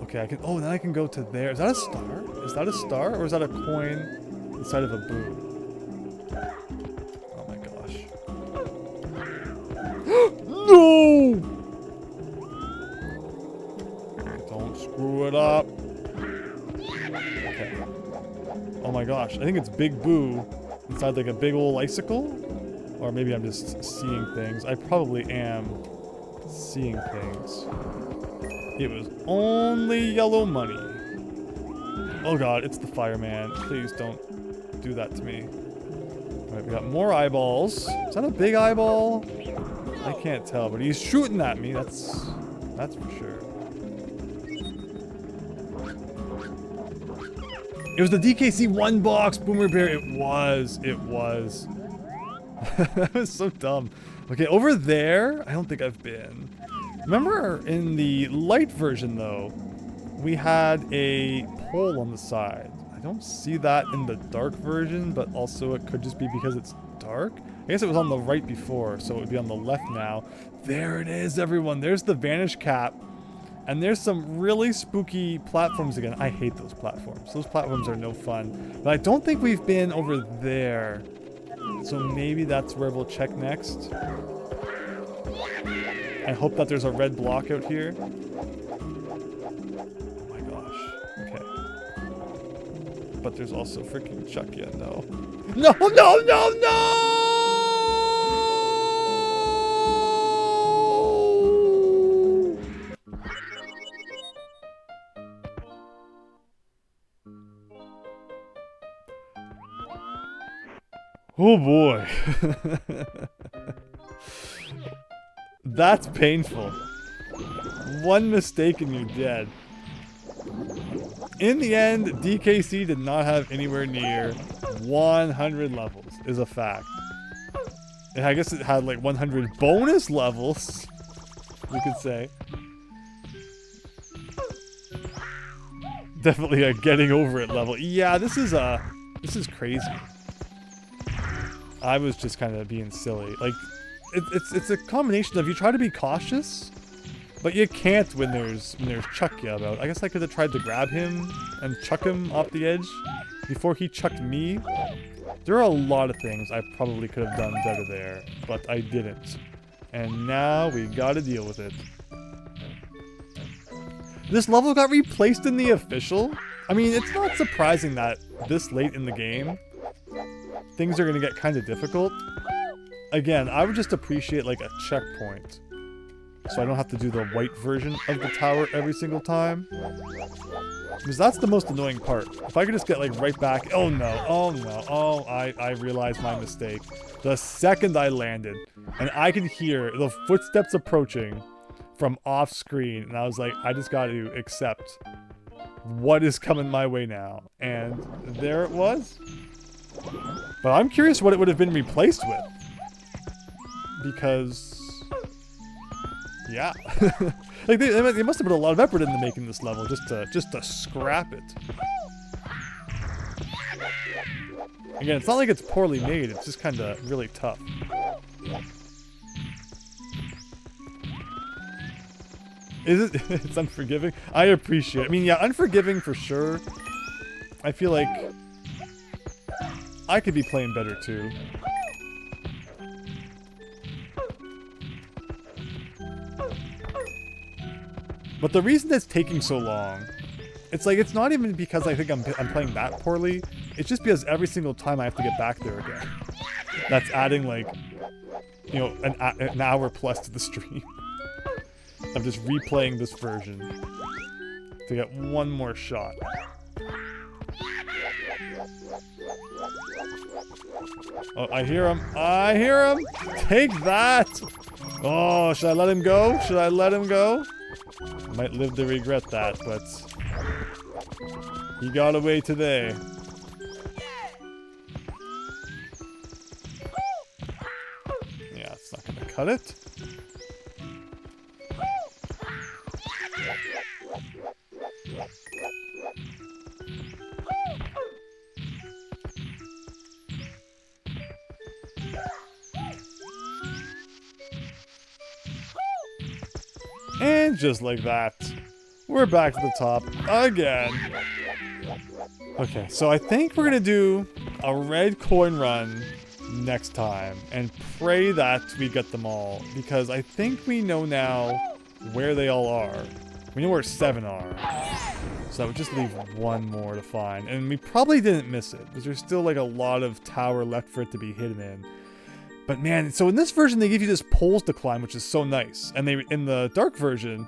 okay, I can, oh, then I can go to there. Is that a star? Is that a star or is that a coin inside of a boo? Oh my gosh. No! Don't screw it up. Okay. Oh my gosh, I think it's Big Boo inside like a big old icicle? Or maybe I'm just seeing things. I probably am seeing things. It was only yellow money. Oh god, it's the fireman. Please don't do that to me. Alright, we got more eyeballs. Is that a big eyeball? I can't tell, but he's shooting at me. That's for sure. It was the DKC 1 box, Boomer Bear. It was. That was so dumb. Okay, over there, I don't think I've been. Remember in the light version, though, we had a pole on the side. I don't see that in the dark version, but also it could just be because it's dark. I guess it was on the right before, so it would be on the left now. There it is, everyone. There's the Vanish Cap. And there's some really spooky platforms again. I hate those platforms. Those platforms are no fun. But I don't think we've been over there. So maybe that's where we'll check next. I hope that there's a red block out here. Oh my gosh. Okay. But there's also freaking Chuckia. No. No, no, no, no! Oh boy. That's painful. One mistake and you're dead. In the end, DKC did not have anywhere near 100 levels, is a fact. And I guess it had like 100 bonus levels, you could say. Definitely a getting over it level. Yeah, this is crazy. I was just kind of being silly. Like, it's a combination of you try to be cautious, but you can't when there's Chuckia about. I guess I could have tried to grab him and chuck him off the edge before he chucked me. There are a lot of things I probably could have done better there, but I didn't. And now we gotta deal with it. This level got replaced in the official. I mean, it's not surprising that this late in the game, things are going to get kind of difficult. Again, I would just appreciate like a checkpoint. So I don't have to do the white version of the tower every single time. Because that's the most annoying part. If I could just get like right back. Oh no, oh no, oh, I realized my mistake. The second I landed, and I could hear the footsteps approaching from off screen. And I was like, I just got to accept what is coming my way now. And there it was. But I'm curious what it would have been replaced with. Because, yeah. Like they must have put a lot of effort into making this level just to scrap it. Again, it's not like it's poorly made, it's just kind of really tough. Is it? It's unforgiving? I appreciate it. I mean, yeah, unforgiving for sure. I feel like I could be playing better too. But the reason it's taking so long, it's like, it's not even because I think I'm playing that poorly. It's just because every single time I have to get back there again. That's adding like, you know, an hour plus to the stream. I'm just replaying this version to get one more shot. Oh, I hear him. I hear him. Take that. Oh, should I let him go? Should I let him go? I might live to regret that, but he got away today. Yeah, it's not gonna cut it. And just like that, we're back to the top again. Okay, so I think we're gonna do a red coin run next time and pray that we get them all, because I think we know now where they all are. We know where 7 are. So that would just leave 1 more to find. And we probably didn't miss it, because there's still like a lot of tower left for it to be hidden in. But man, so in this version they give you this poles to climb, which is so nice. And they, in the dark version,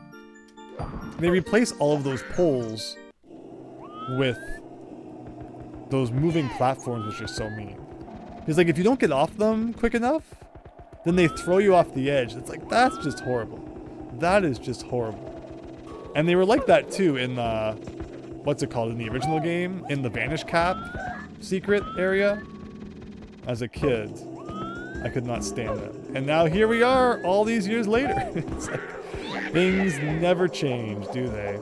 they replace all of those poles with those moving platforms, which are so mean. Because like if you don't get off them quick enough, then they throw you off the edge. It's like, that's just horrible. That is just horrible. And they were like that too in the, what's it called, in the original game, in the Vanish Cap secret area. As a kid, I could not stand it. And now here we are, all these years later. It's like, things never change, do they?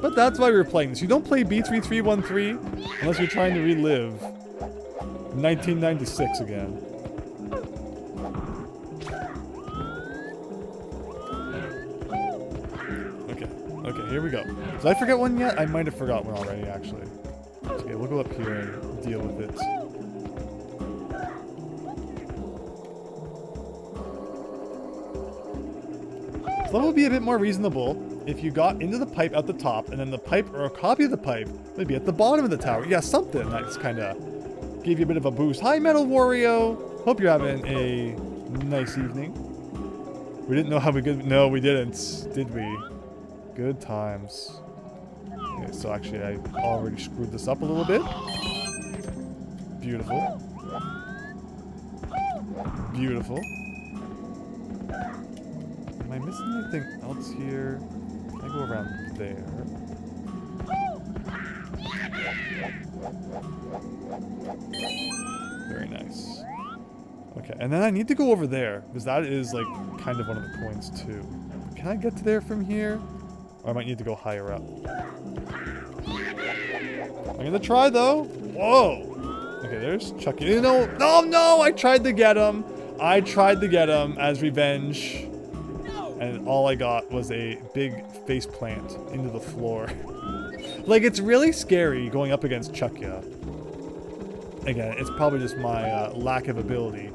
But that's why we're playing this. You don't play B3313 unless you're trying to relive 1996 again. Okay, here we go. Did I forget one yet? I might have forgot one already, actually. Okay, we'll go up here and deal with it. So that would be a bit more reasonable if you got into the pipe at the top, and then the pipe, or a copy of the pipe, would be at the bottom of the tower. Yeah, something that just kind of gave you a bit of a boost. Hi, Metal Wario! Hope you're having a nice evening. We didn't know how we could... No, we didn't, did we? Good times. Okay, so actually I already screwed this up a little bit. Beautiful. Beautiful. Am I missing anything else here? I go around there. Very nice. Okay, and then I need to go over there, because that is like kind of one of the coins too. Can I get to there from here? Or I might need to go higher up. I'm gonna try though. Whoa! Okay, there's Chucky. You know, no! I tried to get him. I tried to get him as revenge. And all I got was a big face plant into the floor. Like, it's really scary going up against Chuckya. Again, it's probably just my lack of ability.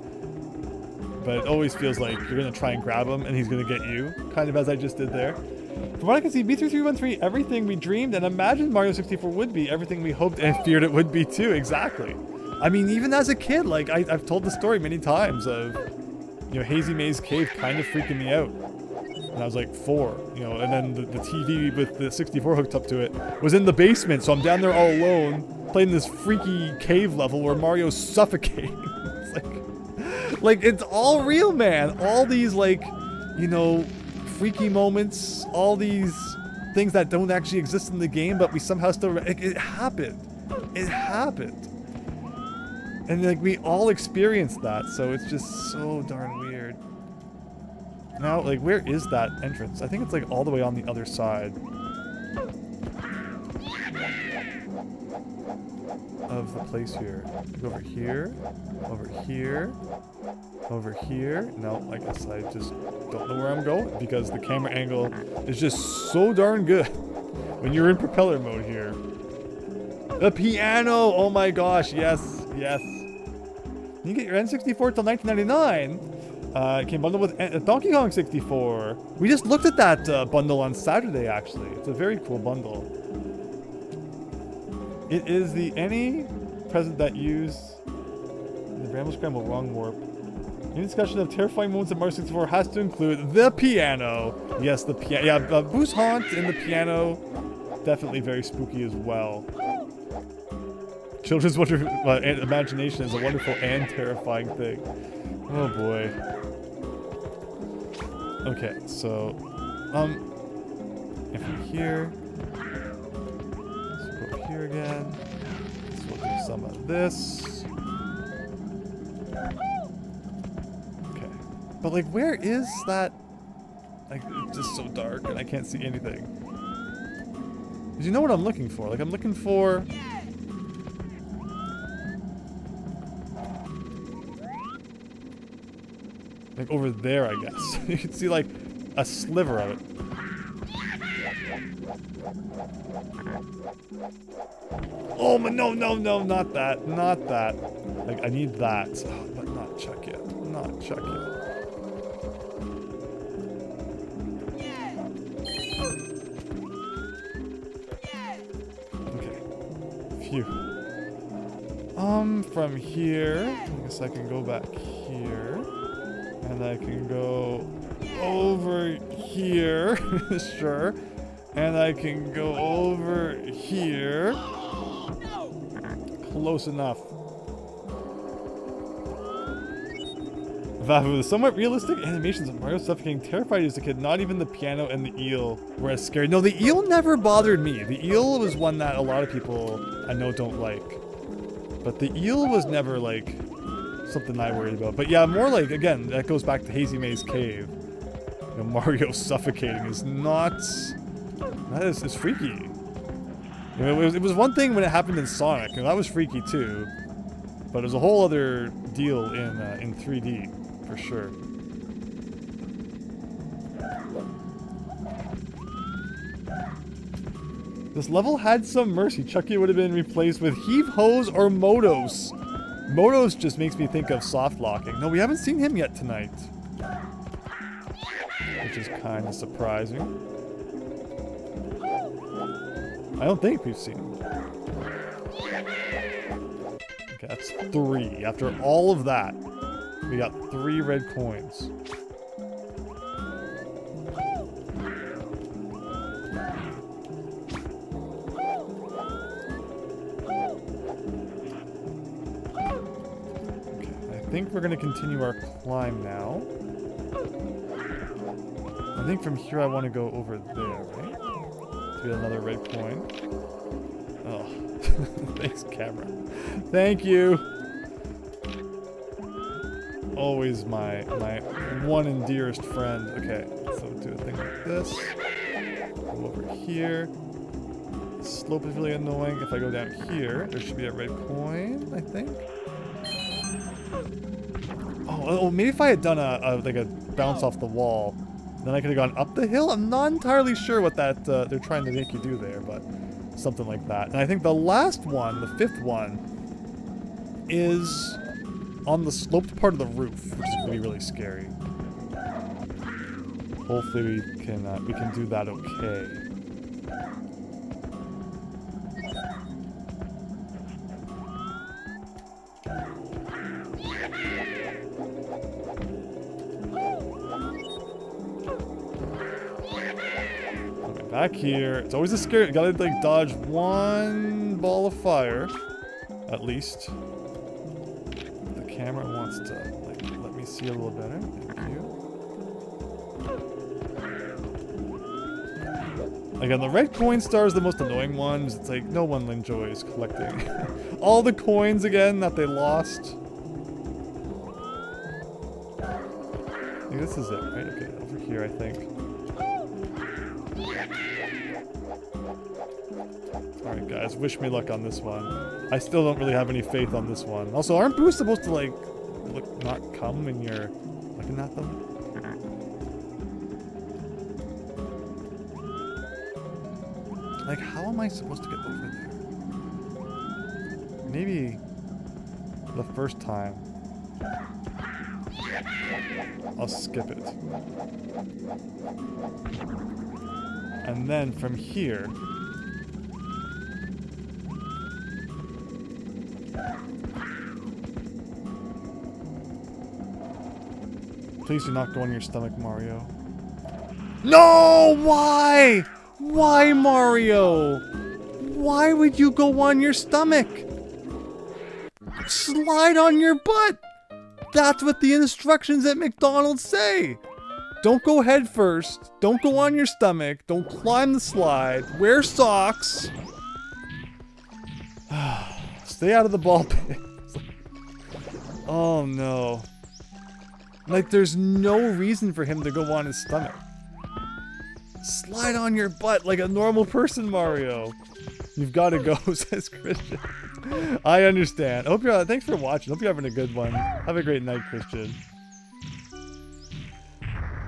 But it always feels like you're going to try and grab him and he's going to get you. Kind of as I just did there. From what I can see, B3313, everything we dreamed and imagined Mario 64 would be, everything we hoped and feared it would be too. Exactly. I mean, even as a kid, like, I've told the story many times of, you know, Hazy Maze Cave kind of freaking me out. And I was like 4, you know, and then the TV with the 64 hooked up to it was in the basement, so I'm down there all alone, playing this freaky cave level where Mario's suffocating. It's like it's all real, man. All these, like, you know, freaky moments, all these things that don't actually exist in the game, but we somehow still, it happened. It happened. And, like, we all experienced that, so it's just so darn weird. Now, like, where is that entrance? I think it's, like, all the way on the other side of the place here. Go over here, over here, over here. No, I guess I just don't know where I'm going because the camera angle is just so darn good when you're in propeller mode here. The piano! Oh my gosh, yes, yes. You get your N64 till 1999. It came bundled with Donkey Kong 64. We just looked at that bundle on Saturday, actually. It's a very cool bundle. It is the any present that used the Bramble Scramble Wrong Warp. Any discussion of terrifying moments of Mario 64 has to include the piano. Yes, the piano. Yeah, Boo's Haunt and the piano, definitely very spooky as well. Children's imagination is a wonderful and terrifying thing. Oh boy. Okay, so, and from here, let's go here again. So we'll do some of this. Okay, but like, where is that Like, it's just so dark and I can't see anything. Because you know what I'm looking for? Like, I'm looking for... like, over there, I guess. You can see, like, a sliver of it. Oh, no, no, no, not that. Not that. Like, I need that. Oh, but not Chuck yet. Not Chuck yet. Okay. Phew. From here, I guess I can go back here. And I can go over here. Sure. And I can go over here. Close enough. Vavu, the somewhat realistic animations of Mario suffocating terrified you as a kid. Not even the piano and the eel were as scary. No, the eel never bothered me. The eel was one that a lot of people I know don't like. But the eel was never, like, something I worried about. But yeah, more like, again, that goes back to Hazy Maze Cave. You know, Mario suffocating is not... that is freaky. You know, it was one thing when it happened in Sonic, and that was freaky too. But it was a whole other deal in 3D, for sure. This level had some mercy. Chucky would have been replaced with Heave Hose or Motos. Motos just makes me think of soft locking. No, we haven't seen him yet tonight. Which is kind of surprising. I don't think we've seen him. Okay, that's 3. After all of that, we got 3 red coins. Okay, I think we're going to continue our climb now. I think from here I want to go over there, right? To get another red coin. Oh, thanks, camera. Thank you. Always my one and dearest friend. Okay, so do a thing like this. Go over here. The slope is really annoying. If I go down here, there should be a red coin, I think. Oh, maybe if I had done like a bounce off the wall, then I could have gone up the hill. I'm not entirely sure what that they're trying to make you do there, but something like that. And I think the last one, the 5th one, is on the sloped part of the roof, which is going to be really scary. Hopefully we can do that okay. Back here. It's always a scary. Gotta like dodge one ball of fire, at least. The camera wants to like let me see a little better. Thank you. Again, the red coin star is the most annoying one. It's like no one enjoys collecting all the coins again that they lost. I think this is it, right? Okay, over here, I think. Alright guys, wish me luck on this one. I still don't really have any faith on this one. Also, aren't boosts supposed to like, not come when you're looking at them? Like, how am I supposed to get over there? Maybe the first time I'll skip it. And then from here, please do not go on your stomach, Mario. No! Why? Why, Mario? Why would you go on your stomach? Slide on your butt! That's what the instructions at McDonald's say! Don't go head first. Don't go on your stomach. Don't climb the slide. Wear socks. Stay out of the ball pit. Oh no. Like, there's no reason for him to go on his stomach. Slide on your butt like a normal person, Mario. You've got to go, says Christian. I understand. Hope you're. Thanks for watching. Hope you're having a good one. Have a great night, Christian.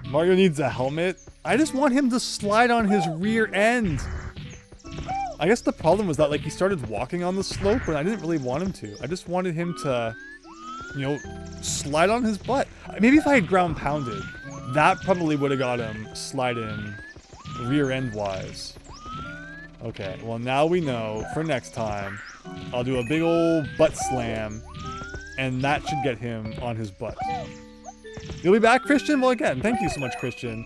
Mario needs a helmet. I just want him to slide on his rear end. I guess the problem was that, like, he started walking on the slope, and I didn't really want him to. I just wanted him to, you know, slide on his butt. Maybe if I had ground pounded, that probably would have got him sliding rear end wise. Okay, well now we know for next time. I'll do a big old butt slam, and that should get him on his butt. You'll be back, Christian? Well, again, thank you so much, Christian.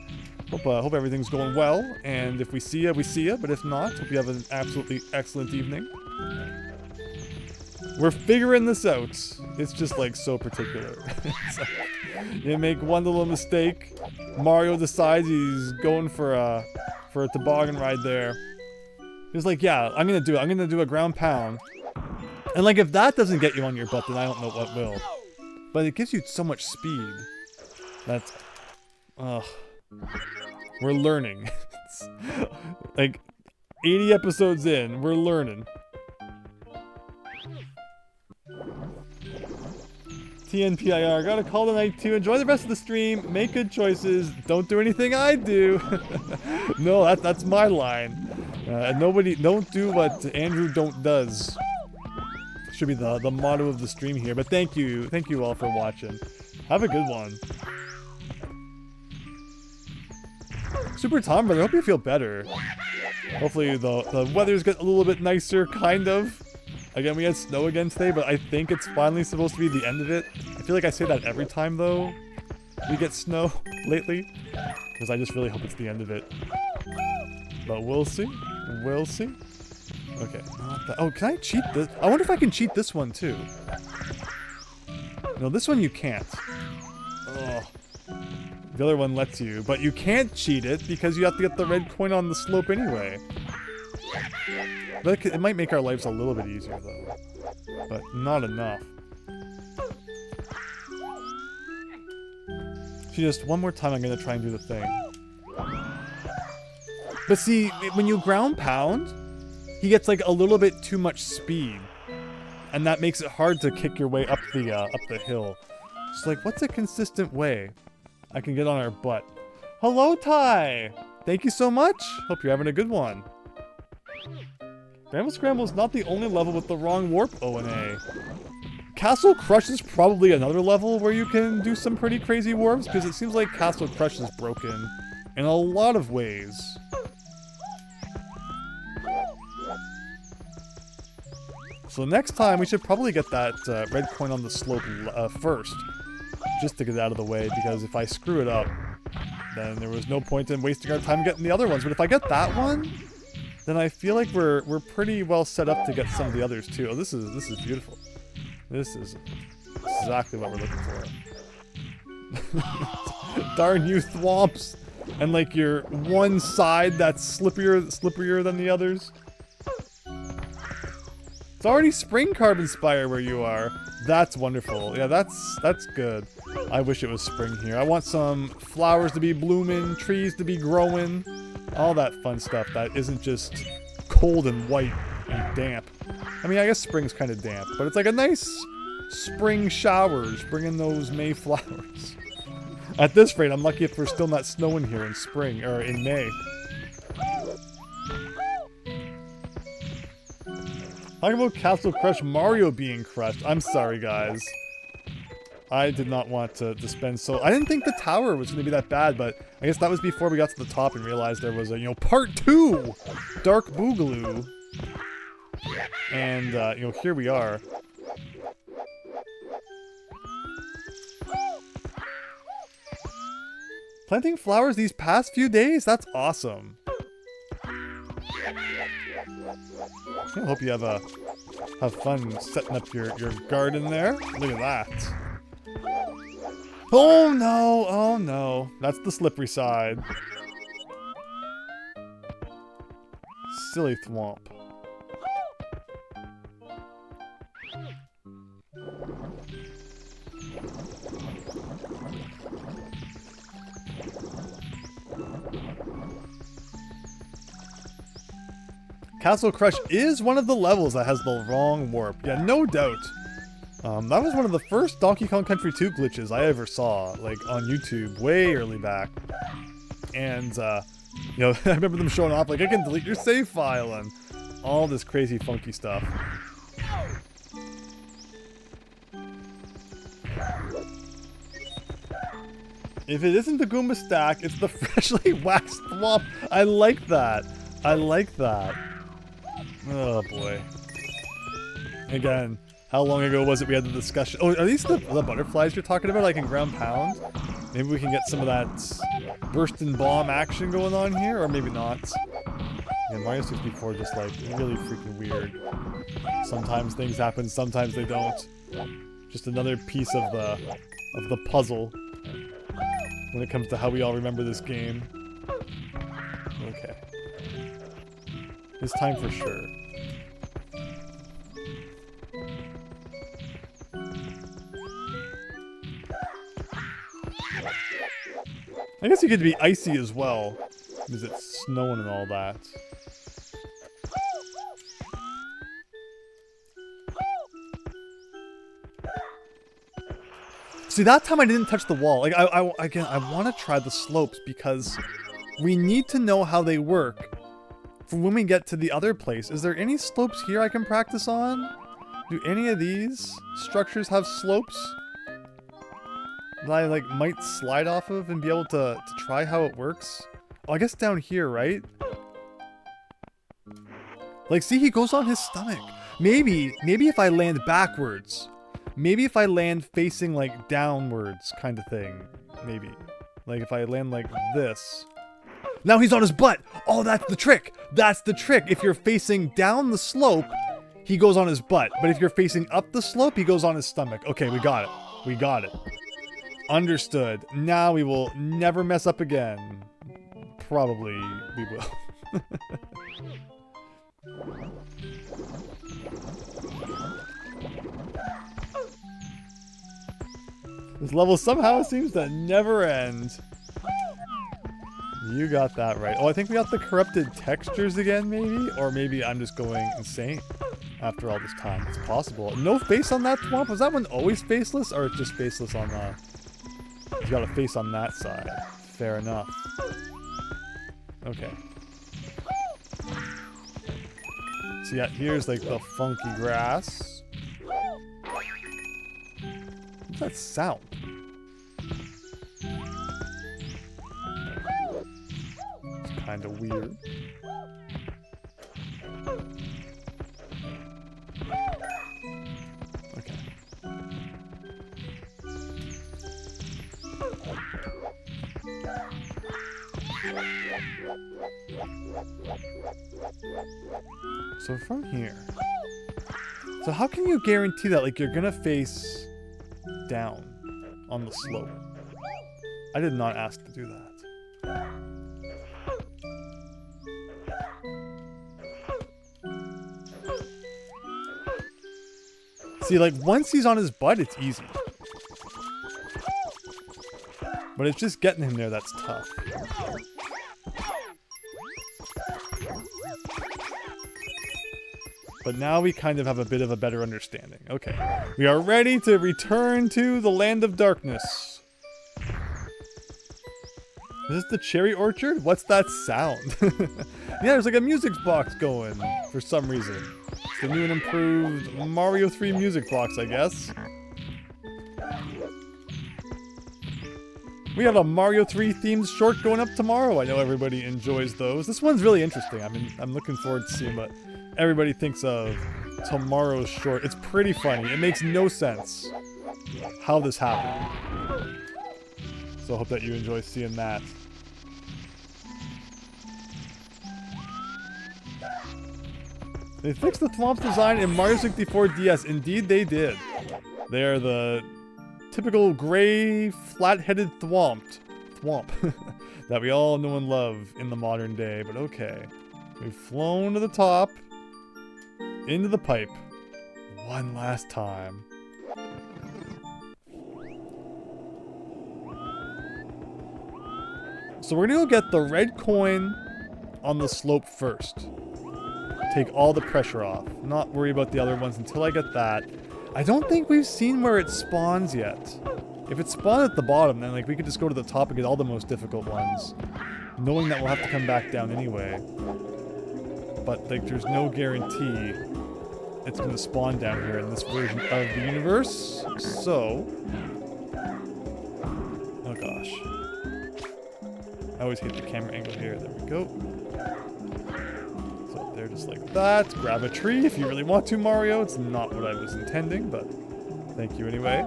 Hope everything's going well, and if we see you, we see you, but if not, hope you have an absolutely excellent evening. We're figuring this out. It's just, like, so particular. So, you make one little mistake, Mario decides he's going for a toboggan ride there. He's like, yeah, I'm gonna do it. I'm gonna do a ground pound. And, like, if that doesn't get you on your butt, then I don't know what will. But it gives you so much speed. That's... Ugh. We're learning. Like, 80 episodes in, we're learning. TNPIR, gotta call tonight too. Enjoy the rest of the stream. Make good choices. Don't do anything I do. No, that's my line. Nobody, don't do what Andrew does. Should be the motto of the stream here. But thank you all for watching. Have a good one. Super Tom, brother, I hope you feel better. Hopefully the weather's getting a little bit nicer, kind of. Again, we had snow again today, but I think it's finally supposed to be the end of it. I feel like I say that every time, though, we get snow lately. Because I just really hope it's the end of it. But we'll see. We'll see. Okay. Oh, can I cheat this? I wonder if I can cheat this one, too. No, this one you can't. Ugh. The other one lets you, but you can't cheat it because you have to get the red coin on the slope anyway. But it might make our lives a little bit easier, though. But not enough. Just one more time I'm going to try and do the thing. But see, when you ground pound, he gets like a little bit too much speed. And that makes it hard to kick your way up the hill. It's like, what's a consistent way I can get on our butt? Hello, Ty! Thank you so much! Hope you're having a good one. Bramble Scramble is not the only level with the wrong warp O&A. Castle Crush is probably another level where you can do some pretty crazy warps, because it seems like Castle Crush is broken in a lot of ways. So next time, we should probably get that red coin on the slope first, just to get it out of the way, because if I screw it up, then there was no point in wasting our time getting the other ones. But if I get that one, then I feel like we're pretty well set up to get some of the others too. Oh, this is beautiful. This is exactly what we're looking for. Darn you, Thwomps! And like your one side that's slipperier than the others. It's already Spring Carbon Spire where you are. That's wonderful. Yeah, that's good. I wish it was spring here. I want some flowers to be blooming, trees to be growing, all that fun stuff that isn't just cold and white and damp. I mean, I guess spring's kind of damp, but it's like a nice spring showers, bringing those May flowers. At this rate, I'm lucky if we're still not snowing here in spring, or in May. Talking about Castle Crush Mario being crushed. I'm sorry, guys. I did not want to spend so... I didn't think the tower was going to be that bad, but I guess that was before we got to the top and realized there was a, you know, part 2! Dark Boogaloo. And, you know, here we are. Planting flowers these past few days? That's awesome. I hope you have fun setting up your garden there. Look at that. Oh no, oh no. That's the slippery side. Silly Thwomp. Castle Crush is one of the levels that has the wrong warp. Yeah, no doubt. That was one of the first Donkey Kong Country 2 glitches I ever saw, like, on YouTube, way early back. And, you know, I remember them showing off, like, I can delete your save file, and all this crazy funky stuff. If it isn't the Goomba stack, it's the freshly waxed Thwomp. I like that. I like that. Oh, boy. Again, how long ago was it we had the discussion? Oh, are these the butterflies you're talking about, like in Ground Pound? Maybe we can get some of that bursting bomb action going on here, or maybe not. Yeah, Mario 64 just, like, really freaking weird. Sometimes things happen, sometimes they don't. Just another piece of the puzzle when it comes to how we all remember this game. Okay. This time for sure. I guess it could be icy as well, because it's snowing and all that. See, that time I didn't touch the wall. Like, I want to try the slopes because we need to know how they work for when we get to the other place. Is there any slopes here I can practice on? Do any of these structures have slopes that I, like, might slide off of and be able to try how it works? Oh, I guess down here, right? Like, see, he goes on his stomach. Maybe if I land backwards. Maybe if I land facing, like, downwards kind of thing. Maybe. Like, if I land like this. Now he's on his butt! Oh, that's the trick! That's the trick! If you're facing down the slope, he goes on his butt. But if you're facing up the slope, he goes on his stomach. Okay, we got it. We got it. Understood. Now we will never mess up again. Probably we will. This level somehow seems to never end. You got that right. Oh, I think we got the corrupted textures again, maybe? Or maybe I'm just going insane after all this time. It's possible. No face on that Thwomp? Was that one always faceless? Or it's just faceless on the... He's got a face on that side. Fair enough. Okay. So yeah, here's like the funky grass. What's that sound? It's kind of weird. Okay. So from here. So how can you guarantee that, like, you're gonna face down on the slope? I did not ask to do that. See, like, once he's on his butt, it's easy. But it's just getting him there that's tough. But now we kind of have a bit of a better understanding. Okay. We are ready to return to the land of darkness. Is this the cherry orchard? What's that sound? Yeah, there's like a music box going for some reason. It's the new and improved Mario 3 music box, I guess. We have a Mario 3 themed short going up tomorrow. I know everybody enjoys those. This one's really interesting. I'm looking forward to seeing what everybody thinks of tomorrow's short. It's pretty funny. It makes no sense how this happened. So I hope that you enjoy seeing that. They fixed the Thwomp design in Mario 64 DS. Indeed they did. They are the typical gray, flat-headed Thwomp that we all know and love in the modern day. But okay. We've flown to the top. Into the pipe. One last time. So we're gonna go get the red coin on the slope first. take all the pressure off. Not worry about the other ones until I get that. I don't think we've seen where it spawns yet. If it spawned at the bottom, then like we could just go to the top and get all the most difficult ones, knowing that we'll have to come back down anyway. But like, there's no guarantee it's going to spawn down here in this version of the universe. So, oh gosh, I always hate the camera angle here. There we go. So they're just like that. Grab a tree if you really want to, Mario. It's not what I was intending, but thank you anyway.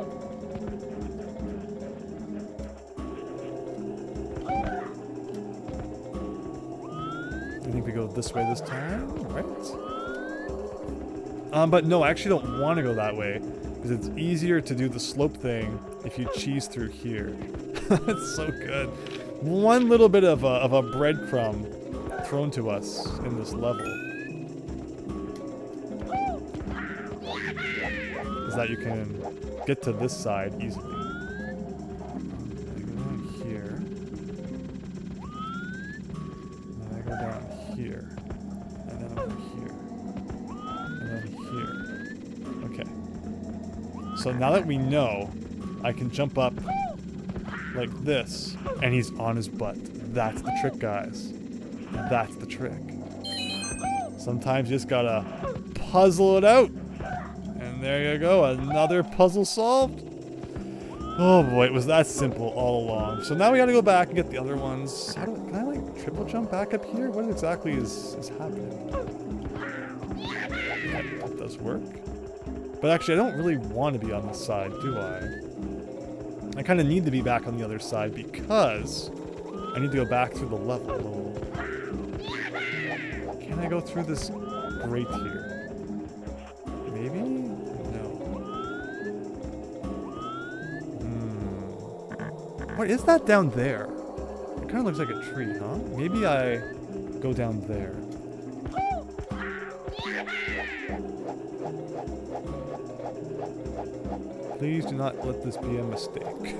I think we go this way this time, right? But no, I actually don't want to go that way, because it's easier to do the slope thing if you cheese through here. It's so good. One little bit of a breadcrumb thrown to us in this level is that you can get to this side easily. Here, and then over here, and then here. Okay. So now that we know, I can jump up like this, and he's on his butt. That's the trick, guys. That's the trick. Sometimes you just gotta puzzle it out. And there you go, another puzzle solved. Oh boy, it was that simple all along. So now we gotta go back and get the other ones. Can I like triple jump back up here? What exactly is happening? Okay, that does work. But actually, I don't really want to be on this side, do I? I kind of need to be back on the other side because I need to go back through the level. Can I go through this grate here? Maybe? No. What is that down there? It kind of looks like a tree, huh? Maybe I go down there. Please do not let this be a mistake.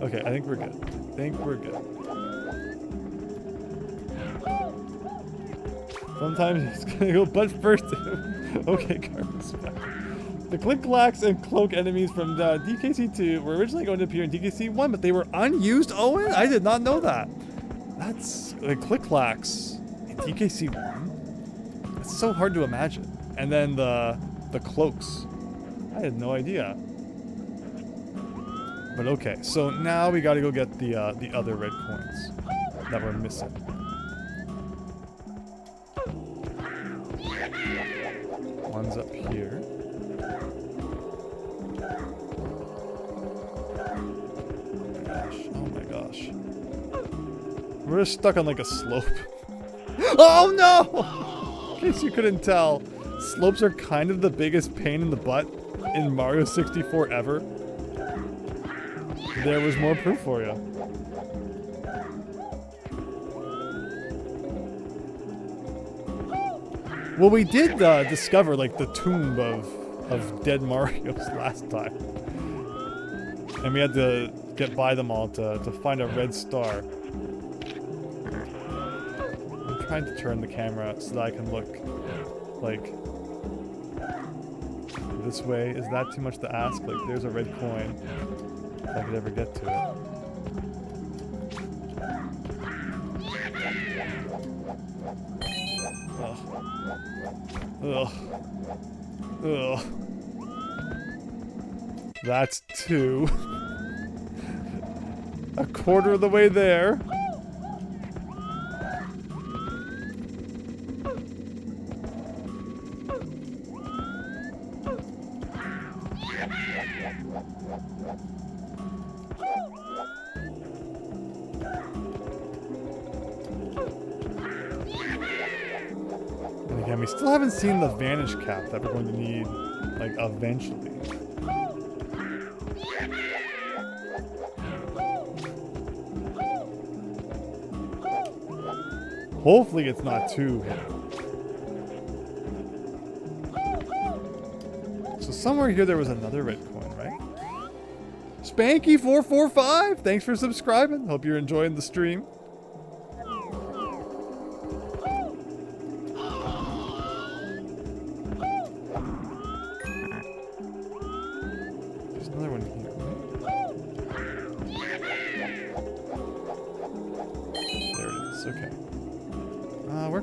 Okay, I think we're good. I think we're good. Sometimes it's gonna go butt first. Okay, Carmen's back. The Click-Clacks and Cloak enemies from DKC2 were originally going to appear in DKC1, but they were unused, Owen? I did not know that. That's the Click-Clacks in DKC1? It's so hard to imagine. And then the Cloaks. I had no idea. But okay, so now we gotta go get the other red coins that we're missing. One's up here. Oh my gosh. We're stuck on like a slope. Oh no! In case you couldn't tell, slopes are kind of the biggest pain in the butt in Mario 64 ever. There was more proof for you. Well, we did discover like the tomb of dead Marios last time. And we had to get by them all to find a red star. I'm trying to turn the camera so that I can look like this way. Is that too much to ask? Like, there's a red coin. If I could ever get to it. Ugh. Ugh. Ugh. That's 2. A quarter of the way there. And again, we still haven't seen the vanish cap that we're going to need, like, eventually. Hopefully it's not too hidden. So somewhere here there was another red coin, right? Spanky445, thanks for subscribing. Hope you're enjoying the stream.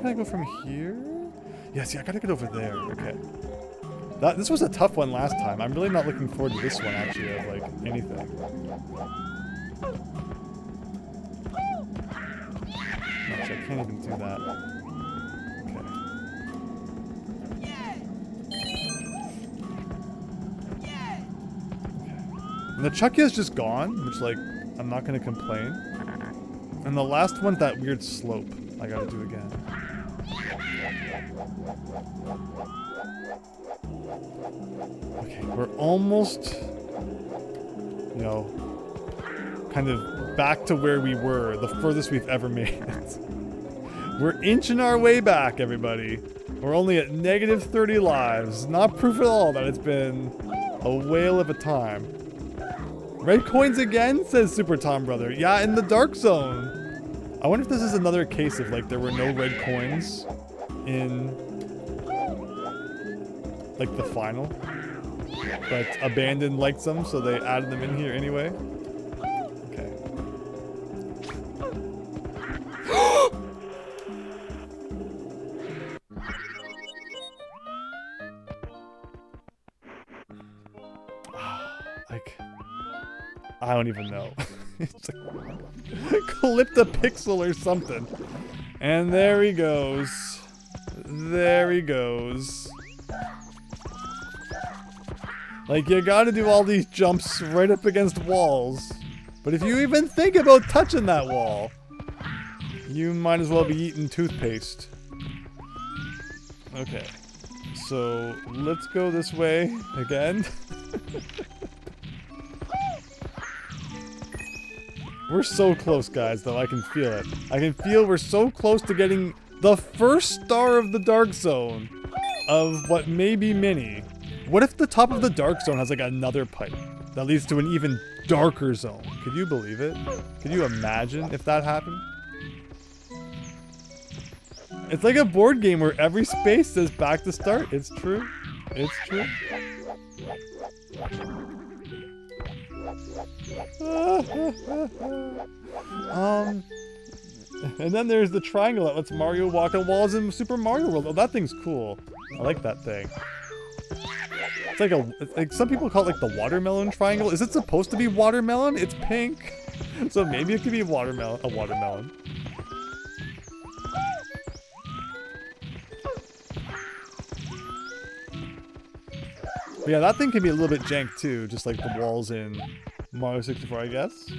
can I go from here? Yeah, see, I gotta get over there. Okay. This was a tough one last time. I'm really not looking forward to this one, actually, of, like, anything. Actually, I can't even do that. Okay. And the Chucky is just gone, which, like, I'm not gonna complain. And the last one, that weird slope, I gotta do again. Okay, we're almost, you know, kind of back to where we were, the furthest we've ever made it. We're inching our way back, everybody. We're only at negative 30 lives. Not proof at all that it's been a whale of a time. Red coins again, says Super Tom Brother. Yeah, in the Dark Zone. I wonder if this is another case of, like, there were no red coins in, like, the final. But Abandon liked them, so they added them in here anyway. Okay. Like, I don't even know. It's like, clipped a pixel or something. And there he goes. There he goes. Like, you gotta do all these jumps right up against walls. But if you even think about touching that wall, you might as well be eating toothpaste. Okay. So, let's go this way again. We're so close, guys, though. I can feel it. I can feel we're so close to getting the first star of the Dark Zone of what may be many. What if the top of the Dark Zone has, like, another pipe that leads to an even darker zone? Could you believe it? Could you imagine if that happened? It's like a board game where every space says back to start. It's true. It's true. And then there's the triangle that lets Mario walk on walls in Super Mario World. Oh, that thing's cool. I like that thing. It's like like some people call it like the watermelon triangle. Is it supposed to be watermelon? It's pink. So maybe it could be watermelon, a watermelon. But yeah, that thing can be a little bit jank too, just like the walls in Mario 64, I guess.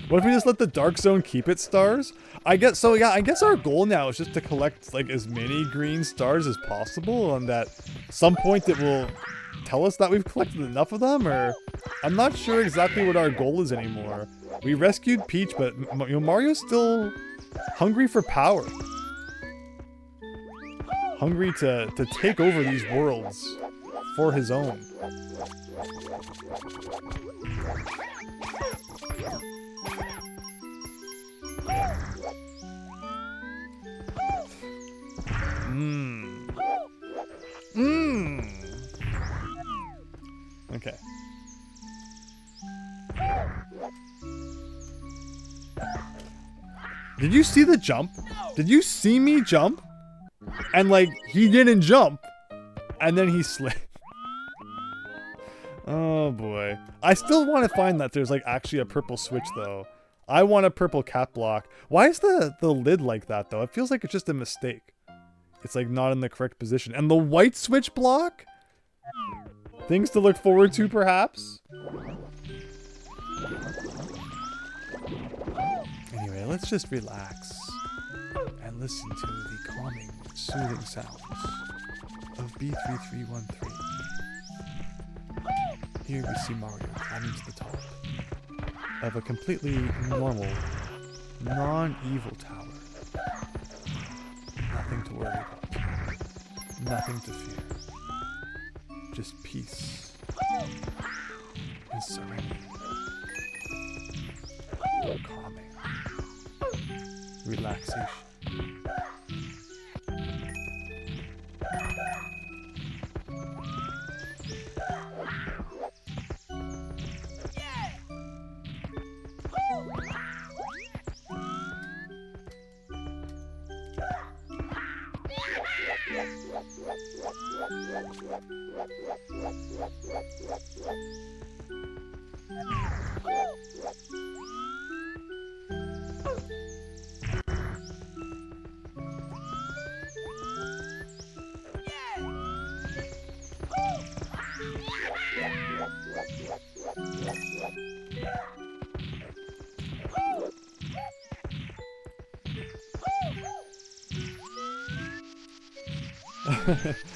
What if we just let the Dark Zone keep its stars? I guess so. Yeah, I guess our goal now is just to collect like as many green stars as possible, and that some point it will tell us that we've collected enough of them. Or I'm not sure exactly what our goal is anymore. We rescued Peach, but you know, Mario's still hungry for power, hungry to take over these worlds for his own. Okay. Did you see the jump? Did you see me jump? And like, he didn't jump. And then he slid. Oh boy. I still want to find that there's like actually a purple switch though. I want a purple cap block. Why is the lid like that though? It feels like it's just a mistake. It's like not in the correct position. And the white switch block? Things to look forward to perhaps? Anyway, let's just relax and listen to the calming, soothing sounds of B3313. Here we see Mario climbing to the top of a completely normal, non-evil tower. Nothing to worry about. Nothing to fear. Just peace and serenity. Calming. Relaxation.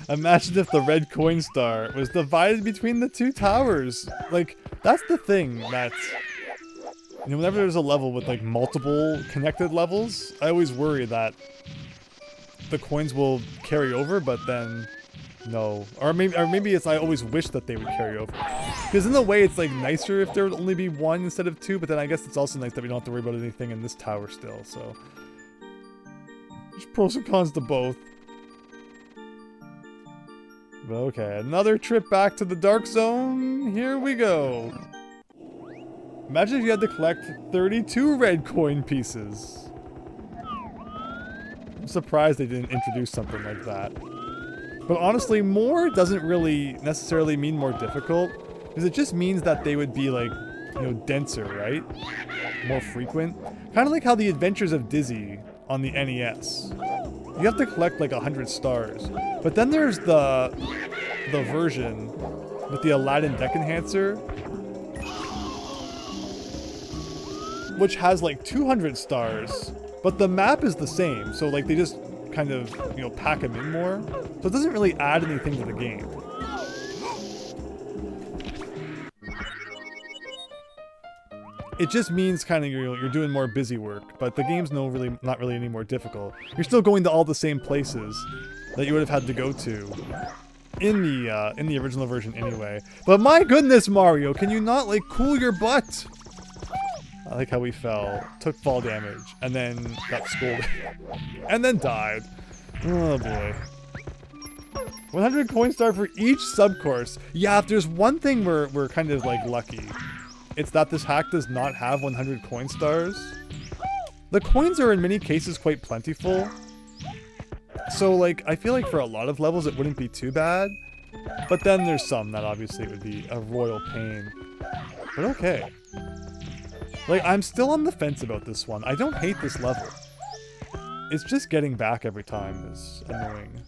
Imagine if the red coin star was divided between the two towers. Like, that's the thing that's... You know, whenever there's a level with, like, multiple connected levels, I always worry that the coins will carry over, but then... No. Or maybe it's I always wish that they would carry over. Because in a way, it's, like, nicer if there would only be one instead of two, but then I guess it's also nice that we don't have to worry about anything in this tower still, so... There's pros and cons to both. Okay, another trip back to the Dark Zone. Here we go. Imagine if you had to collect 32 red coin pieces. I'm surprised they didn't introduce something like that. But honestly, more doesn't really necessarily mean more difficult, because it just means that they would be like, you know, denser, right? More frequent. Kind of like how the Adventures of Dizzy on the NES. You have to collect like 100 stars. But then there's the version with the Aladdin Deck Enhancer, which has like 200 stars, but the map is the same. So like they just kind of, you know, pack them in more. So it doesn't really add anything to the game. It just means kind of you're doing more busy work, but the game's not really any more difficult. You're still going to all the same places that you would have had to go to in the original version anyway. But my goodness, Mario, can you not like cool your butt? I like how we fell, took fall damage, and then got scolded, and then died. Oh boy. 100 coin star for each subcourse. Yeah, if there's one thing we're kind of like lucky, it's that this hack does not have 100 coin stars. The coins are in many cases quite plentiful. So like, I feel like for a lot of levels it wouldn't be too bad. But then there's some that obviously would be a royal pain. But okay. Like, I'm still on the fence about this one. I don't hate this level. It's just getting back every time is annoying.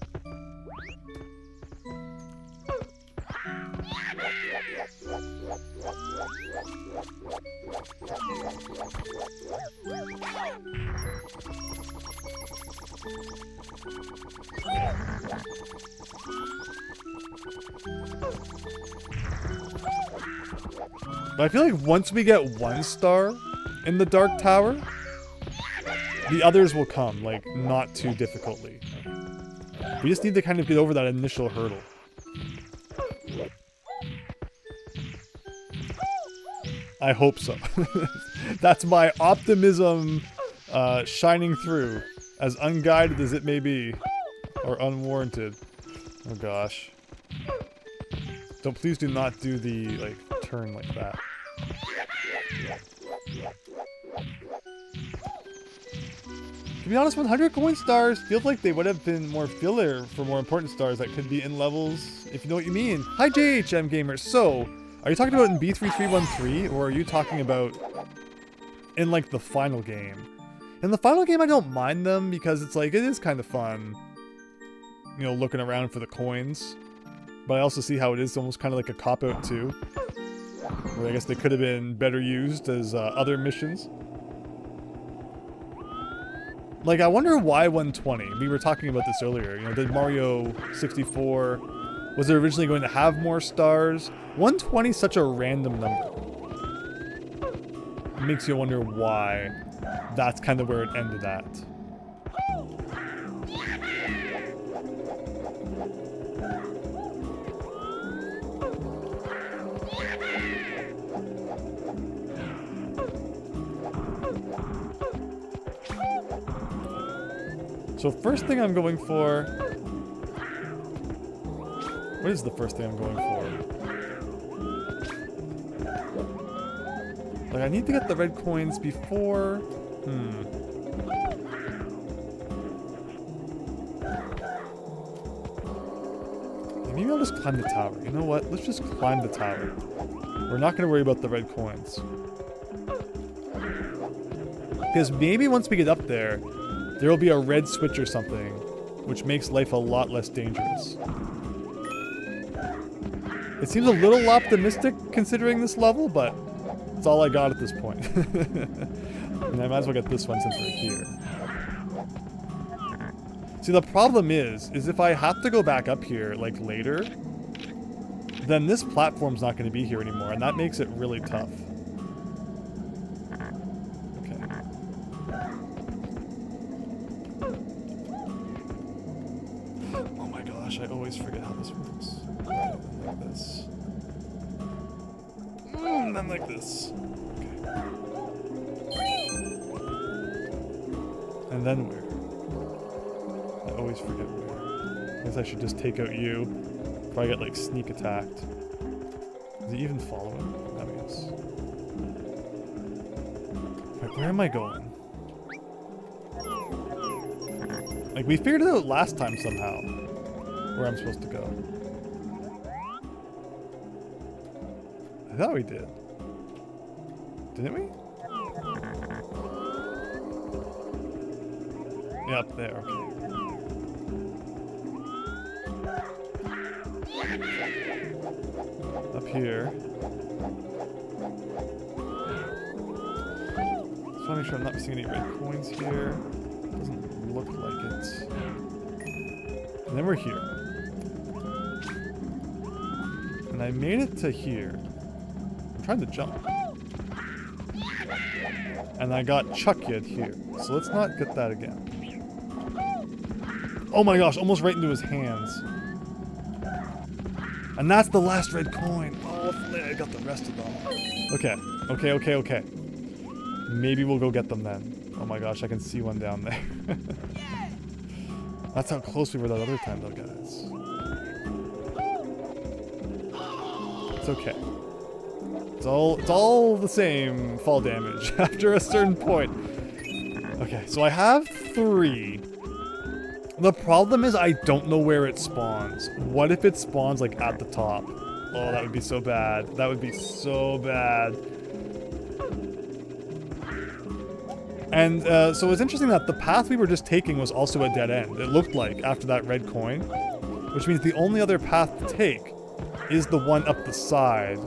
But I feel like once we get 1 star in the Dark Tower, the others will come, like, not too difficultly. We just need to kind of get over that initial hurdle. I hope so. That's my optimism shining through, as unguided as it may be, or unwarranted. Oh gosh. Please do not do the, like, turn like that. To be honest, 100 coin stars feels like they would have been more filler for more important stars that could be in levels, if you know what you mean. Hi JHM gamers. So, are you talking about in B3313, or are you talking about in like the final game? In the final game I don't mind them because it's like, it is kind of fun, you know, looking around for the coins. But I also see how it is almost kind of like a cop-out too. Where I guess they could have been better used as other missions. Like, I wonder why 120? We were talking about this earlier. You know, did Mario 64... Was it originally going to have more stars? 120 is such a random number. It makes you wonder why that's kind of where it ended at. So first thing I'm going for... What is the first thing I'm going for? Like, I need to get the red coins before... Maybe I'll just climb the tower. You know what? Let's just climb the tower. We're not going to worry about the red coins. Because maybe once we get up there, there will be a red switch or something, which makes life a lot less dangerous. It seems a little optimistic considering this level, but it's all I got at this point. And I might as well get this one since we're here. See, the problem is if I have to go back up here, like, later, then this platform's not going to be here anymore, and that makes it really tough. Okay. Oh my gosh, I always forget how this works. Like this. And then like this. Okay. And then where? I always forget where. I guess I should just take out you. Probably get like sneak attacked. Is he even following? That means. Wait, where am I going? Like, we figured it out last time somehow. Where I'm supposed to go. I thought we did. Didn't we? Yeah, up there, okay. Up here. Just want to make sure I'm not missing any red coins here. Doesn't look like it. And then we're here. And I made it to here. I'm trying to jump. And I got Chuck-Yed here. So let's not get that again. Oh my gosh, almost right into his hands. And that's the last red coin. Oh, hopefully I got the rest of them. Okay, okay. Maybe we'll go get them then. Oh my gosh, I can see one down there. That's how close we were that other time though, guys. It's okay. It's all the same fall damage after a certain point. Okay, so I have 3. The problem is I don't know where it spawns. What if it spawns like at the top? Oh, that would be so bad. That would be so bad. And so it's interesting that the path we were just taking was also a dead end. It looked like after that red coin, which means the only other path to take is the one up the side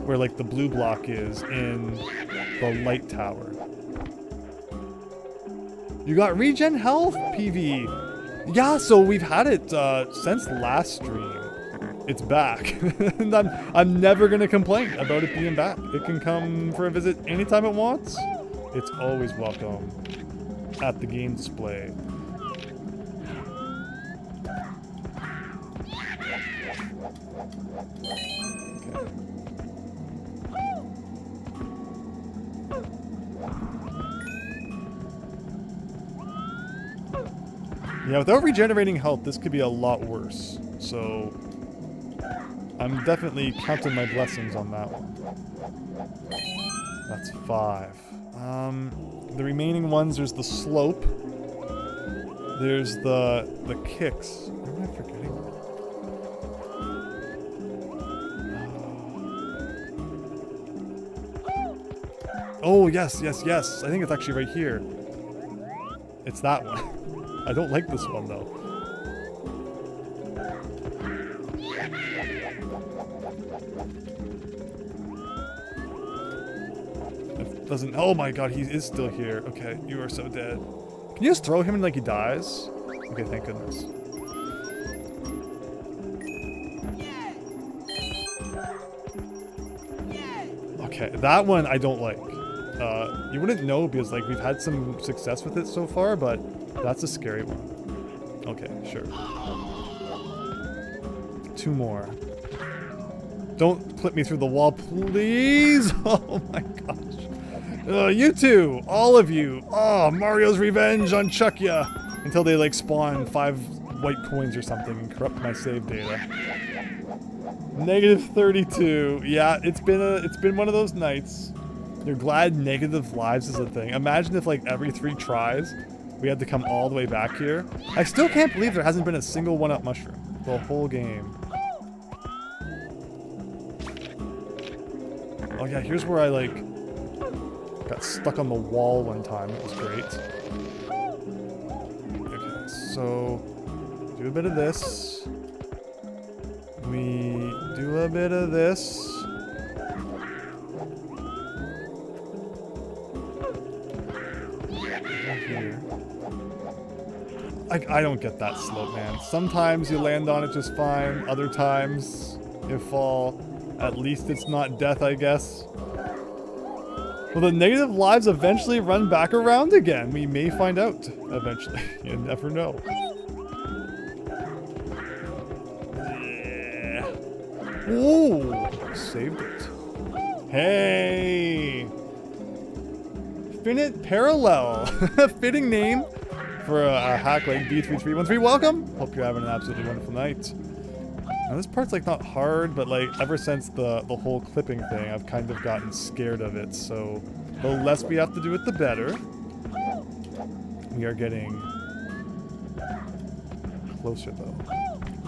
where like the blue block is in the light tower. You got regen health, PV. Yeah, so we've had it since last stream. It's back. And I'm never gonna complain about it being back. It can come for a visit anytime it wants. It's always welcome at the game display. Yeah, without regenerating health, this could be a lot worse. So, I'm definitely counting my blessings on that one. That's 5. The remaining ones, there's the slope. There's the kicks. What am I forgetting? Oh, yes. I think it's actually right here. It's that one. I don't like this one, though. It doesn't... Oh my god, he is still here. Okay, you are so dead. Can you just throw him and, like, he dies? Okay, thank goodness. Okay, that one I don't like. You wouldn't know because, like, we've had some success with it so far, but that's a scary one. Okay, sure. 2 more. Don't clip me through the wall, please! Oh my gosh. You two! All of you! Oh, Mario's revenge on Chuck-Ya! Until they, like, spawn 5 white coins or something and corrupt my save data. -32. Yeah, it's been one of those nights. You're glad negative lives is a thing. Imagine if, like, every 3 tries, we had to come all the way back here. I still can't believe there hasn't been a single 1-up mushroom the whole game. yeah, here's where I like got stuck on the wall one time. It was great. Okay, so do a bit of this. We do a bit of this. Here. I don't get that slope, man. Sometimes you land on it just fine. Other times you fall. At least it's not death, I guess. Will the negative lives eventually run back around again? We may find out eventually. You never know. Yeah. Ooh, saved it. Hey! Finite Parallel. Fitting name for a hack like B3313. Welcome! Hope you're having an absolutely wonderful night. Now this part's like not hard, but like ever since the whole clipping thing, I've kind of gotten scared of it, so the less we have to do it, the better. We are getting closer though.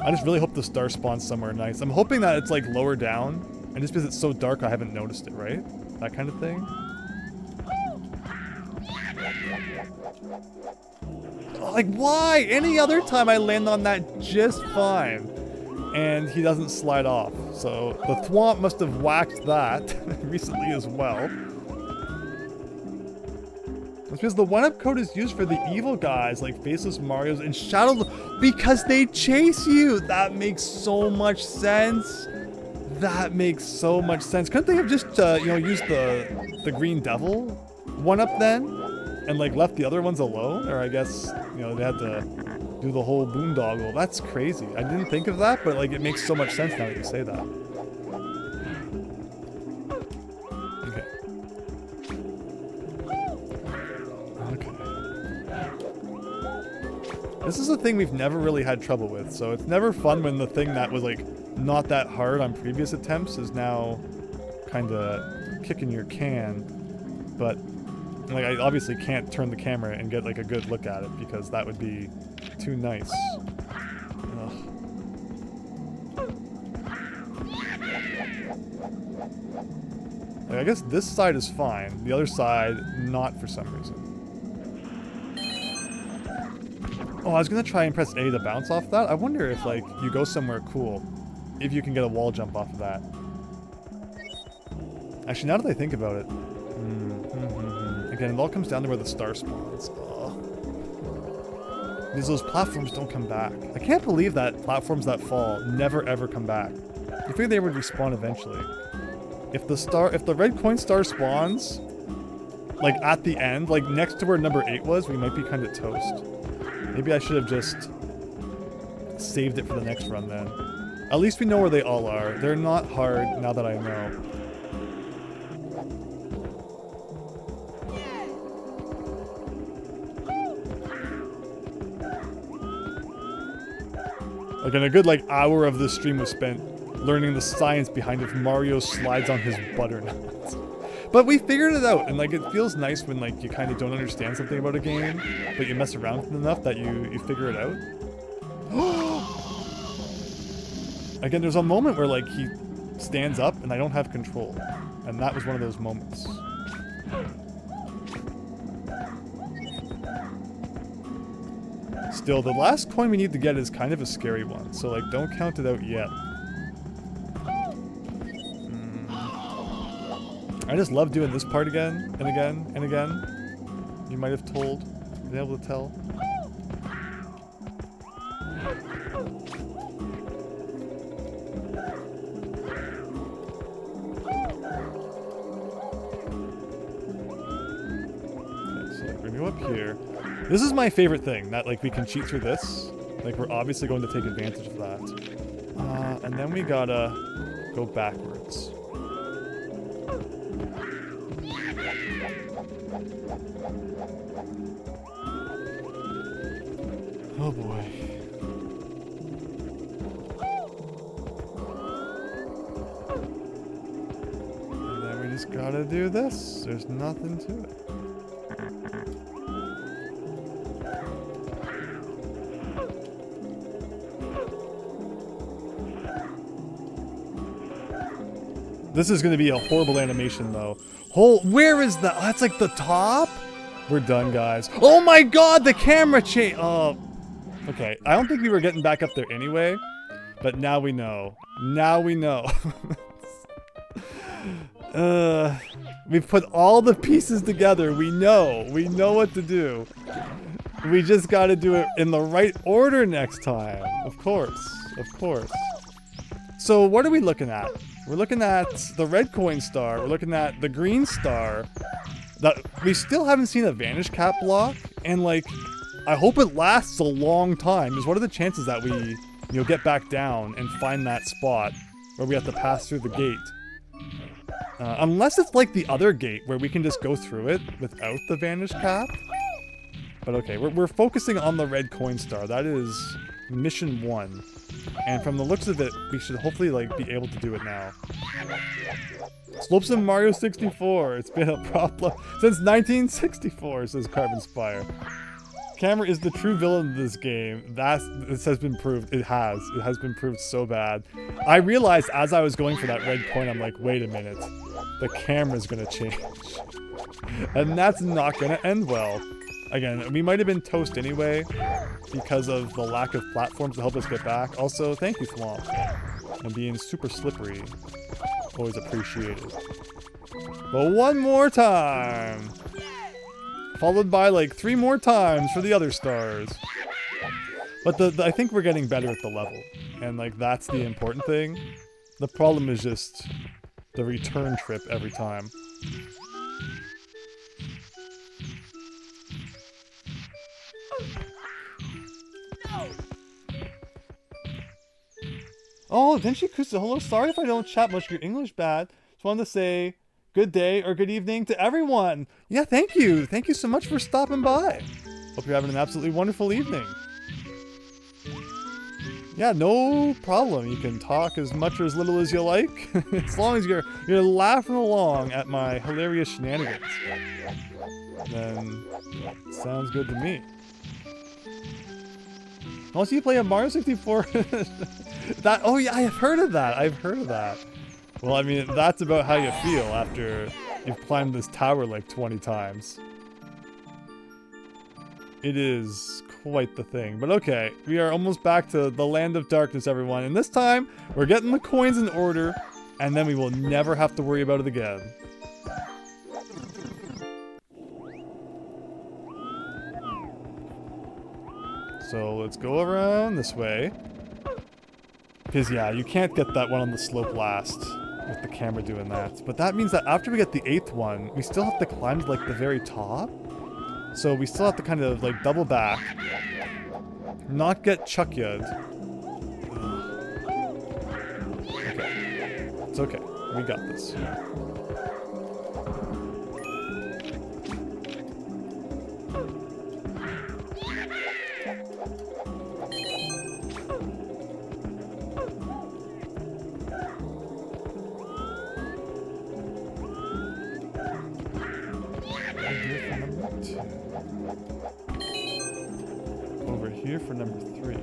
I just really hope the star spawns somewhere nice. I'm hoping that it's like lower down, and just because it's so dark I haven't noticed it, right? That kind of thing. Like, why? Any other time I land on that just fine. And he doesn't slide off. So the Thwomp must have whacked that recently as well. It's because the 1-up code is used for the evil guys like Faceless Marios and Shadow... Because they chase you! That makes so much sense. That makes so much sense. Couldn't they have just, you know, used the Green Devil 1-up then? And like left the other ones alone? Or I guess, you know, they had to do the whole boondoggle. That's crazy. I didn't think of that, but like it makes so much sense now that you say that. Okay. Okay. This is a thing we've never really had trouble with, so it's never fun when the thing that was like not that hard on previous attempts is now kind of kicking your can. But like I obviously can't turn the camera and get like a good look at it because that would be too nice. Ugh. Like, I guess this side is fine. The other side, not for some reason. Oh, I was gonna try and press A to bounce off that. I wonder if like you go somewhere cool, if you can get a wall jump off of that. Actually, now that I think about it, again, it all comes down to where the star spawns. Because those platforms don't come back. I can't believe that platforms that fall never ever come back. I figured they would respawn eventually. If the red coin star spawns, like at the end, like next to where number 8 was, we might be kind of toast. Maybe I should have just saved it for the next run then. At least we know where they all are. They're not hard now that I know. Like, and a good, like, hour of this stream was spent learning the science behind if Mario slides on his butternut. But we figured it out, and, like, it feels nice when, like, you kind of don't understand something about a game, but you mess around with it enough that you figure it out. Again, there's a moment where, like, he stands up, and I don't have control. And that was one of those moments. Still, the last coin we need to get is kind of a scary one, so like don't count it out yet. I just love doing this part again and again and again. You might have been able to tell. Okay, so bring you up here. This is my favorite thing, that like we can cheat through this. Like we're obviously going to take advantage of that. And then we gotta go backwards. Oh boy. And then we just gotta do this. There's nothing to it. This is going to be a horrible animation, though. Where is that? Oh, that's like the top? We're done, guys. Oh my god, the camera change. Oh. Okay, I don't think we were getting back up there anyway. But now we know. Now we know. We've put all the pieces together. We know. We know what to do. We just got to do it in the right order next time. Of course. Of course. So what are we looking at? We're looking at the red coin star. We're looking at the green star. We still haven't seen a vanish cap block. And like, I hope it lasts a long time. Because what are the chances that we, get back down and find that spot where we have to pass through the gate? Unless it's like the other gate where we can just go through it without the vanish cap. But okay, we're focusing on the red coin star. That is mission 1. And from the looks of it, we should hopefully like be able to do it now. Slopes of Mario 64. It's been a problem since 1964, says Carbon Spire. Camera is the true villain of this game. This has been proved. It has been proved so bad. I realized as I was going for that red coin, I'm like, wait a minute. The camera's gonna change. And that's not gonna end well. Again, we might have been toast anyway because of the lack of platforms to help us get back. Also, thank you, Swamp. And being super slippery. Always appreciated. But one more time. Followed by like 3 more times for the other stars. But I think we're getting better at the level. And like that's the important thing. The problem is just the return trip every time. Oh, Vinci Kusa, hello, sorry if I don't chat much, your English bad. Just wanted to say good day or good evening to everyone. Yeah, thank you. Thank you so much for stopping by. Hope you're having an absolutely wonderful evening. Yeah, no problem. You can talk as much or as little as you like. As long as you're laughing along at my hilarious shenanigans. Then sounds good to me. Also, you play a Mario 64? Oh yeah, I've heard of that. Well, I mean, that's about how you feel after you've climbed this tower like 20 times. It is quite the thing. But okay, we are almost back to the land of darkness, everyone. And this time, we're getting the coins in order, and then we will never have to worry about it again. So let's go around this way. Because yeah, you can't get that one on the slope last with the camera doing that. But that means that after we get the 8th one, we still have to climb to like the very top. So we still have to kind of like double back. Not get chuck-yud. Okay. It's okay. We got this. Over here for number 3.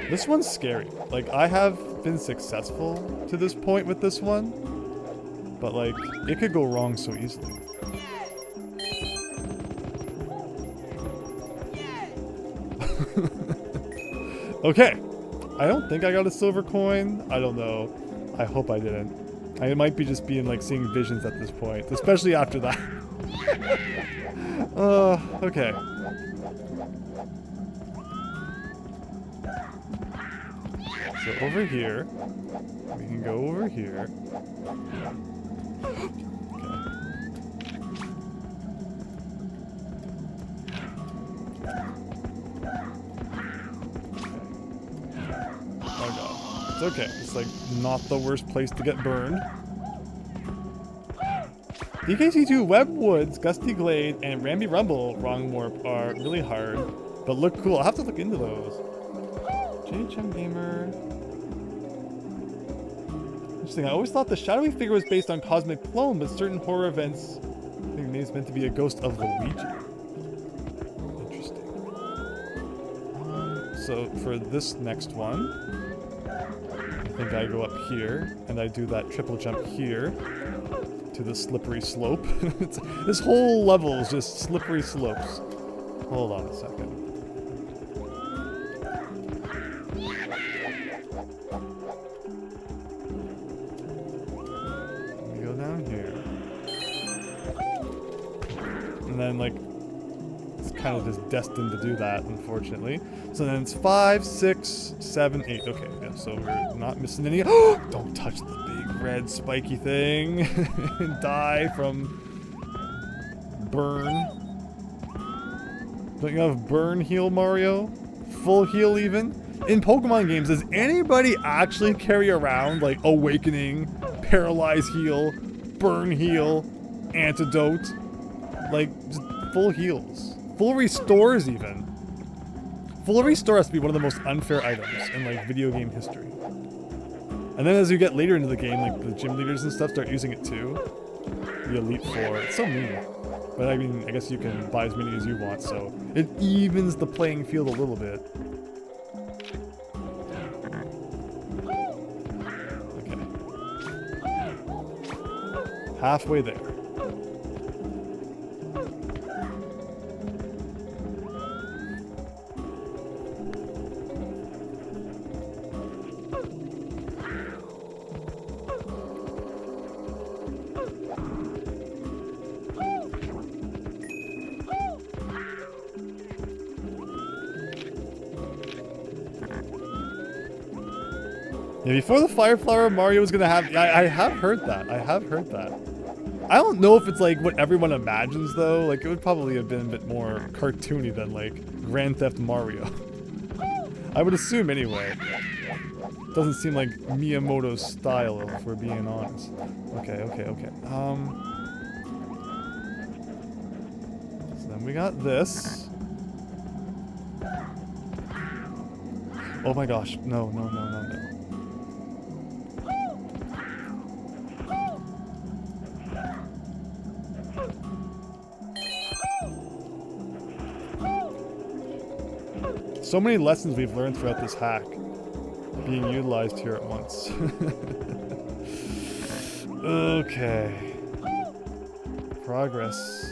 This one's scary. Like, I have been successful to this point with this one, but like, it could go wrong so easily. Okay. I don't think I got a silver coin. I don't know. I hope I didn't. I might be just being like seeing visions at this point, especially after that. Okay. So over here, we can go over here. Oh god. It's okay. It's like not the worst place to get burned. DKC2, Webwoods, Gusty Glade, and Ramby Rumble Wrong Warp are really hard, but look cool. I'll have to look into those. JHM Gamer. Interesting. I always thought the shadowy figure was based on Cosmic Clone, but certain horror events I think maybe it's meant to be a ghost of Luigi. Interesting. So for this next one, I think I go up here, and I do that triple jump here to the slippery slope. This whole level is just slippery slopes. Hold on a second. Let me go down here. And then, like, it's kind of just destined to do that, unfortunately. So then it's 5, 6, 7, 8. Okay, yeah, so we're not missing any. Don't touch the big red spiky thing and die from burn. Don't you have burn heal, Mario? Full heal even? In Pokemon games, does anybody actually carry around, like, awakening, paralyze heal, burn heal, antidote? Like, just full heals. Full restores even. Full restore has to be one of the most unfair items in, like, video game history. And then as you get later into the game, like, the gym leaders and stuff start using it too. The Elite Four. It's so mean. But I mean, I guess you can buy as many as you want, so it evens the playing field a little bit. Okay. Halfway there. Yeah, before the Fire Flower, Mario was gonna have... I have heard that. I have heard that. I don't know if it's like what everyone imagines though. Like, it would probably have been a bit more cartoony than like Grand Theft Mario. I would assume anyway. Doesn't seem like Miyamoto's style, if we're being honest. Okay. So then we got this. Oh my gosh, no. So many lessons we've learned throughout this hack being utilized here at once. Okay. Progress.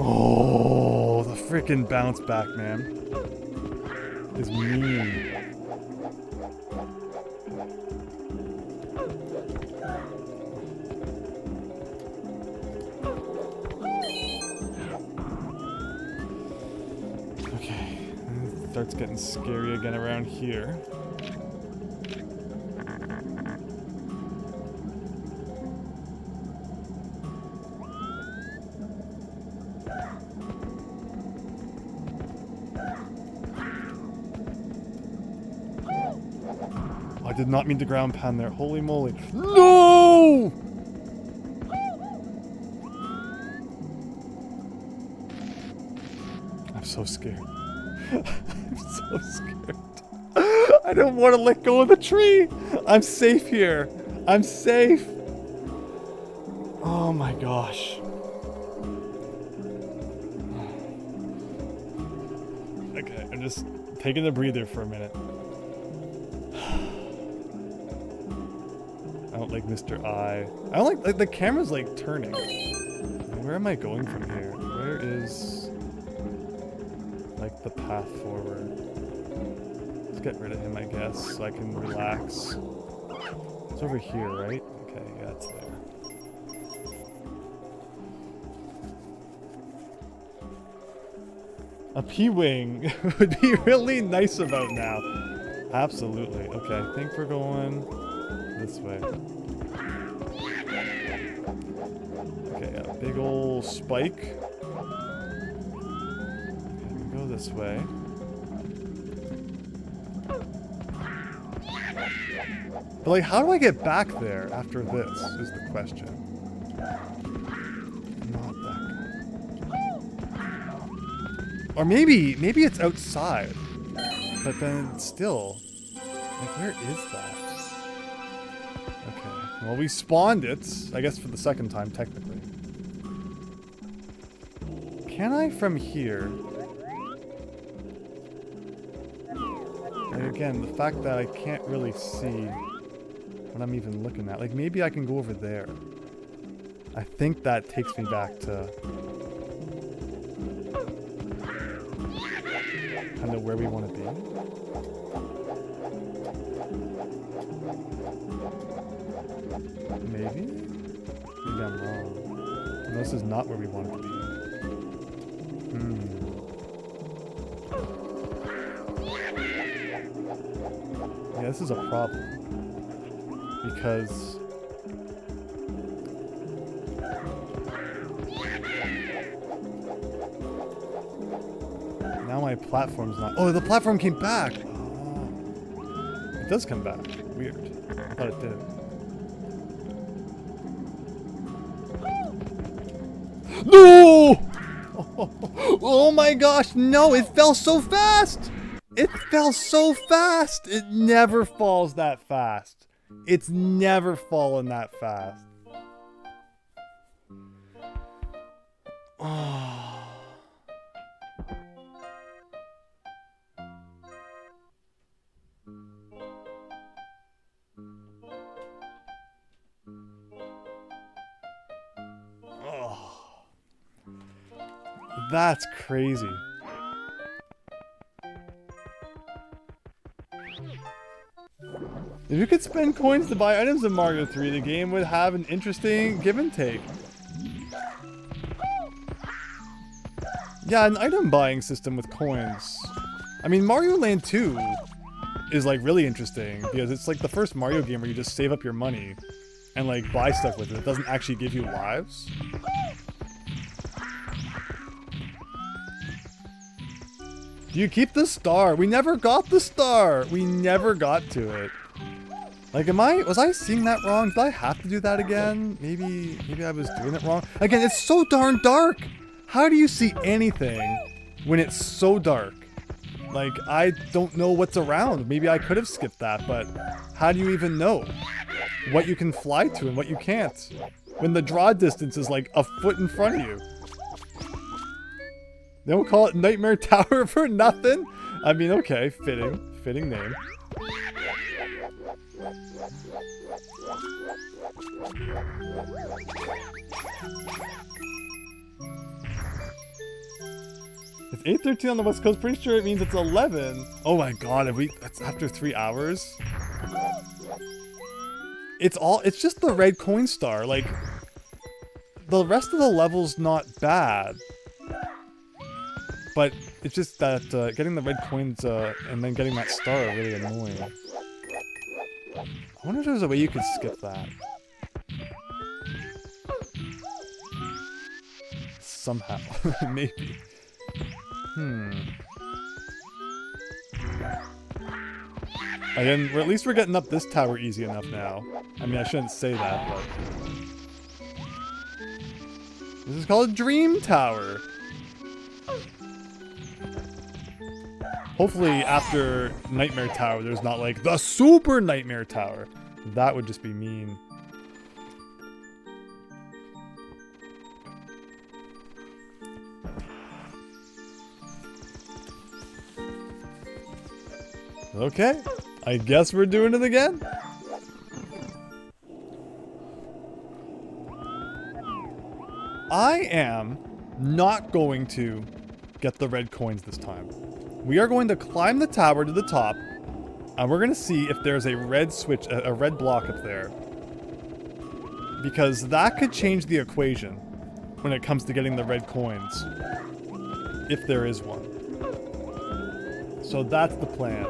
Oh, the freaking bounce back, man, is mean. Okay, it starts getting scary again around here. I did not mean to ground pound there. Holy moly. No! I'm so scared. I'm so scared. I don't want to let go of the tree. I'm safe here. I'm safe. Oh my gosh. Okay, I'm just taking a breather for a minute. I don't like Mr. I don't like the camera's like turning. Where am I going from here? Where is like the path forward? Let's get rid of him, I guess, so I can relax. It's over here, right? Okay, yeah, it's there. A P-Wing would be really nice about now. Absolutely. Okay, I think we're going this way. Okay, a big old spike. Okay, we go this way. But like, how do I get back there after this is the question. Not that guy. Or maybe it's outside. But then still, like, where is that? Okay, well, we spawned it, I guess for the second time, technically. Can I from here? Like, again, the fact that I can't really see what I'm even looking at. Like, maybe I can go over there. I think that takes me back to kind of where we want to be. Maybe? Maybe I'm wrong. No, this is not where we want to be. Yeah, this is a problem. Because now my platform's not... Oh, the platform came back! Oh. It does come back. Weird. I thought it did. No! Oh my gosh, no! It fell so fast! It fell so fast! It never falls that fast. It's never fallen that fast. Oh. That's crazy. If you could spend coins to buy items in Mario 3, the game would have an interesting give and take. Yeah, an item buying system with coins. I mean, Mario Land 2 is like really interesting because it's like the first Mario game where you just save up your money and like buy stuff with it. It doesn't actually give you lives. Do you keep the star? We never got the star. We never got to it. Like, was I seeing that wrong? Did I have to do that again? Maybe I was doing it wrong. Again, it's so darn dark. How do you see anything when it's so dark? Like, I don't know what's around. Maybe I could have skipped that, but how do you even know what you can fly to and what you can't when the draw distance is like a foot in front of you? They don't call it Nightmare Tower for nothing? I mean, okay, fitting name. It's 8:13 on the West Coast. Pretty sure it means it's 11. Oh my god, that's after 3 hours? It's just the red coin star. Like, the rest of the level's not bad. But it's just that getting the red coins and then getting that star are really annoying. I wonder if there's a way you could skip that. Somehow. Maybe. Again, at least we're getting up this tower easy enough now. I mean, I shouldn't say that, but... This is called a Dream Tower. Hopefully after Nightmare Tower, there's not like the Super Nightmare Tower. That would just be mean. Okay, I guess we're doing it again. I am not going to get the red coins this time. We are going to climb the tower to the top, and we're going to see if there's a red switch, a red block up there. Because that could change the equation when it comes to getting the red coins. If there is one. So that's the plan.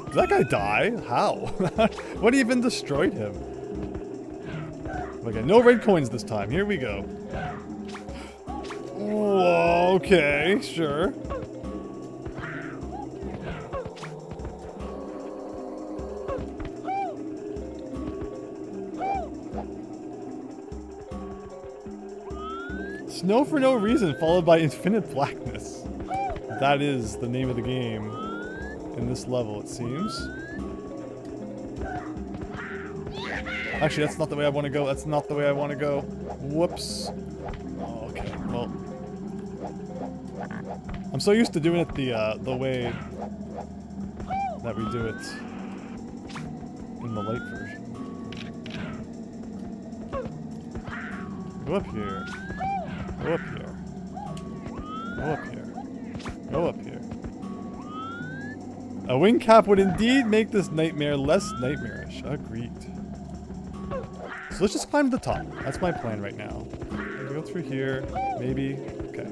Did that guy die? How? What even destroyed him? Okay, no red coins this time. Here we go. Whoa, okay, sure. Snow for no reason, followed by infinite blackness. That is the name of the game in this level, it seems. Actually, that's not the way I want to go. That's not the way I want to go. Whoops. Oh, okay, well. I'm so used to doing it the way that we do it in the light version. Go up here. Go up here. Go up here. Go up here. A wing cap would indeed make this nightmare less nightmarish. Agreed. So let's just climb to the top. That's my plan right now. We go through here, maybe. Okay.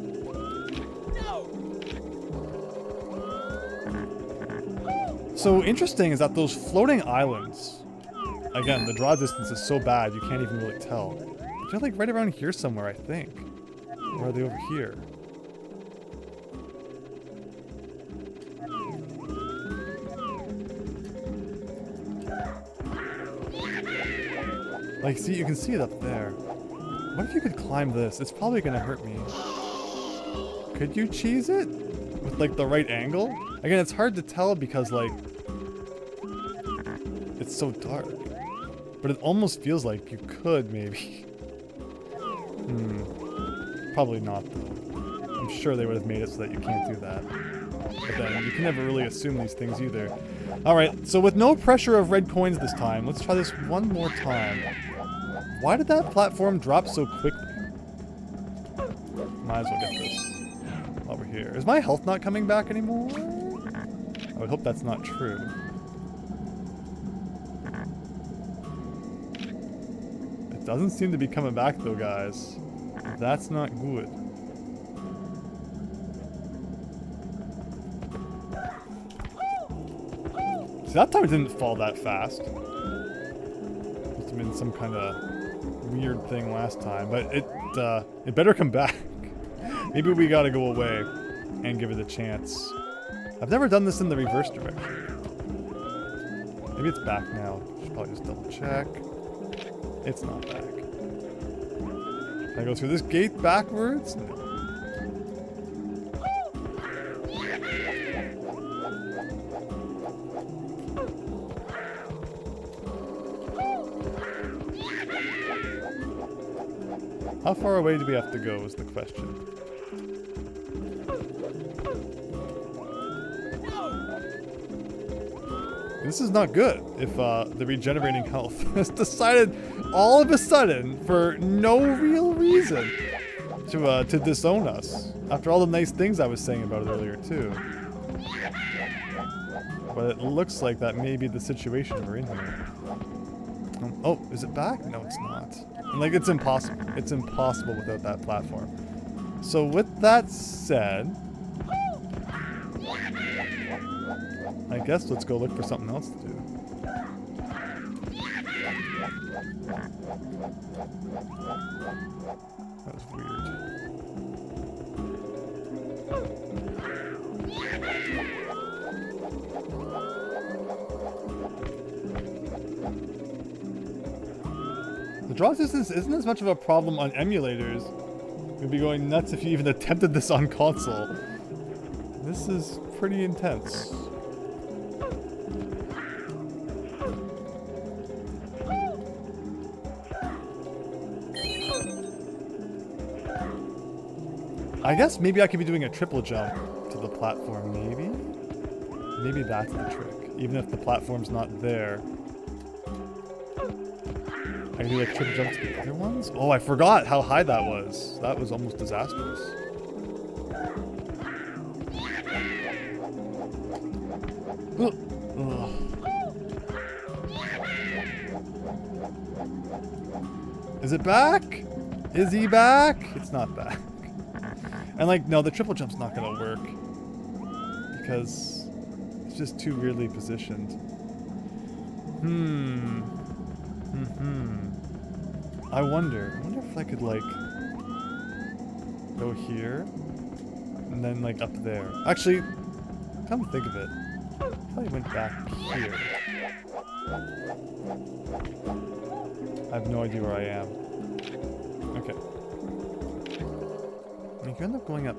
So interesting is that those floating islands, again, the draw distance is so bad you can't even really tell. But they're like right around here somewhere, I think. Or are they over here? Like, see, you can see it up there. What if you could climb this? It's probably gonna hurt me. Could you cheese it? With, like, the right angle? Again, it's hard to tell because, like, it's so dark. But it almost feels like you could, maybe. Probably not, though. I'm sure they would have made it so that you can't do that. But then, you can never really assume these things either. Alright, so with no pressure of red coins this time, let's try this one more time. Why did that platform drop so quickly? Might as well get this while we're here. Is my health not coming back anymore? I would hope that's not true. It doesn't seem to be coming back though, guys. That's not good. See, that time it didn't fall that fast. Must have been some kind of weird thing last time, but it better come back. Maybe we gotta go away and give it a chance. I've never done this in the reverse direction. Maybe it's back now. Should probably just double check. It's not back. Can I go through this gate backwards? No. How far away do we have to go is the question. This is not good if the regenerating health has decided all of a sudden, for no real reason, to disown us. After all the nice things I was saying about it earlier too. But it looks like that may be the situation we're in here. Oh, is it back? No, it's not. And like, it's impossible. It's impossible without that platform. So with that said, I guess let's go look for something else to do. That was weird. The draw distance isn't as much of a problem on emulators. You'd be going nuts if you even attempted this on console. This is pretty intense. I guess maybe I could be doing a triple jump to the platform, maybe? Maybe that's the trick. Even if the platform's not there. I can do like triple jump to the other ones? Oh, I forgot how high that was. That was almost disastrous. Ugh. Is it back? Is he back? It's not back. And like, no, the triple jump's not gonna work. Because it's just too weirdly positioned. I wonder if I could like go here and then like up there. Actually, come to think of it, I probably went back here. I have no idea where I am. Okay. You end up going up.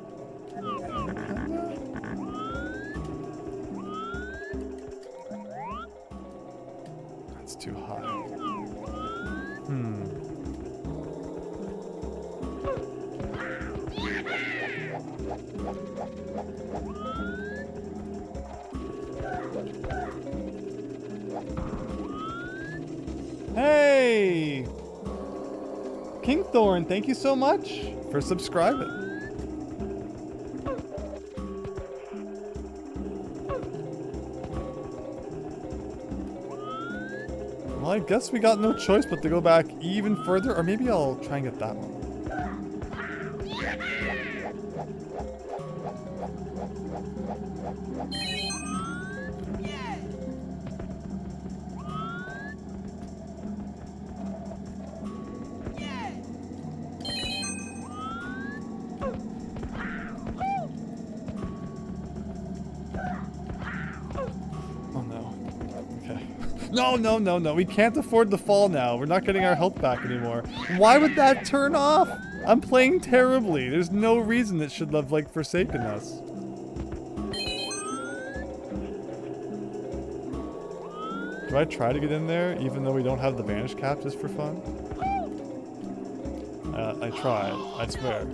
That's too high. Hey! Kingthorn, thank you so much for subscribing. Well, I guess we got no choice but to go back even further, or maybe I'll try and get that one. No, we can't afford the fall now. We're not getting our health back anymore. Why would that turn off? I'm playing terribly. There's no reason it should have, like, forsaken us. Do I try to get in there, even though we don't have the vanish cap, just for fun? I try, I swear.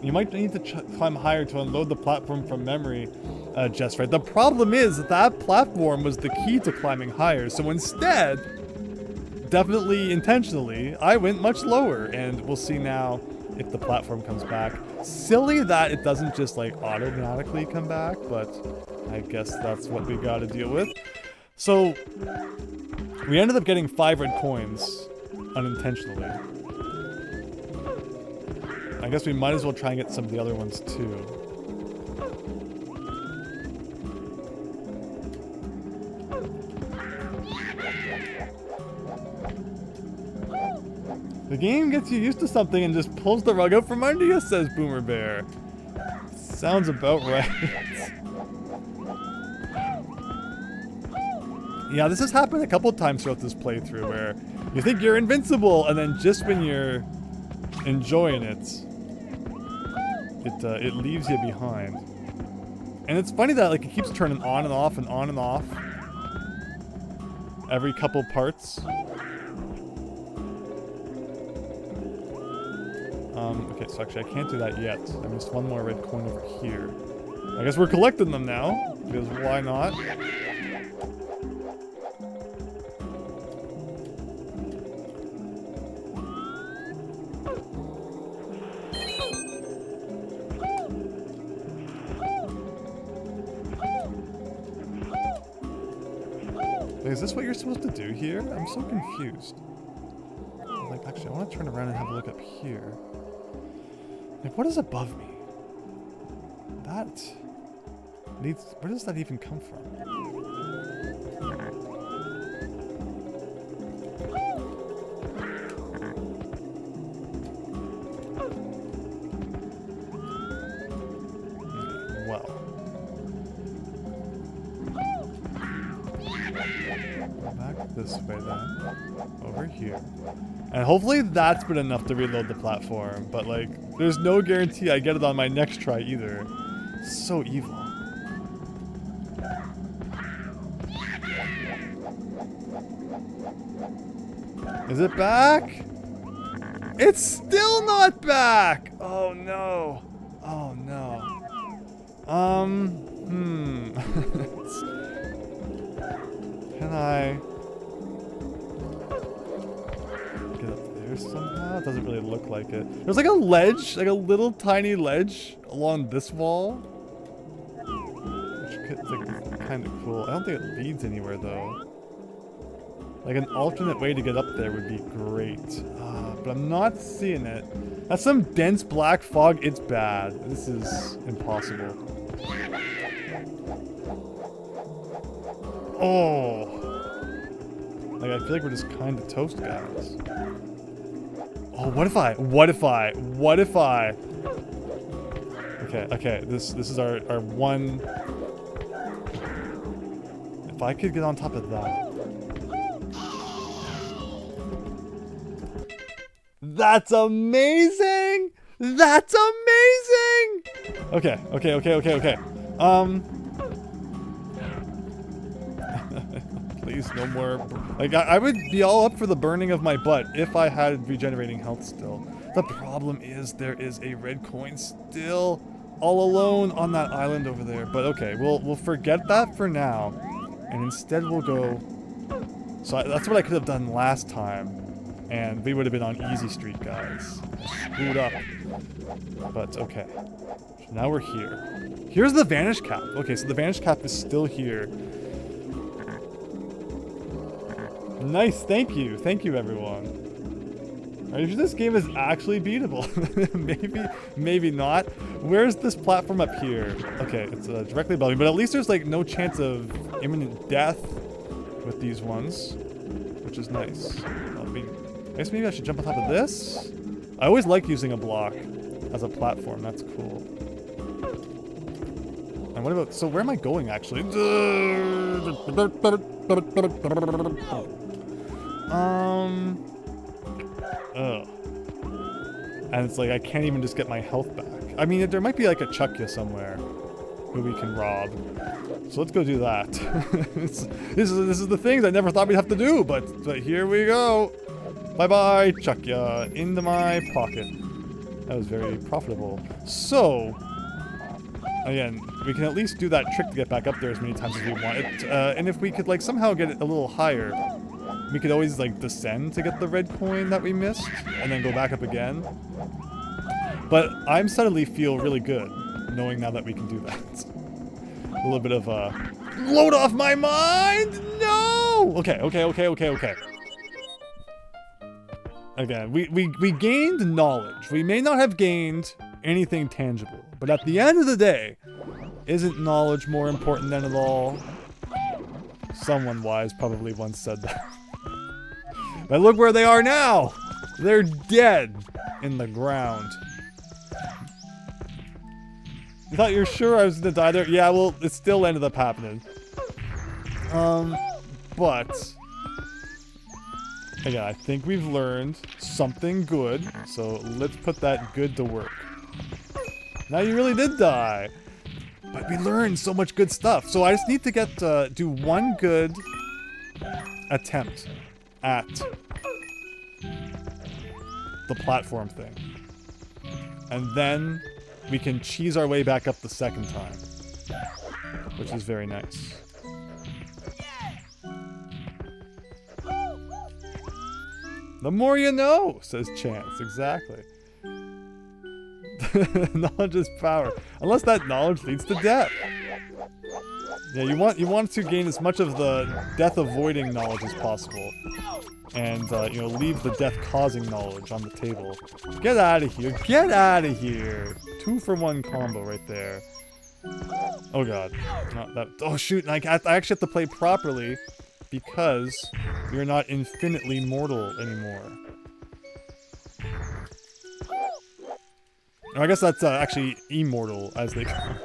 You might need to climb higher to unload the platform from memory. Just right. The problem is that platform was the key to climbing higher, so instead, definitely intentionally, I went much lower, and we'll see now if the platform comes back. Silly that it doesn't just like automatically come back, but I guess that's what we gotta deal with. So, we ended up getting 5 red coins unintentionally. I guess we might as well try and get some of the other ones too. The game gets you used to something and just pulls the rug out from under you, says Boomer Bear. Sounds about right. Yeah, this has happened a couple times throughout this playthrough where you think you're invincible, and then just when you're enjoying it, it leaves you behind. And it's funny that like it keeps turning on and off and on and off every couple parts. Okay, so actually I can't do that yet. I missed one more red coin over here. I guess we're collecting them now, because why not? Is this what you're supposed to do here? I'm so confused. Like, actually, I want to turn around and have a look up here. Like, what is above me? That needs... Where does that even come from? Well. Back this way then. Over here. And hopefully that's been enough to reload the platform, but like, there's no guarantee I get it on my next try either. It's so evil. Is it back? It's still not back! Oh no. Oh no. Can I get up there somehow? It doesn't really look like it. There's like a ledge, like a little tiny ledge along this wall. Which is like kind of cool. I don't think it leads anywhere though. Like an alternate way to get up there would be great. But I'm not seeing it. That's some dense black fog. It's bad. This is impossible. Oh. Like, I feel like we're just kind of toast, guys. Oh, what if I? Okay, this is our one... If I could get on top of that. That's amazing! That's amazing! Okay. Please, no more. Like, I would be all up for the burning of my butt if I had regenerating health still. The problem is there is a red coin still all alone on that island over there. But okay, we'll forget that for now. And instead we'll go... So that's what I could have done last time. And we would have been on easy street, guys. Screwed up. But okay. So now we're here. Here's the vanish cap. Okay, so the vanish cap is still here. Nice, thank you. Thank you, everyone. Are you sure this game is actually beatable? maybe not. Where's this platform up here? Okay, it's directly above me, but at least there's like no chance of imminent death with these ones, which is nice. I guess maybe I should jump on top of this? I always like using a block as a platform, that's cool. And what about, so where am I going actually? And it's like I can't even just get my health back. I mean, there might be like a Chuckya somewhere who we can rob. So let's go do that. this is the things I never thought we'd have to do, but here we go. Bye-bye, Chuckya, into my pocket. That was very profitable. So, again, we can at least do that trick to get back up there as many times as we want. And if we could like somehow get it a little higher, we could always like descend to get the red coin that we missed, and then go back up again. But I'm suddenly feel really good, knowing now that we can do that. A little bit of a load off my mind! No! Okay. Again, we gained knowledge. We may not have gained anything tangible, but at the end of the day, isn't knowledge more important than it all? Someone wise probably once said that. But look where they are now! They're dead in the ground. You thought you were sure I was gonna die there? Yeah, well, it still ended up happening. But... again, I think we've learned something good, so let's put that good to work. Now you really did die! But we learned so much good stuff, so I just need to get, do one good attempt at the platform thing. And then we can cheese our way back up the second time, which is very nice. The more you know, says Chance. Exactly. Knowledge is power. Unless that knowledge leads to death. Yeah, you want to gain as much of the death-avoiding knowledge as possible. And, you know, leave the death-causing knowledge on the table. Get out of here. Get out of here. 2-for-1 combo right there. Oh, God. Oh, shoot. I actually have to play properly because we are not infinitely mortal anymore. I guess that's actually immortal, as they call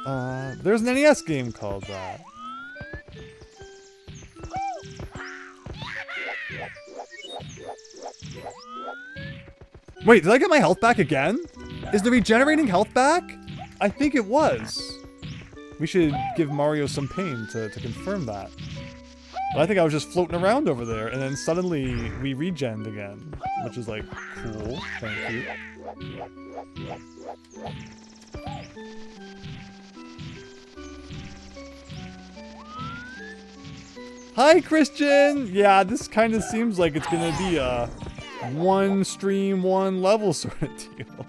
it. There's an NES game called that. Wait, did I get my health back again? Is the regenerating health back? I think it was. We should give Mario some pain to confirm that. But I think I was just floating around over there, and then suddenly we regened again, which is like, cool, thank you. Hi, Christian! Yeah, this kind of seems like it's gonna be a one stream, one level sort of deal.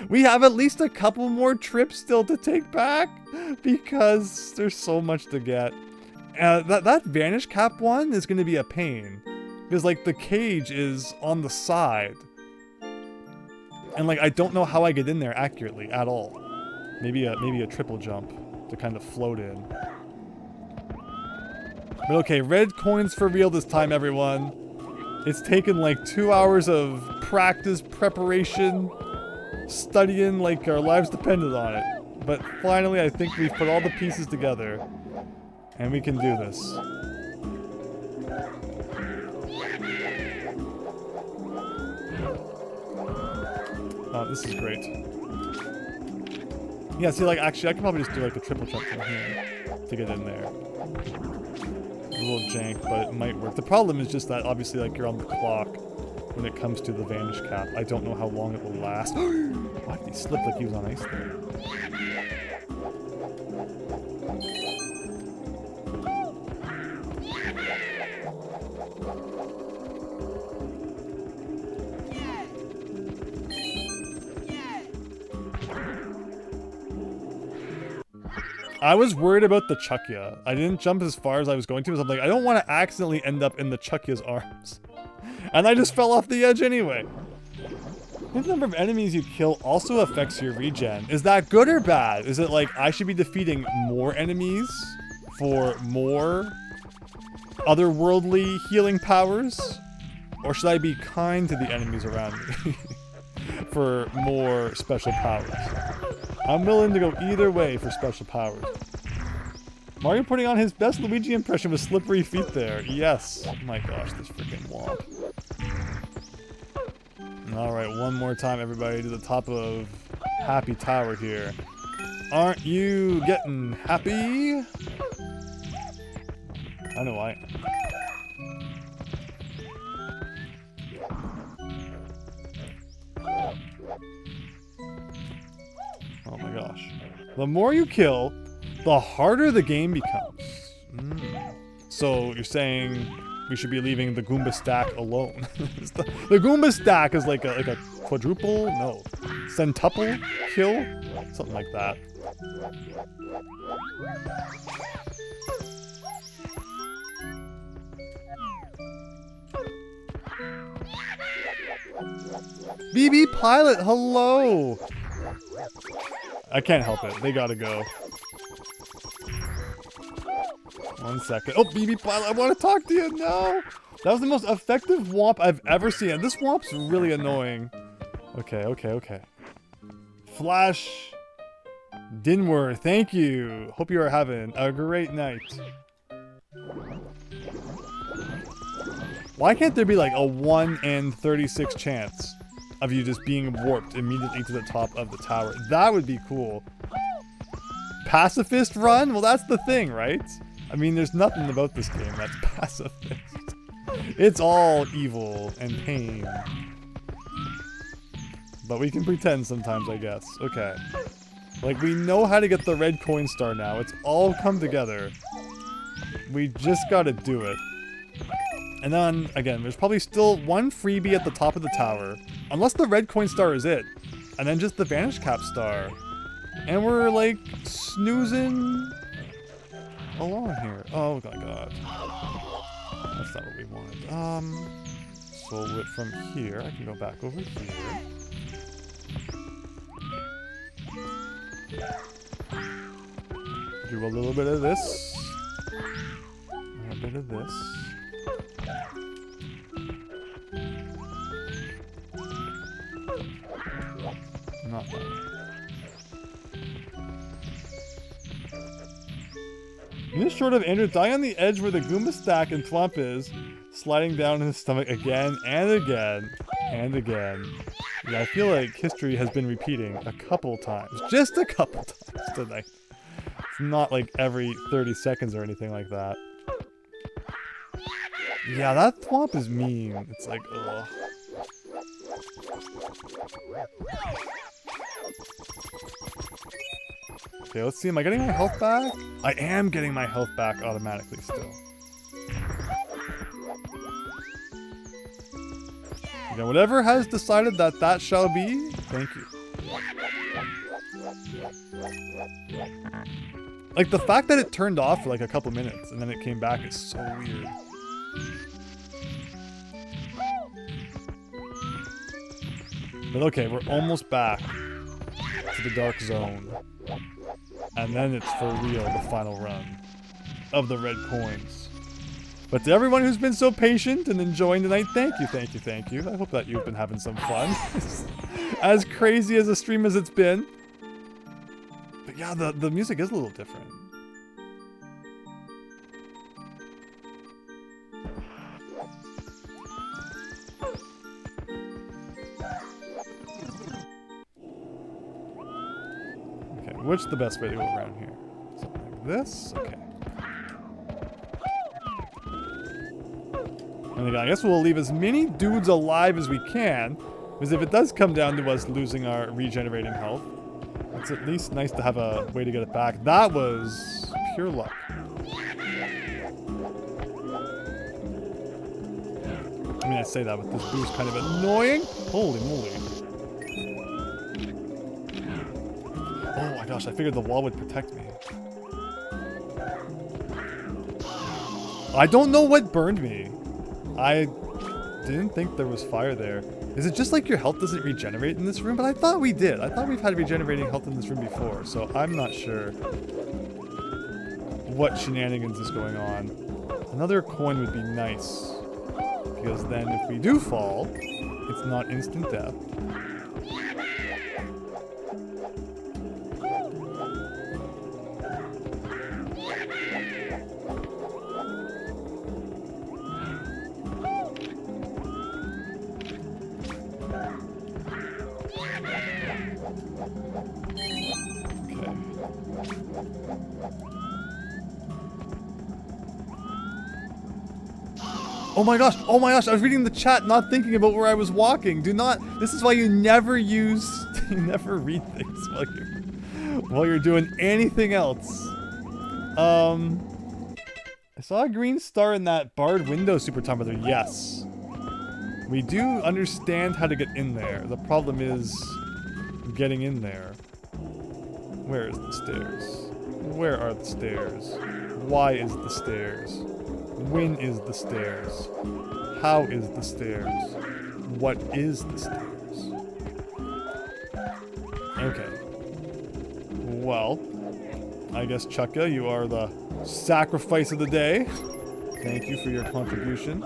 We have at least a couple more trips still to take back, because there's so much to get. That Vanish Cap one is gonna be a pain, because like the cage is on the side. And like, I don't know how I get in there accurately at all. Maybe a triple jump to kind of float in. But okay, red coins for real this time, everyone. It's taken like 2 hours of practice, preparation, studying like our lives depended on it. But finally, I think we've put all the pieces together. And we can do this. this is great. Yeah, see, like, actually, I could probably just do, like, a triple jump from here to get in there. A little jank, but it might work. The problem is just that, obviously, like, you're on the clock when it comes to the vanish cap. I don't know how long it will last. Why did he slip like he was on ice there? I was worried about the Chuckya. I didn't jump as far as I was going to, so I'm like, I don't want to accidentally end up in the Chuckya's arms. And I just fell off the edge anyway. The number of enemies you kill also affects your regen. Is that good or bad? Is it like I should be defeating more enemies for more otherworldly healing powers? Or should I be kind to the enemies around me for more special powers? I'm willing to go either way for special powers. Mario putting on his best Luigi impression with slippery feet there. Yes. Oh my gosh, this freaking womp. Alright, one more time, everybody, to the top of Happy Tower here. Aren't you getting happy? I know I am. Oh my gosh. The more you kill, the harder the game becomes. So you're saying we should be leaving the Goomba stack alone. the Goomba stack is like a quadruple? No. Centuple kill? Something like that. BB Pilot, hello! I can't help it. They gotta go. 1 second. Oh, BB Pilot, I want to talk to you. No! That was the most effective womp I've ever seen. And this womp's really annoying. Okay. Flash Dinwer, thank you. Hope you are having a great night. Why can't there be like a 1 in 36 chance of you just being warped immediately to the top of the tower? That would be cool. Pacifist run? Well, that's the thing, right? I mean, there's nothing about this game that's pacifist. It's all evil and pain. But we can pretend sometimes, I guess. Okay. Like, we know how to get the red coin star now. It's all come together. We just gotta do it. And then, again, there's probably still one freebie at the top of the tower. Unless the red coin star is it. And then just the vanish cap star. And we're, like, snoozing along here. Oh my god. That's not what we wanted. So from here, I can go back over here. Do a little bit of this. And a bit of this. Not that. Just short of Andrew dying on the edge where the Goomba stack and Thwomp is, sliding down in his stomach again and again and again. Yeah, I feel like history has been repeating a couple times. Just a couple times tonight. It's not like every 30 seconds or anything like that. Yeah, that Thwomp is mean. It's like, ugh. Okay, let's see. Am I getting my health back? I am getting my health back automatically still. Yeah, whatever has decided that that shall be, thank you. Like, the fact that it turned off for like a couple minutes and then it came back is so weird. But okay, we're almost back to the dark zone. And then it's for real, the final run of the red coins. But to everyone who's been so patient and enjoying tonight, thank you. I hope that you've been having some fun. As crazy as a stream as it's been. But yeah, the music is a little different. What's the best way to go around here? Something like this? Okay. And again, I guess we'll leave as many dudes alive as we can, because if it does come down to us losing our regenerating health, it's at least nice to have a way to get it back. That was pure luck. I mean, I say that, but this boost kind of annoying. Holy moly. Oh my gosh, I figured the wall would protect me. I don't know what burned me. I didn't think there was fire there. Is it just like your health doesn't regenerate in this room? But I thought we did. I thought we've had regenerating health in this room before, so I'm not sure what shenanigans is going on. Another coin would be nice, because then if we do fall, it's not instant death. Oh my gosh, I was reading the chat, not thinking about where I was walking. Do not, this is why you never you never read things while you're doing anything else. I saw a green star in that barred window, Super Tom Brother. Yes. We do understand how to get in there. The problem is getting in there. Where is the stairs? Where are the stairs? Why is the stairs? When is the stairs? How is the stairs? What is the stairs? Okay. Well, I guess Chukka, you are the sacrifice of the day. Thank you for your contribution.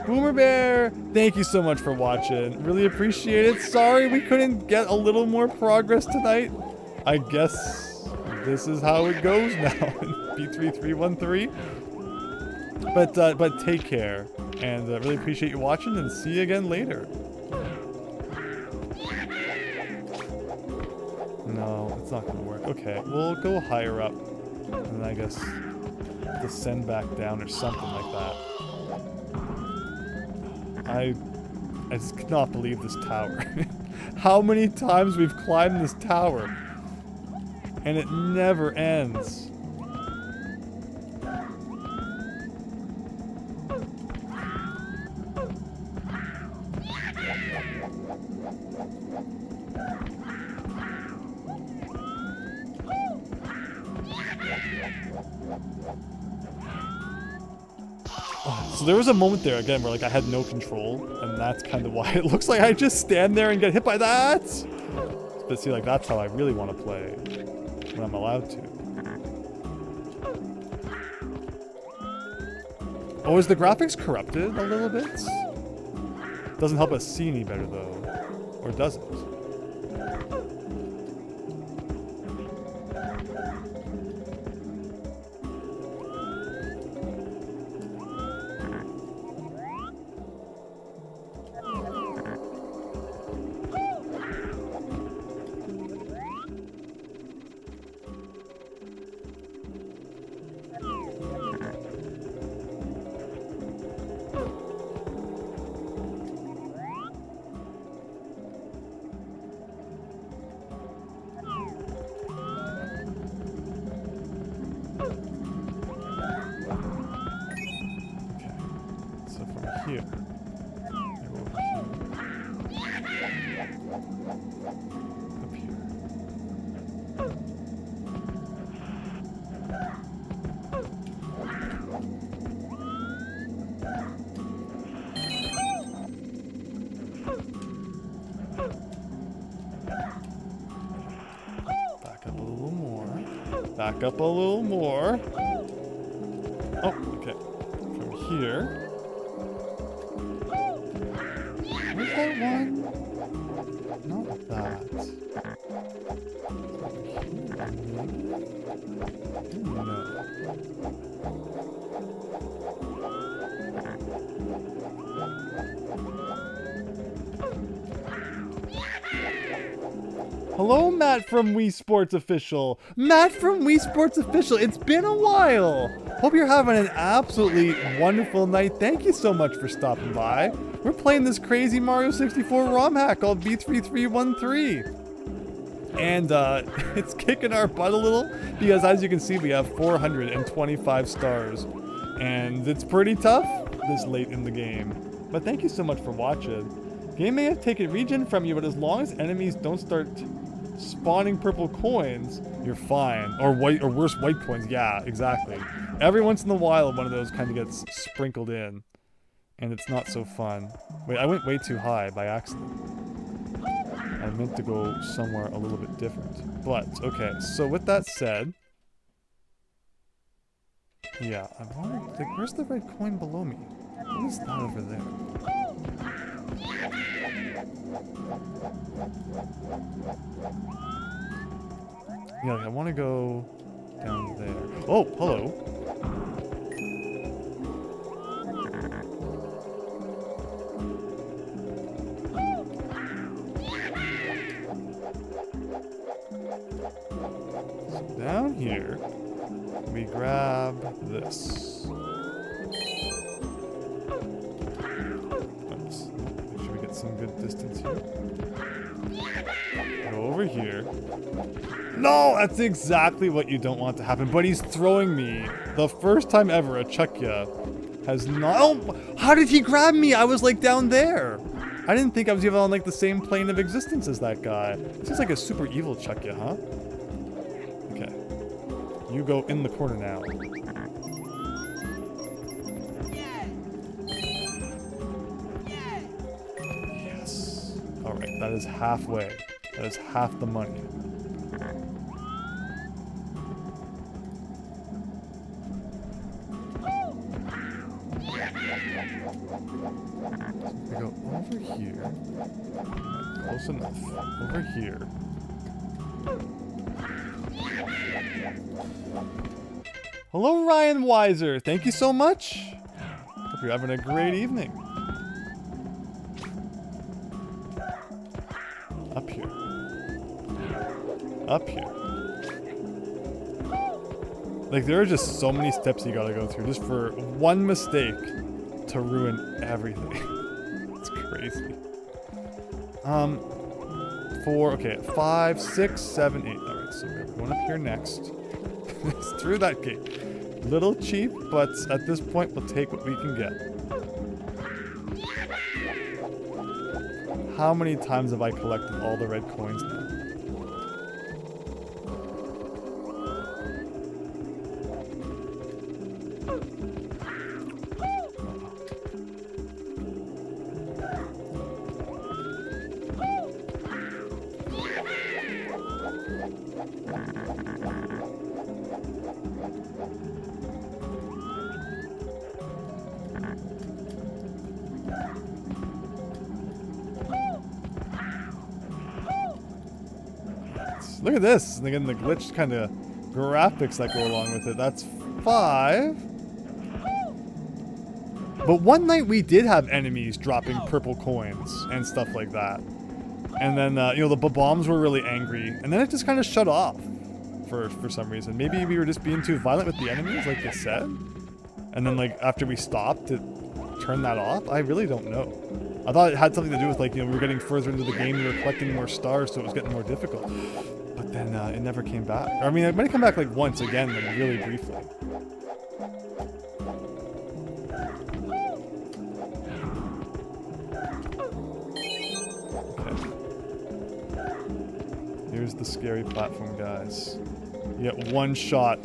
Boomer Bear, thank you so much for watching. Really appreciate it. Sorry we couldn't get a little more progress tonight. I guess this is how it goes now in B3313. But take care, and really appreciate you watching, and see you again later. No, it's not gonna work. Okay, we'll go higher up, and I guess descend back down or something like that. I just cannot believe this tower. How many times we've climbed this tower, and it never ends. So there was a moment there again where like I had no control, and that's kind of why it looks like I just stand there and get hit by that. But see, like that's how I really want to play when I'm allowed to. Oh, is the graphics corrupted a little bit? Doesn't help us see any better though, or does it? Here. Up here. Back up a little more. Back up a little more. Oh, okay. From here. Where's that one? Not that. No. Hello, Matt from Wii Sports Official. Matt from Wii Sports Official. It's been a while. Hope you're having an absolutely wonderful night. Thank you so much for stopping by. We're playing this crazy Mario 64 ROM hack called B3313. And it's kicking our butt a little because, as you can see, we have 425 stars. And it's pretty tough this late in the game. But thank you so much for watching. Game may have taken regen from you, but as long as enemies don't start spawning purple coins, you're fine. Or white, or worse, white coins. Yeah, exactly. Every once in a while, one of those kind of gets sprinkled in. And it's not so fun. Wait, I went way too high by accident. I meant to go somewhere a little bit different. But, okay, so with that said... Yeah, I wonder, like, where's the red coin below me? What is that over there? Yeah, like, I want to go down there. Oh, hello. So down here, we grab this. Oops. Make sure we get some good distance here. Go over here. No, that's exactly what you don't want to happen. But he's throwing me. The first time ever a Chuckya has not... Oh, how did he grab me? I was like down there. I didn't think I was even on like the same plane of existence as that guy. This is like a super evil Chuckya, huh? Okay. You go in the corner now. Yes. Alright, that is halfway. That is half the money. We go over here. Close enough. Over here. Hello, Ryan Weiser. Thank you so much. Hope you're having a great evening. Up here. Up here. Like, there are just so many steps you gotta go through just for one mistake to ruin everything. It's crazy. Okay, 5, 6, 7, 8. Alright, so we're going up here next. It's through that gate. Little cheap, but at this point we'll take what we can get. How many times have I collected all the red coins now? Look at this. And again, the glitched kind of graphics that go along with it. That's 5. But one night we did have enemies dropping purple coins and stuff like that. And then, you know, the bombs were really angry. And then it just kind of shut off for some reason. Maybe we were just being too violent with the enemies, like you said. And then, like, after we stopped, it turned that off. I really don't know. I thought it had something to do with, like, you know, we were getting further into the game, we were collecting more stars, so it was getting more difficult. But then it never came back. I mean, it might have come back like once again, like really briefly. Okay. Here's the scary platform, guys. You get one shot.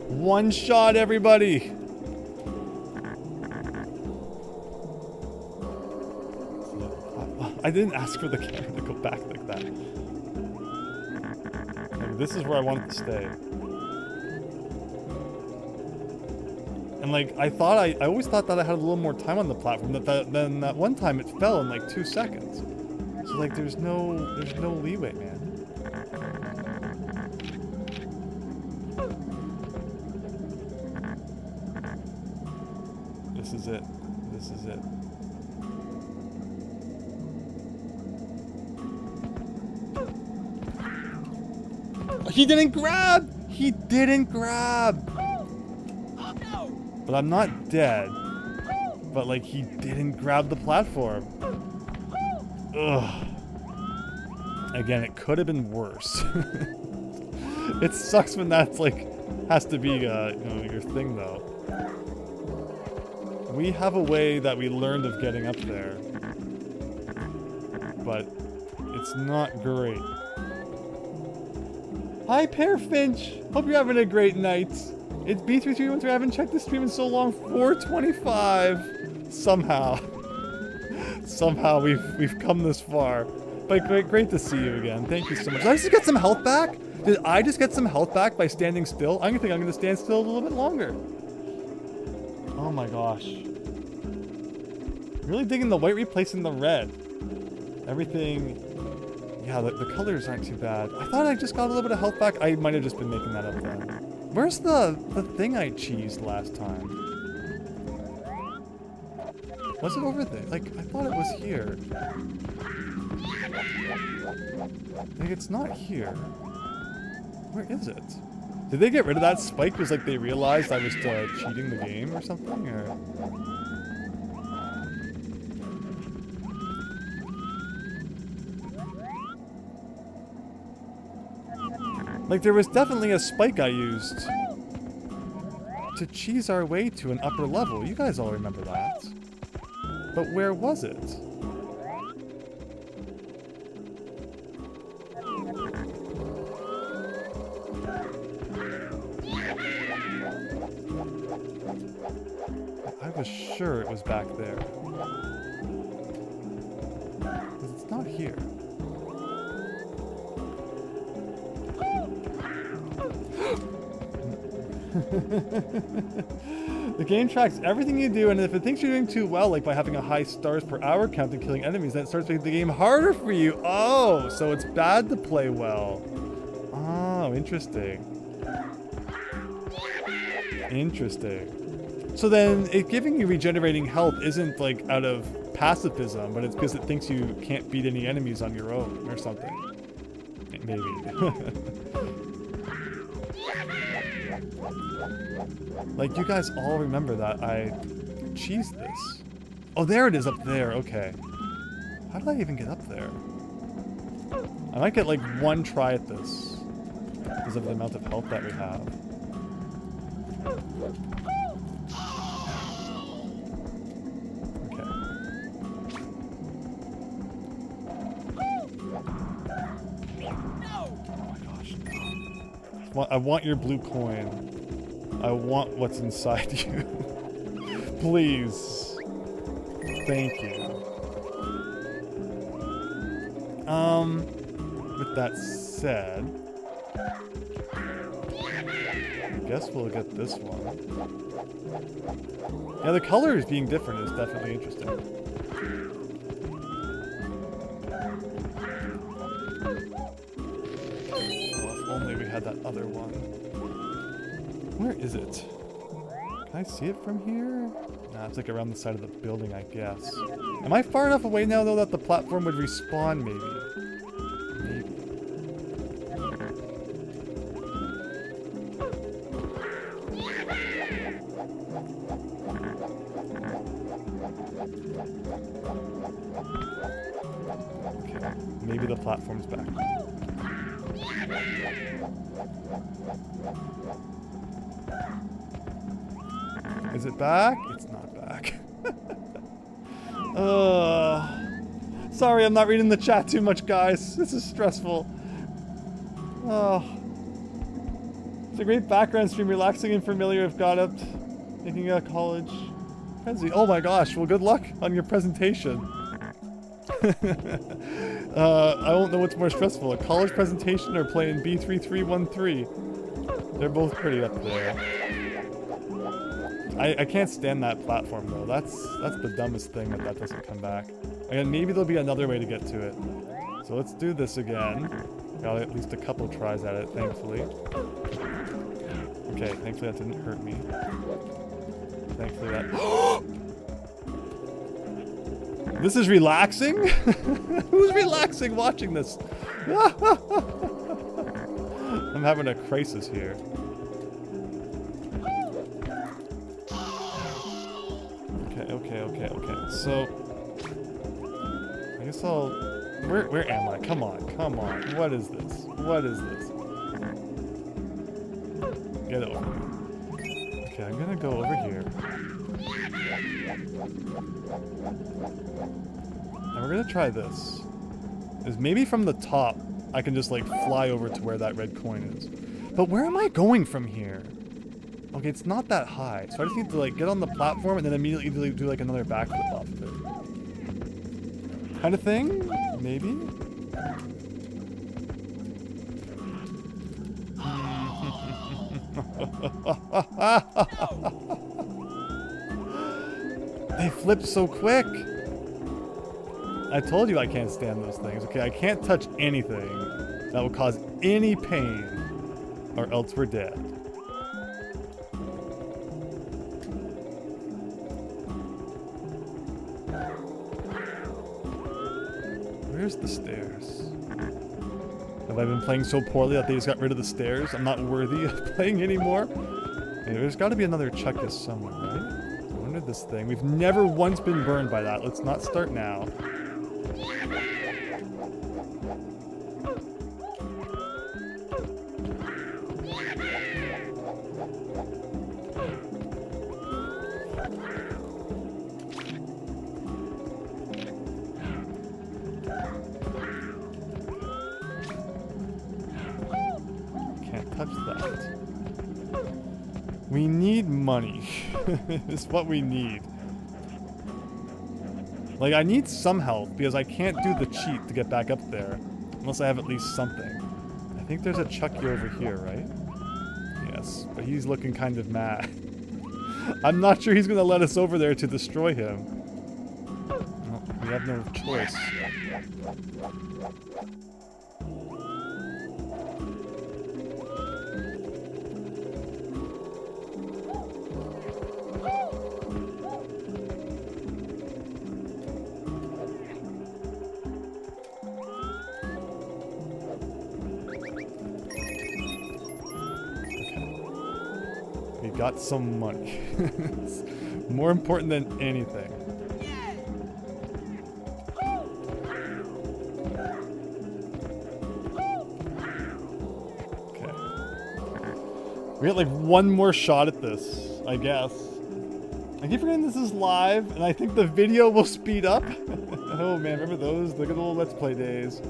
One shot, everybody! I didn't ask for the camera to go back like that. This is where I want it to stay. And like, I always thought that I had a little more time on the platform, than that one time it fell in like 2 seconds. So like, there's no leeway, man. This is it. This is it. He didn't grab! He didn't grab! But I'm not dead. But like, he didn't grab the platform. Ugh. Again, it could have been worse. It sucks when that's like, has to be, you know, your thing though. We have a way that we learned of getting up there. But it's not great. Hi, Pearfinch! Hope you're having a great night. It's B3313. I haven't checked the stream in so long. 425. Somehow. Somehow we've come this far. But great to see you again. Thank you so much. Did I just get some health back? Did I just get some health back by standing still? I think I'm gonna stand still a little bit longer. Oh my gosh. Really digging the white replacing the red. Everything... Yeah, the colors aren't too bad. I thought I just got a little bit of health back. I might have just been making that up then. Where's the thing I cheesed last time? Was it over there? Like, I thought it was here. Like, it's not here. Where is it? Did they get rid of that spike because, like, they realized I was cheating the game or something? Or... Like, there was definitely a spike I used to cheese our way to an upper level. You guys all remember that. But where was it? I was sure it was back there. 'Cause it's not here. The game tracks everything you do, and if it thinks you're doing too well, like by having a high stars per hour count and killing enemies, then it starts making the game harder for you. Oh, so it's bad to play well. Oh, interesting. Interesting. So then, it giving you regenerating health isn't like out of pacifism, but it's because it thinks you can't beat any enemies on your own or something. Maybe. Like, you guys all remember that I cheesed this. Oh, there it is up there. Okay. How did I even get up there? I might get like one try at this because of the amount of health that we have. Okay. Oh my gosh. I want your blue coin. I want what's inside you. Please. Thank you. With that said, I guess we'll get this one. Yeah, the colors being different is definitely interesting. Well, if only we had that other one. Where is it? Can I see it from here? Nah, it's like around the side of the building, I guess. Am I far enough away now, though, that the platform would respawn, maybe? Maybe. Okay, maybe the platform's back. Is it back? It's not back. Sorry, I'm not reading the chat too much, guys. This is stressful. Oh. It's a great background stream, relaxing and familiar. I've got up thinking of college. Oh my gosh, well, good luck on your presentation. I won't know what's more stressful, a college presentation or playing B3313. They're both pretty up there. I can't stand that platform though. That's the dumbest thing that doesn't come back. And maybe there'll be another way to get to it. So let's do this again. Got at least a couple tries at it, thankfully. Okay, thankfully that didn't hurt me. Thankfully that... This is relaxing? Who's relaxing watching this? I'm having a crisis here. Okay. So, I guess I'll... Where am I? Come on. What is this? Get over here. Okay, I'm gonna go over here. And we're gonna try this. Is maybe from the top, I can just like fly over to where that red coin is. But where am I going from here? Okay, it's not that high, so I just need to like get on the platform and then immediately do like another backflip off of it. Kind of thing? Maybe? They flip so quick! I told you I can't stand those things. Okay, I can't touch anything that will cause any pain, or else we're dead. Where's the stairs? Have I been playing so poorly that they just got rid of the stairs? I'm not worthy of playing anymore? Okay, there's got to be another Chuckus somewhere, right? I wonder this thing. We've never once been burned by that. Let's not start now. Touch that. We need money. Is what we need. Like, I need some help because I can't do the cheat to get back up there unless I have at least something. I think there's a Chucky over here, right? Yes, but he's looking kind of mad. I'm not sure he's gonna let us over there to destroy him. Well, we have no choice. Got some money. It's more important than anything. Okay. We got like one more shot at this, I guess. I keep forgetting this is live, and I think the video will speed up. Oh man, remember those? Look at the old Let's Play days.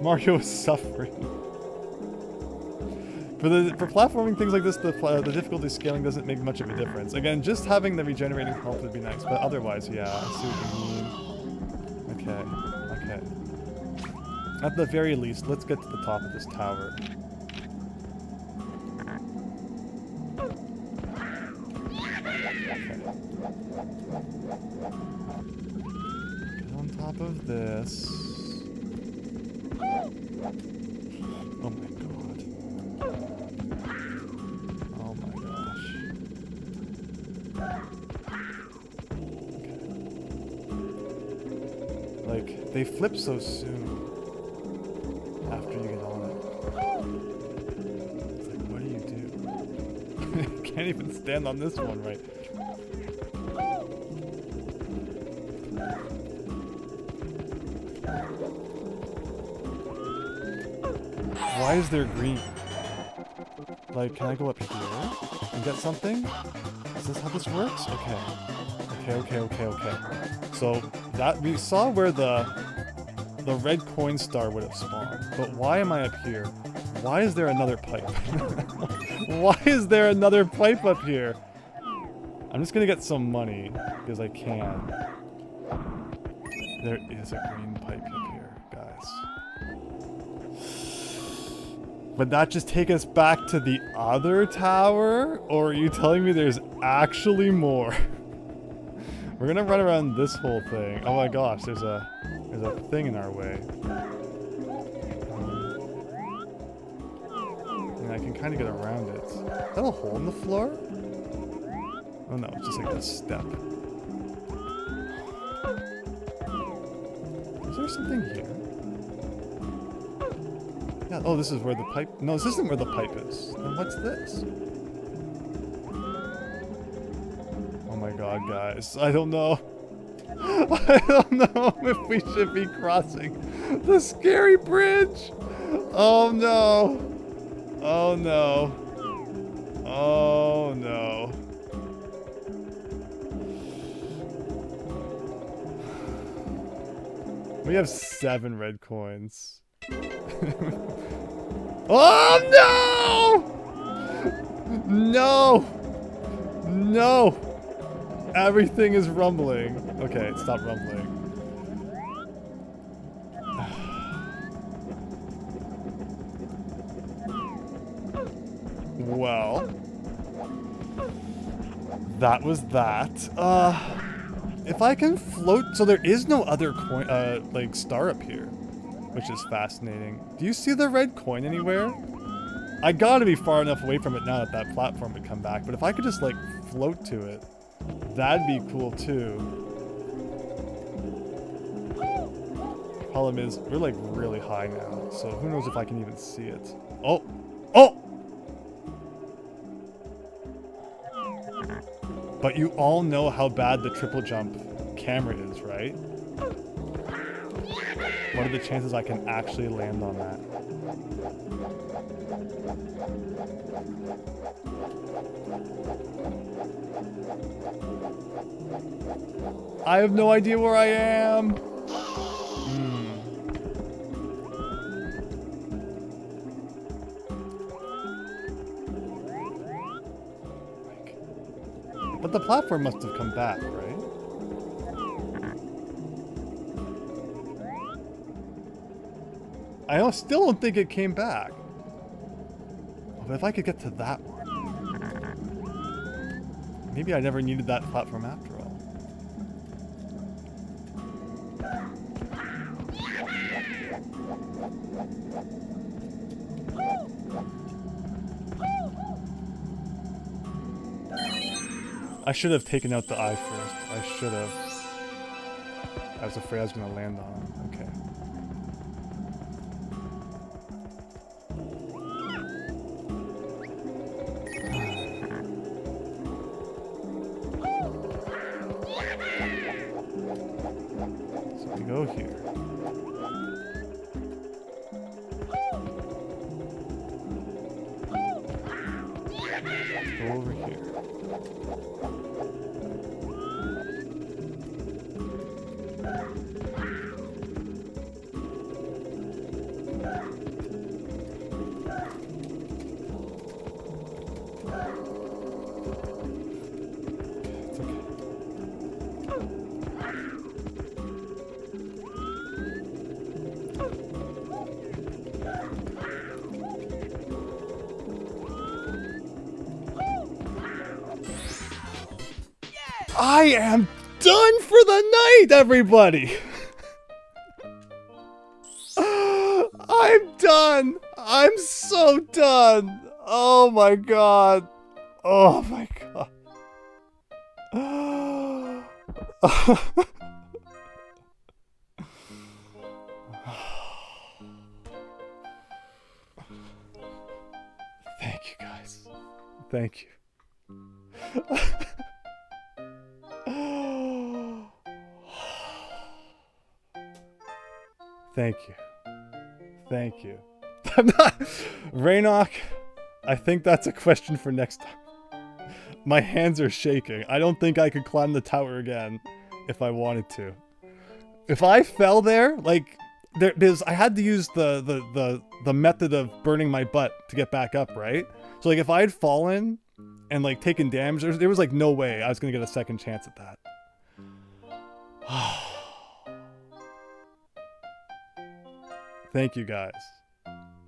Mario is suffering. For platforming things like this, the difficulty scaling doesn't make much of a difference. Again, just having the regenerating health would be nice, but otherwise, yeah, I see what you mean. Okay. At the very least, let's get to the top of this tower. Okay. Get on top of this. Oh my god. Oh my gosh. Okay. Like, they flip so soon after you get on it. It's like, what do you do? Can't even stand on this one, right? Why is there green? Like, can I go up here and get something? Is this how this works? Okay. So, that we saw where the red coin star would have spawned. But why am I up here? Why is there another pipe? Why is there another pipe up here? I'm just gonna get some money, because I can. There is a green pipe up here, guys. Would that just take us back to the other tower? Or are you telling me there's actually more? We're gonna run around this whole thing. Oh my gosh, there's a thing in our way. And I can kind of get around it. Is that a hole in the floor? Oh no, it's just like a step. Is there something here? Yeah, oh, this is where the pipe... No, this isn't where the pipe is. Then what's this? Oh my god, guys. I don't know. I don't know if we should be crossing the scary bridge. Oh no. Oh no. Oh no. We have 7 red coins. Oh no! No! No! Everything is rumbling. Okay, stop rumbling. Well, that was that. If I can float, so there is no other coin, like star up here, which is fascinating. Do you see the red coin anywhere? I gotta be far enough away from it now that that platform would come back, but if I could just like float to it, that'd be cool too. Problem is, we're like really high now, so who knows if I can even see it. Oh! Oh! But you all know how bad the triple jump camera is, right? What are the chances I can actually land on that? I have no idea where I am. But the platform must have come back, right? I still don't think it came back. But if I could get to that one. Maybe I never needed that platform after all. I should have taken out the eye first. I should have. I was afraid I was going to land on it. Okay. So we go here. Go over here. I am done for the night, everybody! I'm done! I'm so done! Oh my god! Oh my god! Thank you, guys. Thank you. Thank you. Thank you. I'm not... Raynok, I think that's a question for next time. My hands are shaking. I don't think I could climb the tower again if I wanted to. If I fell there, like, there's I had to use the method of burning my butt to get back up, right? So like if I had fallen and like taken damage, there was like no way I was gonna get a second chance at that. Thank you guys.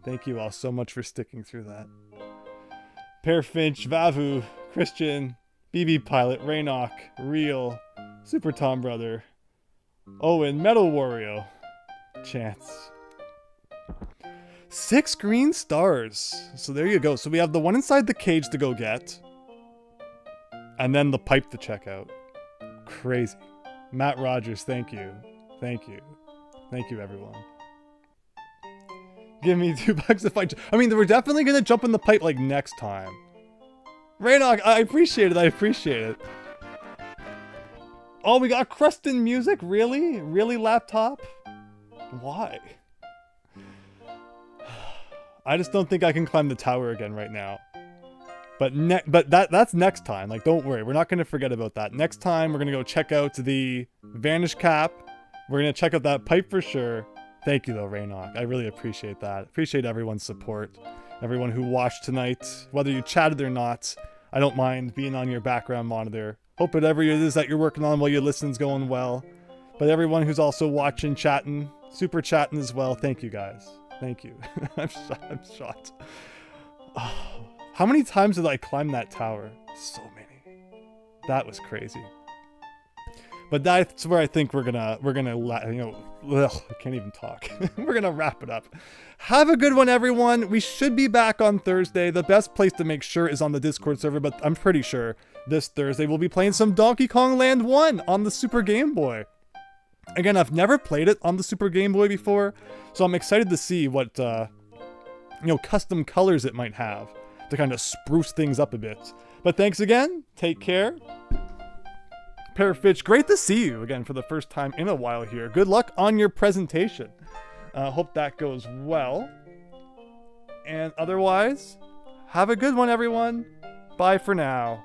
Thank you all so much for sticking through that. Pearfinch, Vavu, Christian, BB Pilot, Raynok, Real, Super Tom Brother, Owen, Metal Wario, Chance. 6 green stars. So there you go. So we have the one inside the cage to go get. And then the pipe to check out. Crazy. Matt Rogers, thank you. Thank you. Thank you, everyone. Give me $2 if I mean, we're definitely gonna jump in the pipe like next time. Raynock, I appreciate it. I appreciate it. Oh, we got Crustin music? Really? Really, laptop? Why? I just don't think I can climb the tower again right now. But that's next time. Like, don't worry. We're not going to forget about that. Next time, we're going to go check out the Vanish Cap. We're going to check out that pipe for sure. Thank you, though, Raynock. I really appreciate that. Appreciate everyone's support. Everyone who watched tonight. Whether you chatted or not, I don't mind being on your background monitor. Hope whatever it is that you're working on while your listening's going well. But everyone who's also watching, chatting, super chatting as well, thank you guys. Thank you. I'm shocked. Oh, how many times did I climb that tower? So many. That was crazy. But that's where I think we're gonna I can't even talk. We're gonna wrap it up. Have a good one, everyone. We should be back on Thursday. The best place to make sure is on the Discord server, but I'm pretty sure this Thursday we'll be playing some Donkey Kong Land 1 on the Super Game Boy. Again, I've never played it on the Super Game Boy before, so I'm excited to see what custom colors it might have to kind of spruce things up a bit. But thanks again. Take care. Parafitch, great to see you again for the first time in a while here. Good luck on your presentation. Hope that goes well. And otherwise, have a good one, everyone. Bye for now.